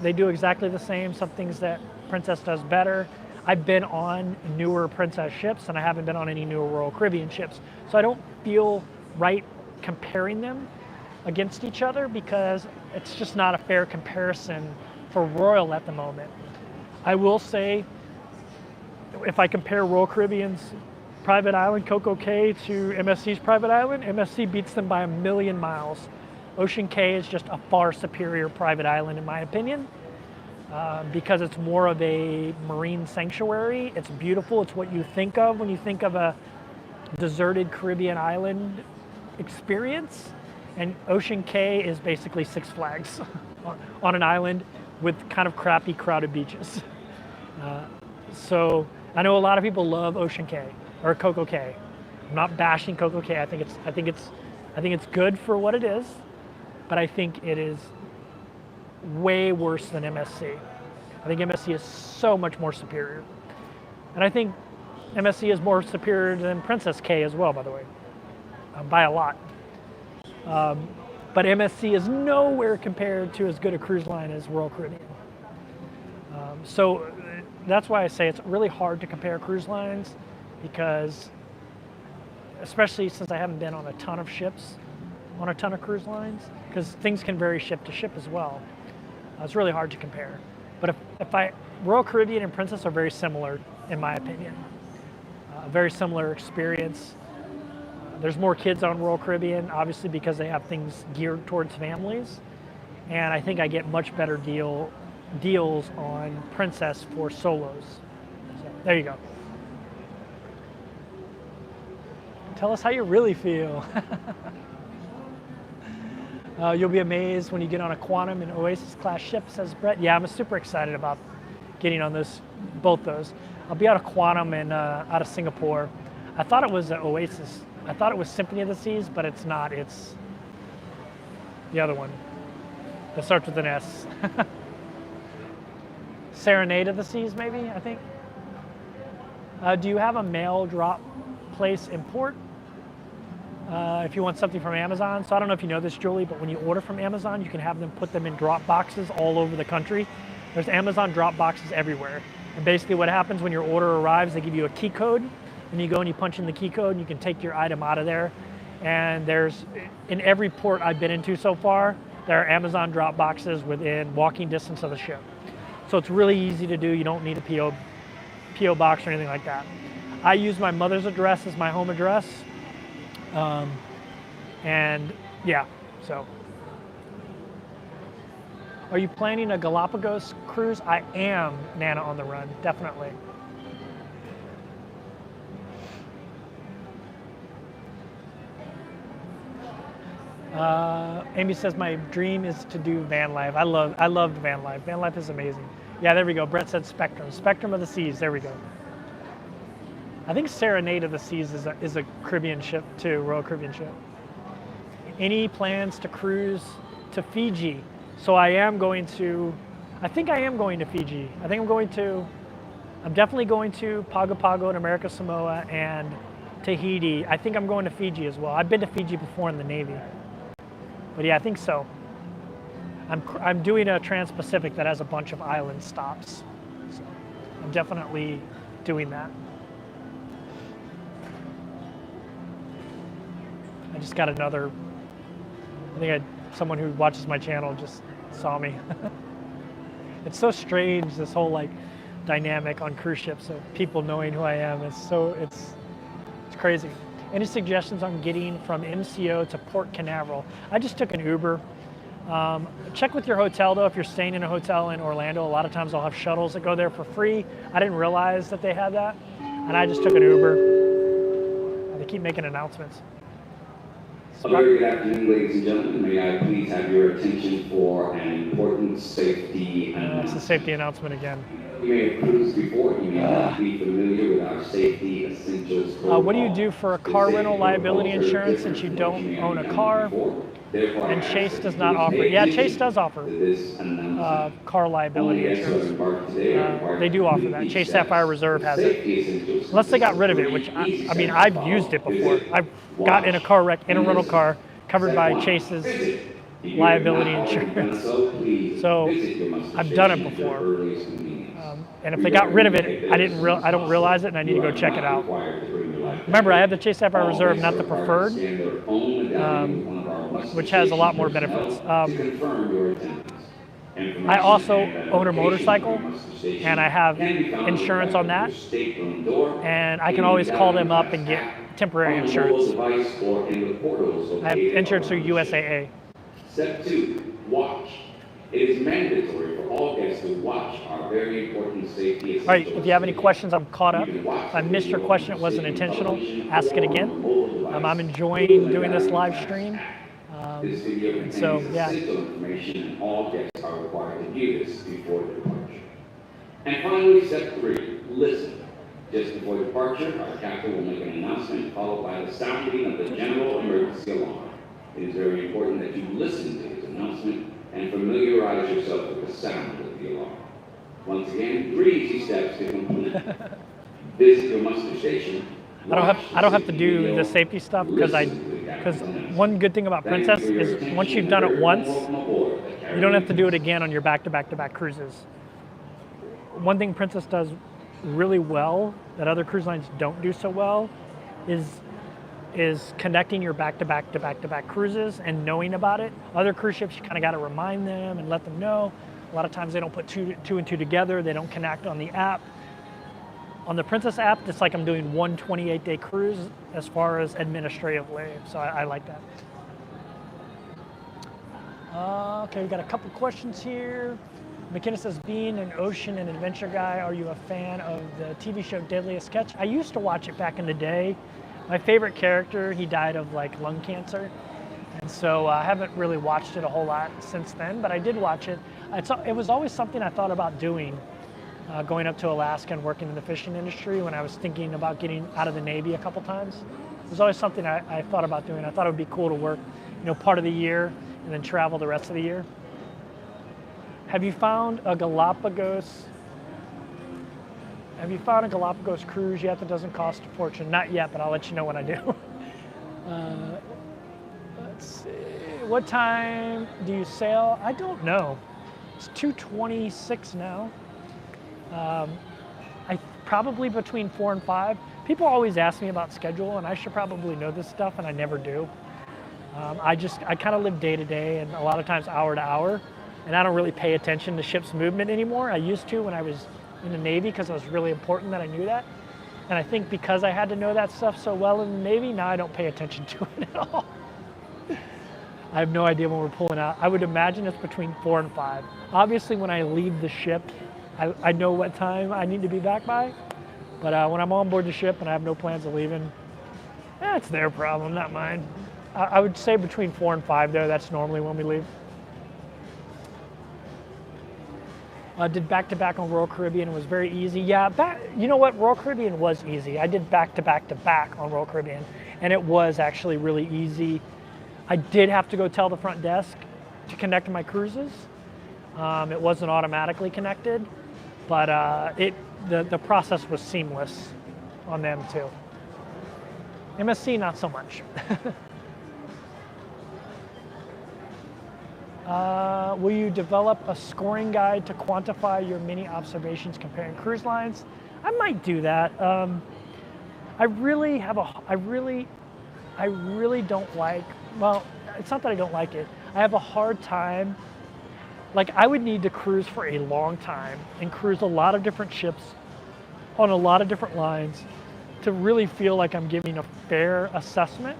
they do exactly the same, some things that Princess does better. I've been on newer Princess ships and I haven't been on any newer Royal Caribbean ships. So I don't feel right comparing them against each other because it's just not a fair comparison for Royal at the moment. I will say, if I compare Royal Caribbean's private island, Coco Cay, to MSC's private island, MSC beats them by 1,000,000 miles. Ocean Cay is just a far superior private island in my opinion, because it's more of a marine sanctuary. It's beautiful. It's what you think of when you think of a deserted Caribbean island experience. And Ocean Cay is basically Six Flags on an island with kind of crappy, crowded beaches. So I know a lot of people love Ocean Cay or Coco Cay. I'm not bashing Coco Cay. I think it's good for what it is, but I think it is way worse than MSC. I think MSC is so much more superior, and I think MSC is more superior than Princess Cay as well, by the way, by a lot. But MSC is nowhere compared to as good a cruise line as Royal Caribbean. So that's why I say it's really hard to compare cruise lines, because especially since I haven't been on a ton of ships, on a ton of cruise lines, because things can vary ship to ship as well. It's really hard to compare. But Royal Caribbean and Princess are very similar in my opinion. Very similar experience. There's more kids on Royal Caribbean, obviously, because they have things geared towards families. And I think I get much better deals on Princess for solos. So there you go. Tell us how you really feel. You'll be amazed when you get on a Quantum and Oasis class ship, says Brett. Yeah, I'm super excited about getting on both those. I'll be out of Quantum and out of Singapore. I thought it was Oasis. I thought it was Symphony of the Seas, but it's not. It's the other one that starts with an S. Serenade of the Seas, maybe, I think. Do you have a mail drop place in port? If you want something from Amazon. So I don't know if you know this, Julie, but when you order from Amazon, you can have them put them in drop boxes all over the country. There's Amazon drop boxes everywhere. And basically what happens when your order arrives, they give you a key code, and you go and you punch in the key code and you can take your item out of there. And there's, in every port I've been into so far, there are Amazon drop boxes within walking distance of the ship. So it's really easy to do. You don't need a PO box or anything like that. I use my mother's address as my home address. And yeah, so. Are you planning a Galapagos cruise? I am, Nana on the Run, definitely. Amy says my dream is to do van life. I loved van life. Van life is amazing. Yeah, there we go. Brett said Spectrum. Spectrum of the Seas. There we go. I think Serenade of the Seas is a Caribbean ship too, Royal Caribbean ship. Any plans to cruise to Fiji? So I think I am going to Fiji. I'm definitely going to Pago Pago in America Samoa and Tahiti. I think I'm going to Fiji as well. I've been to Fiji before in the Navy. But yeah, I think so. I'm doing a Trans-Pacific that has a bunch of island stops. So I'm definitely doing that. I just got another, someone who watches my channel just saw me. It's so strange, this whole like dynamic on cruise ships of people knowing who I am. It's crazy. Any suggestions on getting from MCO to Port Canaveral? I just took an Uber. Check with your hotel though. If you're staying in a hotel in Orlando, a lot of times they'll have shuttles that go there for free. I didn't realize that they had that, and I just took an Uber. They keep making announcements. Very good afternoon, ladies and gentlemen. May I please have your attention for an important safety announcement. It's a safety announcement again. You may have cruised before. You may not be familiar with our safety essentials. What do you do for a car rental liability insurance since you don't own a car? And Chase does not offer. Yeah, Chase does offer car liability insurance. They do offer that. Chase Sapphire Reserve has it. Unless they got rid of it, which I mean, I've used it before. I've got in a car wreck in a rental car covered by Chase's liability insurance. So I've done it before. And if they got rid of it, I don't realize it, and I need to go check it out. Remember, I have the Chase Sapphire Reserve, not the Preferred, which has a lot more benefits. I also own a motorcycle, and I have insurance on that, and I can always call them up and get temporary insurance. I have insurance through USAA. Step 2, watch. It is mandatory for all guests to watch our very important safety essentials. All right, if you have any questions, I'm caught up. If I missed your question, it wasn't intentional. Ask it again. I'm enjoying doing this live stream. So, yeah. Essential information, and all guests are required to view this before departure. And finally, step 3, listen. Just before departure, our captain will make an announcement followed by the sounding of the general emergency alarm. It is very important that you listen to his announcement and familiarize yourself with the sound of the alarm. Once again, 3 easy steps to complete. Visit your muster station. I don't have to do the safety stuff because one good thing about Princess is once you've done it once, you don't have to do it again on your back-to-back-to-back cruises. One thing Princess does really well that other cruise lines don't do so well is connecting your back-to-back-to-back-to-back cruises and knowing about it. Other cruise ships, you kind of got to remind them and let them know. A lot of times they don't put two and two together. They don't connect on the app. On the Princess app, it's like I'm doing one 28-day cruise as far as administrative leave. So I like that. Okay, we got a couple questions here. McKenna says, being an ocean and adventure guy, are you a fan of the TV show Deadliest Catch? I used to watch it back in the day. My favorite character, he died of like lung cancer. And so I haven't really watched it a whole lot since then, but I did watch it. It was always something I thought about doing, going up to Alaska and working in the fishing industry when I was thinking about getting out of the Navy a couple times. It was always something I thought about doing. I thought it would be cool to work, part of the year and then travel the rest of the year. Have you found a Galapagos cruise yet that doesn't cost a fortune? Not yet, but I'll let you know when I do. Let's see. What time do you sail? I don't know. It's 2:26 now. I probably between 4 and 5. People always ask me about schedule, and I should probably know this stuff, and I never do. I kind of live day to day, and a lot of times hour to hour, and I don't really pay attention to ship's movement anymore. I used to when I was in the Navy because it was really important that I knew that. And I think because I had to know that stuff so well in the Navy, now I don't pay attention to it at all. I have no idea when we're pulling out. I would imagine it's between 4 and 5. Obviously, when I leave the ship, I know what time I need to be back by. But when I'm on board the ship and I have no plans of leaving, that's their problem, not mine. I would say between 4 and 5 there. That's normally when we leave. Did back-to-back on Royal Caribbean. It was very easy. Yeah, you know what? Royal Caribbean was easy. I did back-to-back on Royal Caribbean, and it was actually really easy. I did have to go tell the front desk to connect my cruises. It wasn't automatically connected, but the process was seamless on them too. MSC, not so much. Will you develop a scoring guide to quantify your many observations comparing cruise lines? I might do that. I really don't like, well, it's not that I don't like it. I have a hard time, like I would need to cruise for a long time and cruise a lot of different ships on a lot of different lines to really feel like I'm giving a fair assessment,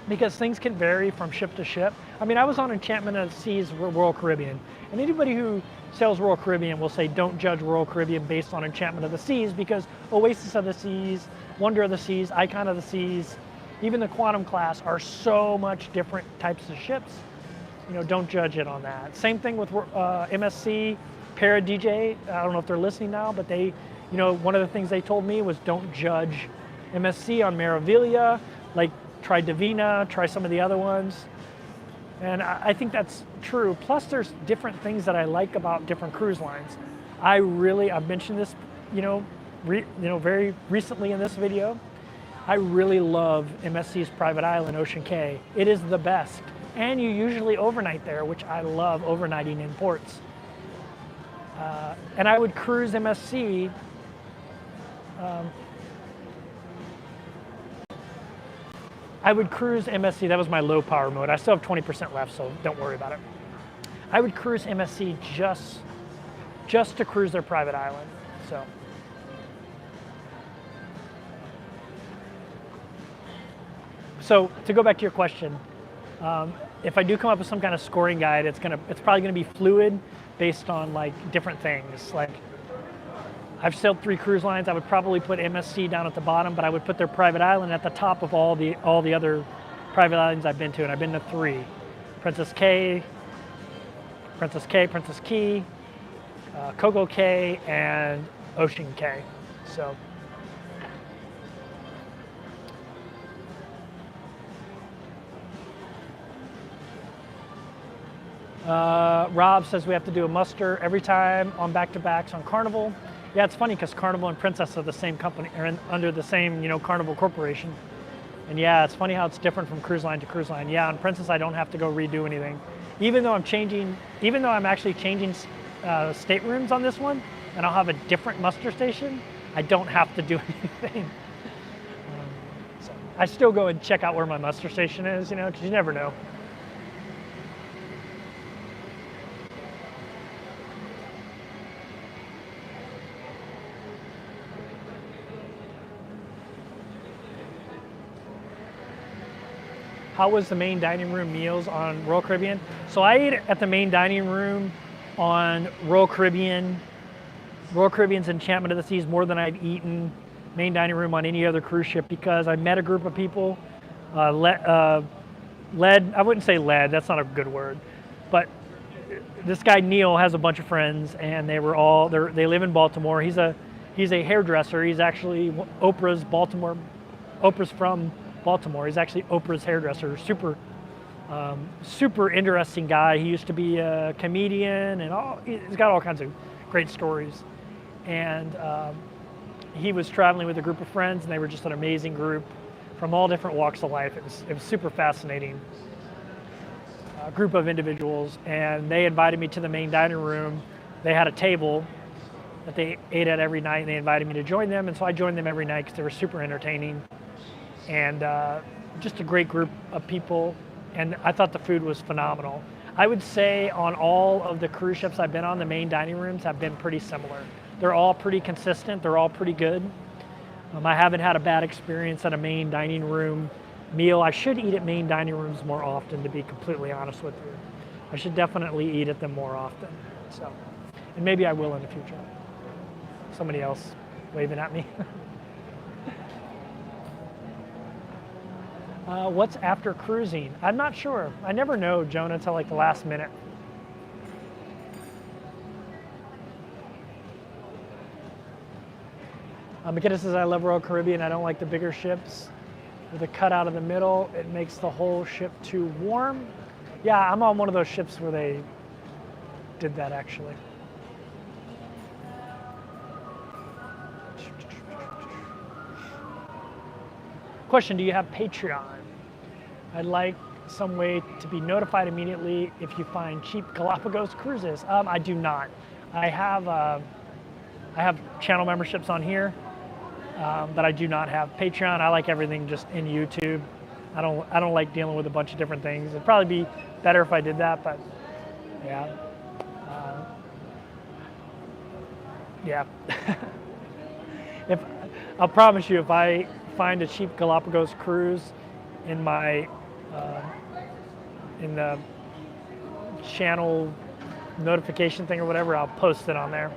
because things can vary from ship to ship. I mean, I was on Enchantment of the Seas Royal Caribbean, and anybody who sails Royal Caribbean will say don't judge Royal Caribbean based on Enchantment of the Seas, because Oasis of the Seas, Wonder of the Seas, Icon of the Seas, even the Quantum class are so much different types of ships. Don't judge it on that. Same thing with MSC, Para DJ. I don't know if they're listening now, but they, one of the things they told me was don't judge MSC on Meraviglia, like try Divina, try some of the other ones. And I think that's true. Plus there's different things that I like about different cruise lines. I've mentioned this, very recently in this video. I really love MSC's Private Island, Ocean Cay. It is the best. And you usually overnight there, which I love overnighting in ports. And I would cruise MSC. That was my low power mode. I still have 20% left, so don't worry about it. I would cruise MSC just to cruise their private island. So to go back to your question, if I do come up with some kind of scoring guide, it's probably gonna be fluid based on like different things. Like I've sailed 3 cruise lines. I would probably put MSC down at the bottom, but I would put their private island at the top of all the other private islands I've been to, and I've been to 3: Princess Cay, Princess Key, Coco Cay, and Ocean Cay. So. Rob says we have to do a muster every time on back-to-backs on Carnival. Yeah, it's funny because Carnival and Princess are the same company, are under the same, Carnival Corporation. And yeah, it's funny how it's different from cruise line to cruise line. Yeah, on Princess I don't have to go redo anything. Even though I'm actually changing staterooms on this one, and I'll have a different muster station, I don't have to do anything. So I still go and check out where my muster station is, because you never know. How was the main dining room meals on Royal Caribbean? So I ate at the main dining room on Royal Caribbean's Enchantment of the Seas more than I've eaten main dining room on any other cruise ship because I met a group of people, I wouldn't say led, that's not a good word, but this guy Neil has a bunch of friends, and they live in Baltimore. He's a hairdresser. He's actually Oprah's from Baltimore. He's actually Oprah's hairdresser. Super interesting guy. He used to be a comedian, and he's got all kinds of great stories. And he was traveling with a group of friends, and they were just an amazing group from all different walks of life. It was super fascinating. Group of individuals, and they invited me to the main dining room. They had a table that they ate at every night, and they invited me to join them, and so I joined them every night because they were super entertaining, and just a great group of people, and I thought the food was phenomenal. I would say on all of the cruise ships I've been on, the main dining rooms have been pretty similar. They're all pretty consistent, they're all pretty good. I haven't had a bad experience at a main dining room meal. I should eat at main dining rooms more often, to be completely honest with you. I should definitely eat at them more often. So, and maybe I will in the future. Somebody else waving at me. What's after cruising? I'm not sure. I never know, Jonah, until like the last minute. McKenna says, I love Royal Caribbean. I don't like the bigger ships. With a cutout in the middle, it makes the whole ship too warm. Yeah, I'm on one of those ships where they did that actually. Question, do you have Patreon? I'd like some way to be notified immediately if you find cheap Galapagos cruises. I do not. I have channel memberships on here. But I do not have Patreon. I like everything just in YouTube. I don't like dealing with a bunch of different things. It'd probably be better if I did that, but yeah. Yeah. I'll promise you, if I find a cheap Galapagos cruise in my in the channel notification thing or whatever, I'll post it on there.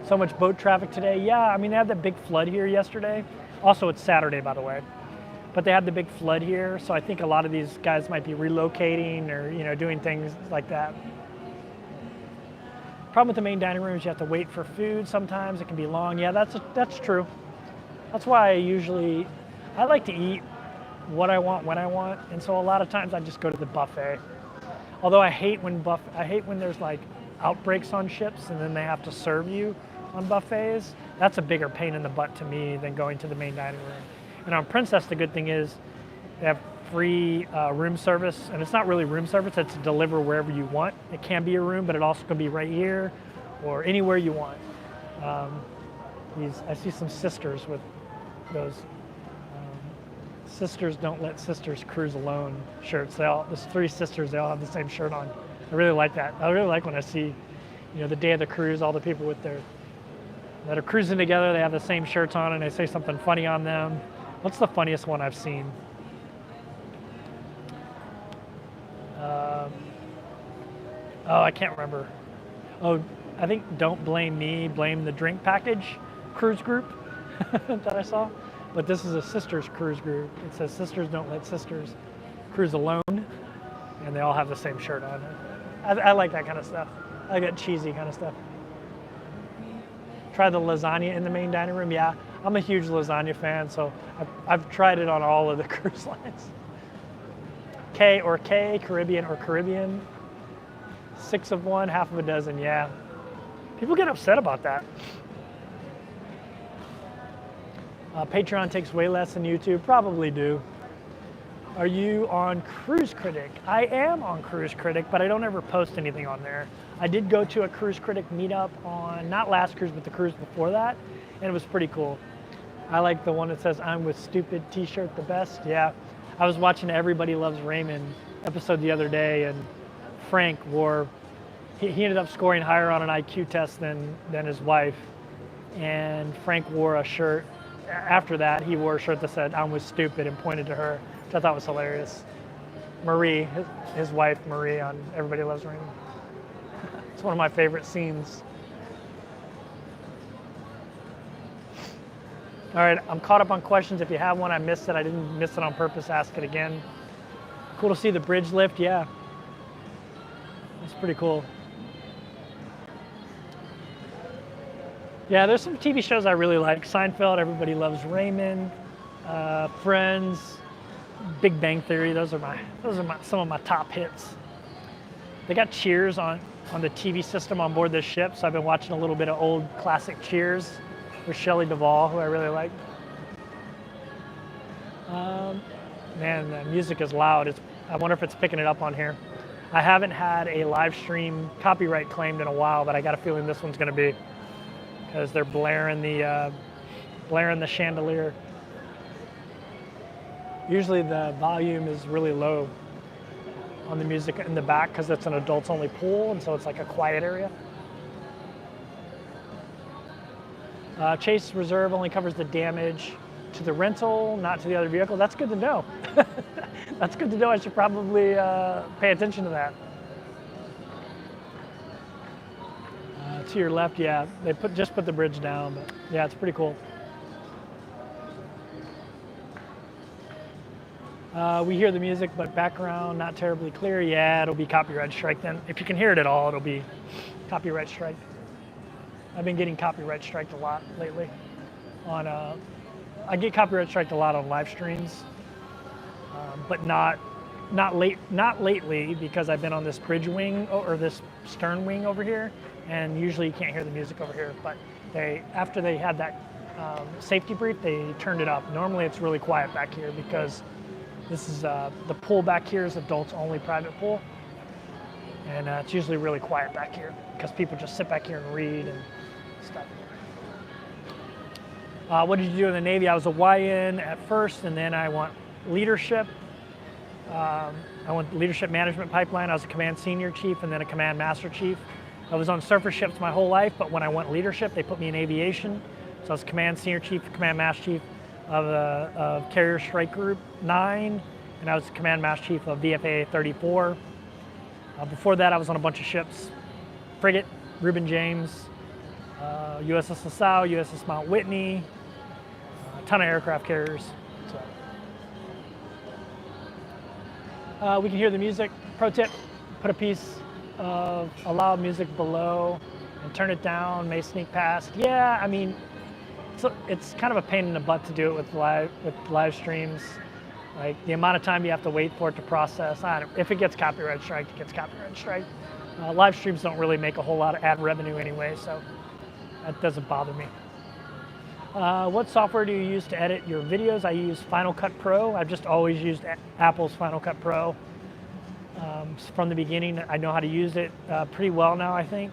So much boat traffic today. Yeah, I mean, they had that big flood here yesterday. Also, it's Saturday, by the way. But they had the big flood here, so I think a lot of these guys might be relocating or, doing things like that. Problem with the main dining room is you have to wait for food sometimes. It can be long. Yeah, that's true. That's why I like to eat what I want when I want, and so a lot of times I just go to the buffet. Although I hate when there's like outbreaks on ships and then they have to serve you on buffets. That's a bigger pain in the butt to me than going to the main dining room. And on Princess, the good thing is they have free room service, and it's not really room service, it's deliver wherever you want. It can be a room, but it also can be right here or anywhere you want. I see some sisters with those Sisters Don't Let Sisters Cruise Alone shirts. There's 3 sisters, they all have the same shirt on. I really like that. I really like when I see, the day of the cruise, all the people that are cruising together, they have the same shirts on and they say something funny on them. What's the funniest one I've seen? I can't remember. Oh, I think Don't Blame Me, Blame the Drink Package cruise group that I saw. But this is a sisters cruise group. It says Sisters Don't Let Sisters Cruise Alone, and they all have the same shirt on. I like that kind of stuff. I get cheesy kind of stuff. Try the lasagna in the main dining room. Yeah, I'm a huge lasagna fan, so I've tried it on all of the cruise lines. K, Caribbean or Caribbean. 6 of one, half of a dozen, yeah. People get upset about that. Patreon takes way less than YouTube, probably do. Are you on Cruise Critic? I am on Cruise Critic, but I don't ever post anything on there. I did go to a Cruise Critic meetup on, not last cruise, but the cruise before that, and it was pretty cool. I like the one that says, I'm with stupid t-shirt the best. Yeah, I was watching Everybody Loves Raymond episode the other day, and Frank he ended up scoring higher on an IQ test than his wife, and Frank wore a shirt. After that, he wore a shirt that said, I'm with stupid, and pointed to her, which I thought was hilarious. Marie, his wife Marie on Everybody Loves Raymond. It's one of my favorite scenes. All right, I'm caught up on questions. If you have one, I missed it. I didn't miss it on purpose. Ask it again. Cool to see the bridge lift. Yeah, that's pretty cool. Yeah, there's some TV shows I really like. Seinfeld, Everybody Loves Raymond, Friends, Big Bang Theory. Those are some of my top hits. They got Cheers on the TV system on board this ship, so I've been watching a little bit of old classic Cheers with Shelley Duvall, who I really like. Man, the music is loud. I wonder if it's picking it up on here. I haven't had a live stream copyright claimed in a while, but I got a feeling this one's going to be, because they're blaring the chandelier. Usually the volume is really low on the music in the back because it's an adults only pool, and so it's like a quiet area. Chase Reserve only covers the damage to the rental, not to the other vehicle. That's good to know. That's good to know. I should probably pay attention to that. To your left, yeah, they just put the bridge down, but yeah, it's pretty cool. We hear the music, but background not terribly clear. Yeah, it'll be copyright strike then. If you can hear it at all, it'll be copyright strike. I've been getting copyright striked a lot lately. I get copyright striked a lot on live streams, but not lately, because I've been on this bridge wing or this stern wing over here, and usually you can't hear the music over here. But after they had that safety brief, they turned it up. Normally it's really quiet back here because this is the pool back here is adults only private pool, and it's usually really quiet back here because people just sit back here and read and stuff. What did you do in the Navy? I was a YN at first, and then I went leadership. I went leadership management pipeline. I was a command senior chief and then a command master chief. I was on surface ships my whole life, but when I went leadership, they put me in aviation. So I was command senior chief, command master chief of Carrier Strike Group 9, and I was command master chief of VFA 34. Before that, I was on a bunch of ships: frigate, Reuben James, USS LaSalle, USS Mount Whitney, a ton of aircraft carriers. So. We can hear the music. Pro tip: put a piece of loud music below and turn it down. May sneak past. Yeah, I mean, it's kind of a pain in the butt to do it with live streams. Like the amount of time you have to wait for it to process. If it gets copyright striked, it gets copyright striked. Live streams don't really make a whole lot of ad revenue anyway, so that doesn't bother me. What software do you use to edit your videos? I use Final Cut Pro. I've just always used Apple's Final Cut Pro. From the beginning, I know how to use it pretty well now, I think.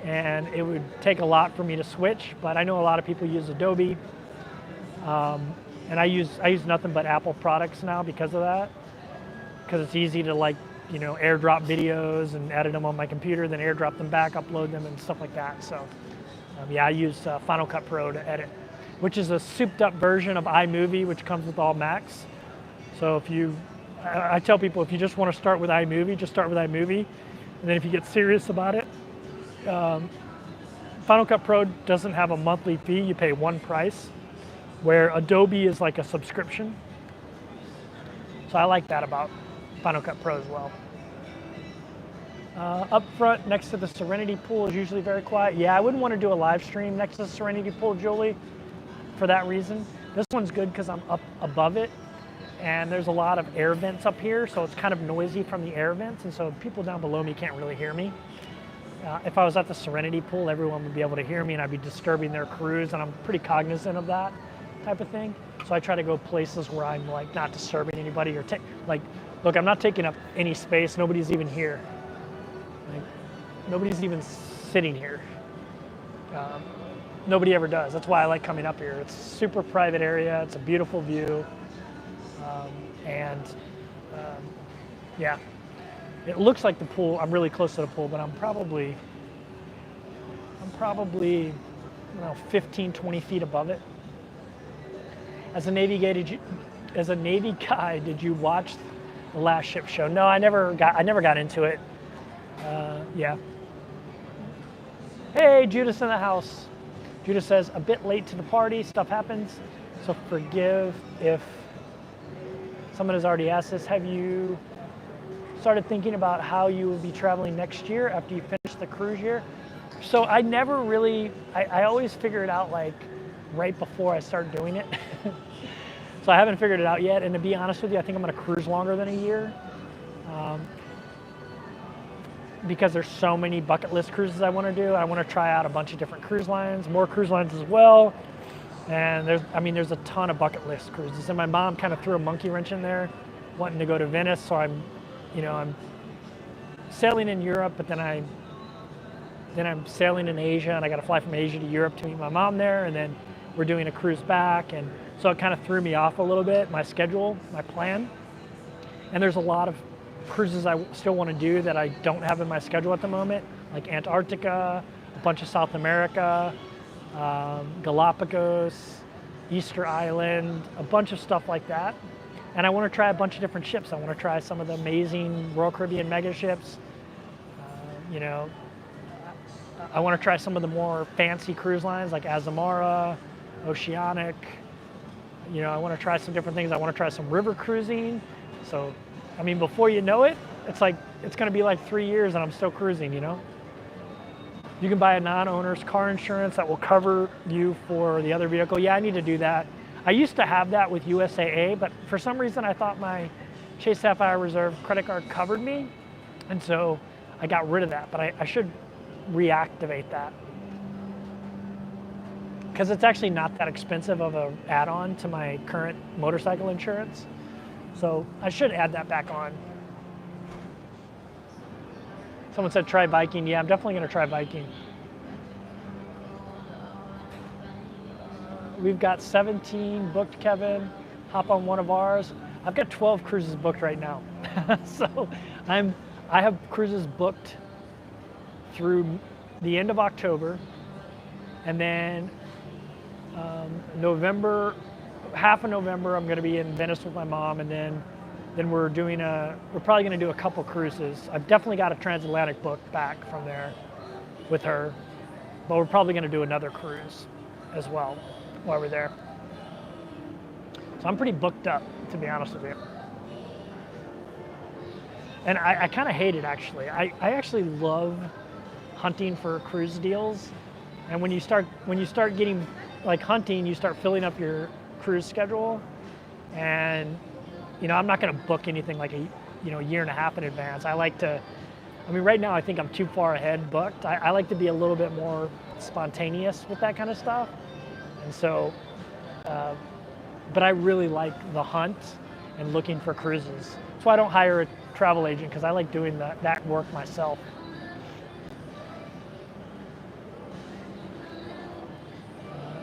And it would take a lot for me to switch, but I know a lot of people use Adobe. And I use nothing but Apple products now because of that. Because it's easy to airdrop videos and edit them on my computer, then airdrop them back, upload them and stuff like that. So yeah, I use Final Cut Pro to edit, which is a souped up version of iMovie, which comes with all Macs. So I tell people, if you just want to start with iMovie, just start with iMovie. And then if you get serious about it, Final Cut Pro doesn't have a monthly fee. You pay one price, where Adobe is like a subscription. So I like that about Final Cut Pro as well. Up front, next to the Serenity Pool is usually very quiet. Yeah, I wouldn't want to do a live stream next to the Serenity Pool, Julie, for that reason. This one's good because I'm up above it, and there's a lot of air vents up here, so it's kind of noisy from the air vents, and so people down below me can't really hear me. If I was at the Serenity Pool, everyone would be able to hear me, and I'd be disturbing their cruise, and I'm pretty cognizant of that type of thing. So I try to go places where I'm not disturbing anybody, or look, I'm not taking up any space. Nobody's even here. Nobody's even sitting here. Nobody ever does. That's why I like coming up here. It's a super private area. It's a beautiful view. Yeah, it looks like the pool. I'm really close to the pool, but I'm probably 15, 20 feet above it. As a Navy guy, did you watch the last ship show? No, I never got into it. Yeah, Hey, Judith's in the house. Judith says, a bit late to the party, stuff happens, so forgive if someone has already asked this. Have you started thinking about how you will be traveling next year after you finish the cruise year? So I never really, I always figure it out like right before I start doing it. So I haven't figured it out yet, and to be honest with you, I think I'm gonna cruise longer than a year. Because there's so many bucket list cruises I want to do. I want to try out a bunch of different cruise lines, more cruise lines as well. And there's a ton of bucket list cruises. And my mom kind of threw a monkey wrench in there, wanting to go to Venice. So I'm sailing in Europe, but then I'm sailing in Asia, and I got to fly from Asia to Europe to meet my mom there, and then we're doing a cruise back. And so it kind of threw me off a little bit, my schedule, my plan. And there's a lot of cruises I still want to do that I don't have in my schedule at the moment, like Antarctica, a bunch of South America, Galapagos, Easter Island, a bunch of stuff like that. And I want to try a bunch of different ships. I want to try some of the amazing Royal Caribbean mega ships. I want to try some of the more fancy cruise lines like Azamara, Oceanic. I want to try some different things. I want to try some river cruising. So before you know it, it's going to be like 3 years and I'm still cruising, You can buy a non-owner's car insurance that will cover you for the other vehicle. Yeah, I need to do that. I used to have that with USAA, but for some reason I thought my Chase Sapphire Reserve credit card covered me. And so I got rid of that, but I should reactivate that. Because it's actually not that expensive of an add-on to my current motorcycle insurance. So I should add that back on. Someone said try biking. Yeah, I'm definitely going to try biking. We've got 17 booked, Kevin. Hop on one of ours. I've got 12 cruises booked right now. So I have cruises booked through the end of October. And then half of November, I'm going to be in Venice with my mom, and then we're probably going to do a couple cruises. I've definitely got a transatlantic booked back from there with her, but we're probably going to do another cruise as well while we're there. So I'm pretty booked up, to be honest with you. And I kind of hate it, actually. I actually love hunting for cruise deals. And when you start getting like hunting, you start filling up your cruise schedule, and I'm not going to book anything like a year and a half in advance. I like to, right now I think I'm too far ahead booked. I like to be a little bit more spontaneous with that kind of stuff, and so, but I really like the hunt and looking for cruises. That's why I don't hire a travel agent, because I like doing that work myself.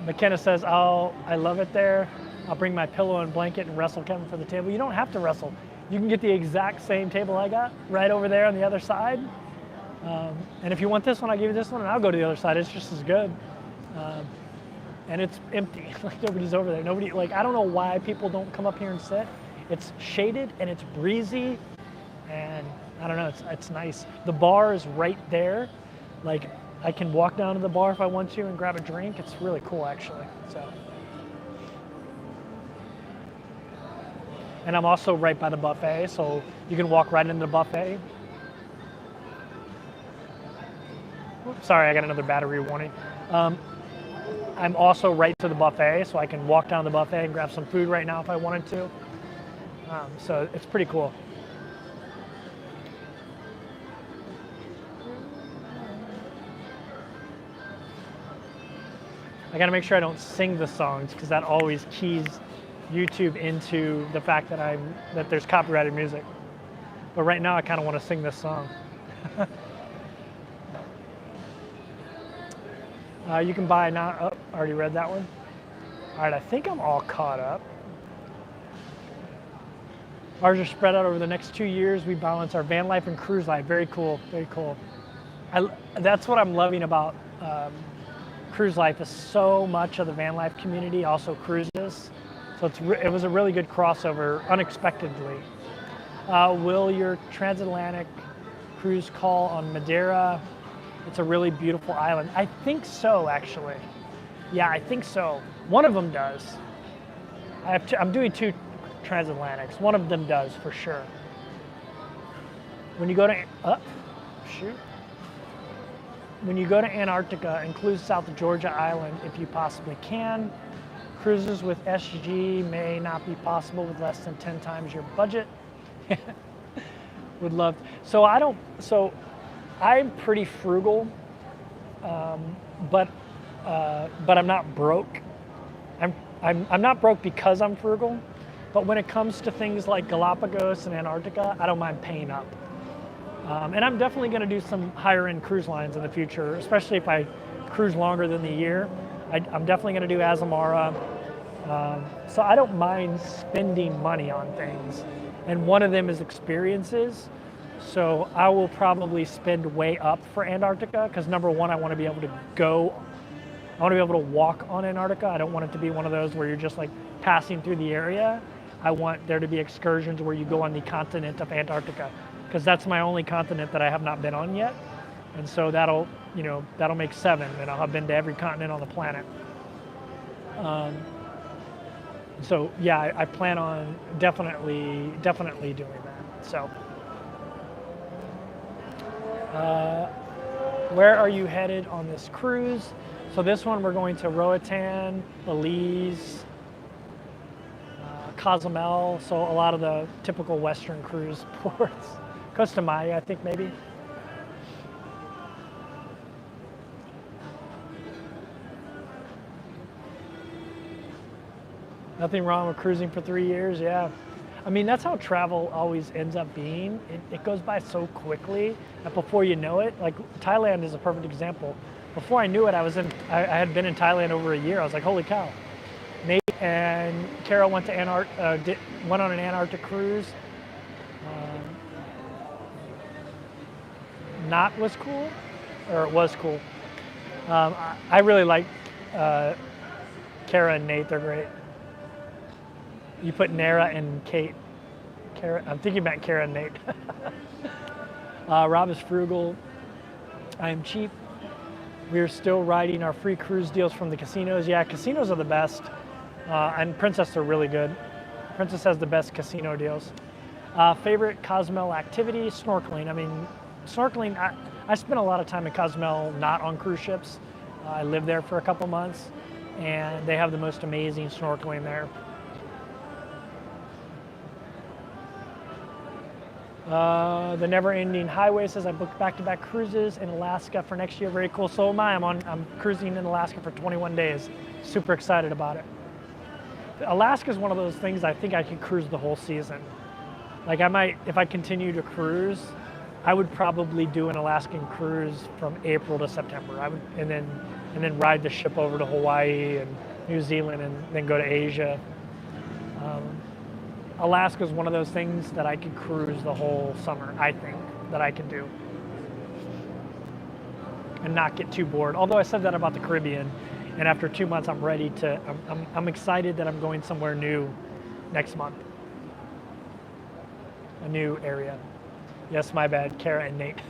McKenna says, I love it there. I'll bring my pillow and blanket and wrestle Kevin for the table. You don't have to wrestle. You can get the exact same table I got right over there on the other side. And if you want this one, I'll give you this one, and I'll go to the other side. It's just as good. And it's empty. Like, nobody's over there. I don't know why people don't come up here and sit. It's shaded and it's breezy, and I don't know, it's nice. The bar is right there. Like, I can walk down to the bar if I want to and grab a drink. It's really cool, actually. So, and I'm also right by the buffet, so you can walk right into the buffet. Oops, sorry, I got another battery warning. I'm also right to the buffet, so I can walk down the buffet and grab some food right now if I wanted to. So it's pretty cool. I gotta make sure I don't sing the songs, because that always keys YouTube into the fact that there's copyrighted music. But right now I kind of want to sing this song. You can buy now. Oh, I already read that one. All right, I think I'm all caught up. Ours are spread out over the next 2 years. We balance our van life and cruise life. Very cool, very cool. That's what I'm loving about cruise life, is so much of the van life community also cruises. So it was a really good crossover, unexpectedly. Will your transatlantic cruise call on Madeira? It's a really beautiful island. I think so, actually. Yeah, I think so. One of them does. I'm doing 2 transatlantics. One of them does for sure. When you go to When you go to Antarctica, include South Georgia Island if you possibly can. Cruises with SG may not be possible with less than 10 times your budget. Would love. So I'm pretty frugal, but I'm not broke. I'm not broke because I'm frugal, but when it comes to things like Galapagos and Antarctica, I don't mind paying up. And I'm definitely going to do some higher end cruise lines in the future, especially if I cruise longer than the year. I'm definitely going to do Azamara. So I don't mind spending money on things. And one of them is experiences. So I will probably spend way up for Antarctica because number one, I want to be able to walk on Antarctica. I don't want it to be one of those where you're just like passing through the area. I want there to be excursions where you go on the continent of Antarctica, because that's my only continent that I have not been on yet. And so that'll make 7, and I'll have been to every continent on the planet. So yeah, I plan on definitely doing that. So where are you headed on this cruise? So this one we're going to Roatan, Belize, Cozumel, so a lot of the typical Western cruise ports. Costa Maya, I think maybe. Nothing wrong with cruising for 3 years, yeah. I mean, that's how travel always ends up being. It goes by so quickly that before you know it, like Thailand is a perfect example. Before I knew it, I had been in Thailand over a year. I was like, holy cow. Nate and Carol went to went on an Antarctic cruise. Not was cool, or it was cool. I really like Kara and Nate, they're great. You put Nara and Kate. I'm thinking about Kara and Nate. Rob is frugal. I am cheap. We are still riding our free cruise deals from the casinos. Yeah, casinos are the best. And Princess are really good. Princess has the best casino deals. Favorite Cozumel activity? Snorkeling. I mean, snorkeling, I spent a lot of time in Cozumel not on cruise ships. I lived there for a couple months, and they have the most amazing snorkeling there. The Never-Ending Highway says I booked back-to-back cruises in Alaska for next year. Very cool. So am I. I'm cruising in Alaska for 21 days. Super excited about it. Alaska is one of those things I think I could cruise the whole season. Like I might, if I continue to cruise, I would probably do an Alaskan cruise from April to September. And then ride the ship over to Hawaii and New Zealand and then go to Asia. Alaska is one of those things that I could cruise the whole summer, I think, that I can do. And not get too bored. Although I said that about the Caribbean, and after 2 months I'm ready to, I'm excited that I'm going somewhere new next month. A new area. Yes, my bad, Kara and Nate.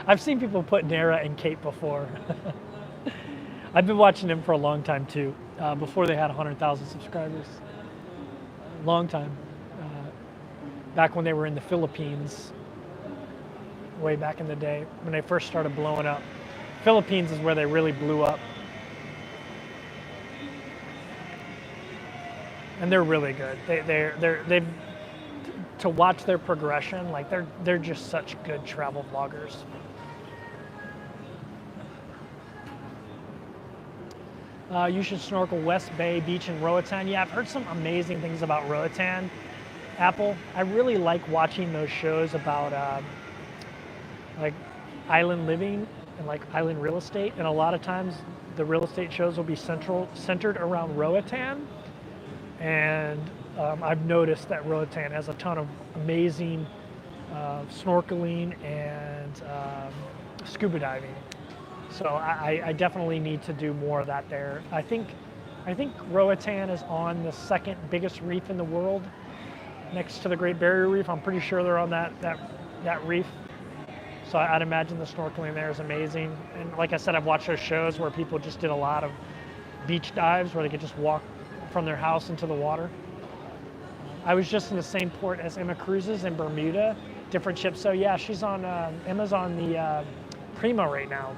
I've seen people put Nara and Kate before. I've been watching them for a long time too, before they had 100,000 subscribers. Long time. Back when they were in the Philippines, way back in the day, when they first started blowing up. Philippines is where they really blew up. And they're really good. They've to watch their progression, like they're just such good travel vloggers. You should snorkel West Bay Beach in Roatan. Yeah, I've heard some amazing things about Roatan. Apple, I really like watching those shows about like island living and like island real estate. And a lot of times the real estate shows will be centered around Roatan. And I've noticed that Roatan has a ton of amazing snorkeling and scuba diving. So I definitely need to do more of that there. I think Roatan is on the second biggest reef in the world, next to the Great Barrier Reef. I'm pretty sure they're on that reef. So I'd imagine the snorkeling there is amazing. And like I said, I've watched those shows where people just did a lot of beach dives where they could just walk from their house into the water. I was just in the same port as Emma Cruises in Bermuda, different ship. So yeah, she's on, Emma's on the Prima right now.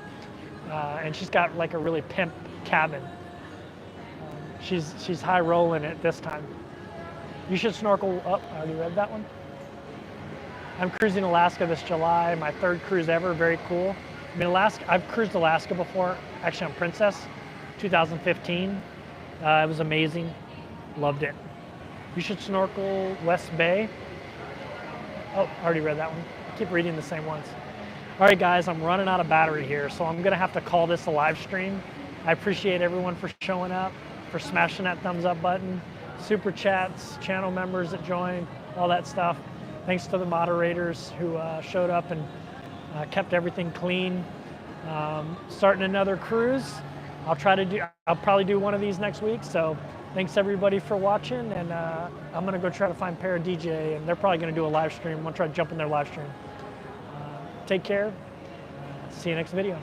And she's got like a really pimp cabin. She's high rolling it this time. You should snorkel up. I already read that one. I'm cruising Alaska this July, my 3rd cruise ever, very cool. I mean, Alaska, I've cruised Alaska before, actually on Princess, 2015. It was amazing, loved it. You should snorkel West Bay. Oh, I already read that one. I keep reading the same ones. All right, guys, I'm running out of battery here, so I'm gonna have to call this a live stream. I appreciate everyone for showing up, for smashing that thumbs up button, super chats, channel members that joined, all that stuff. Thanks to the moderators who showed up and kept everything clean. Starting another cruise. I'll probably do one of these next week. So thanks everybody for watching, and I'm gonna go try to find Para DJ, and they're probably gonna do a live stream. I'm gonna try to jump in their live stream. Take care. See you next video.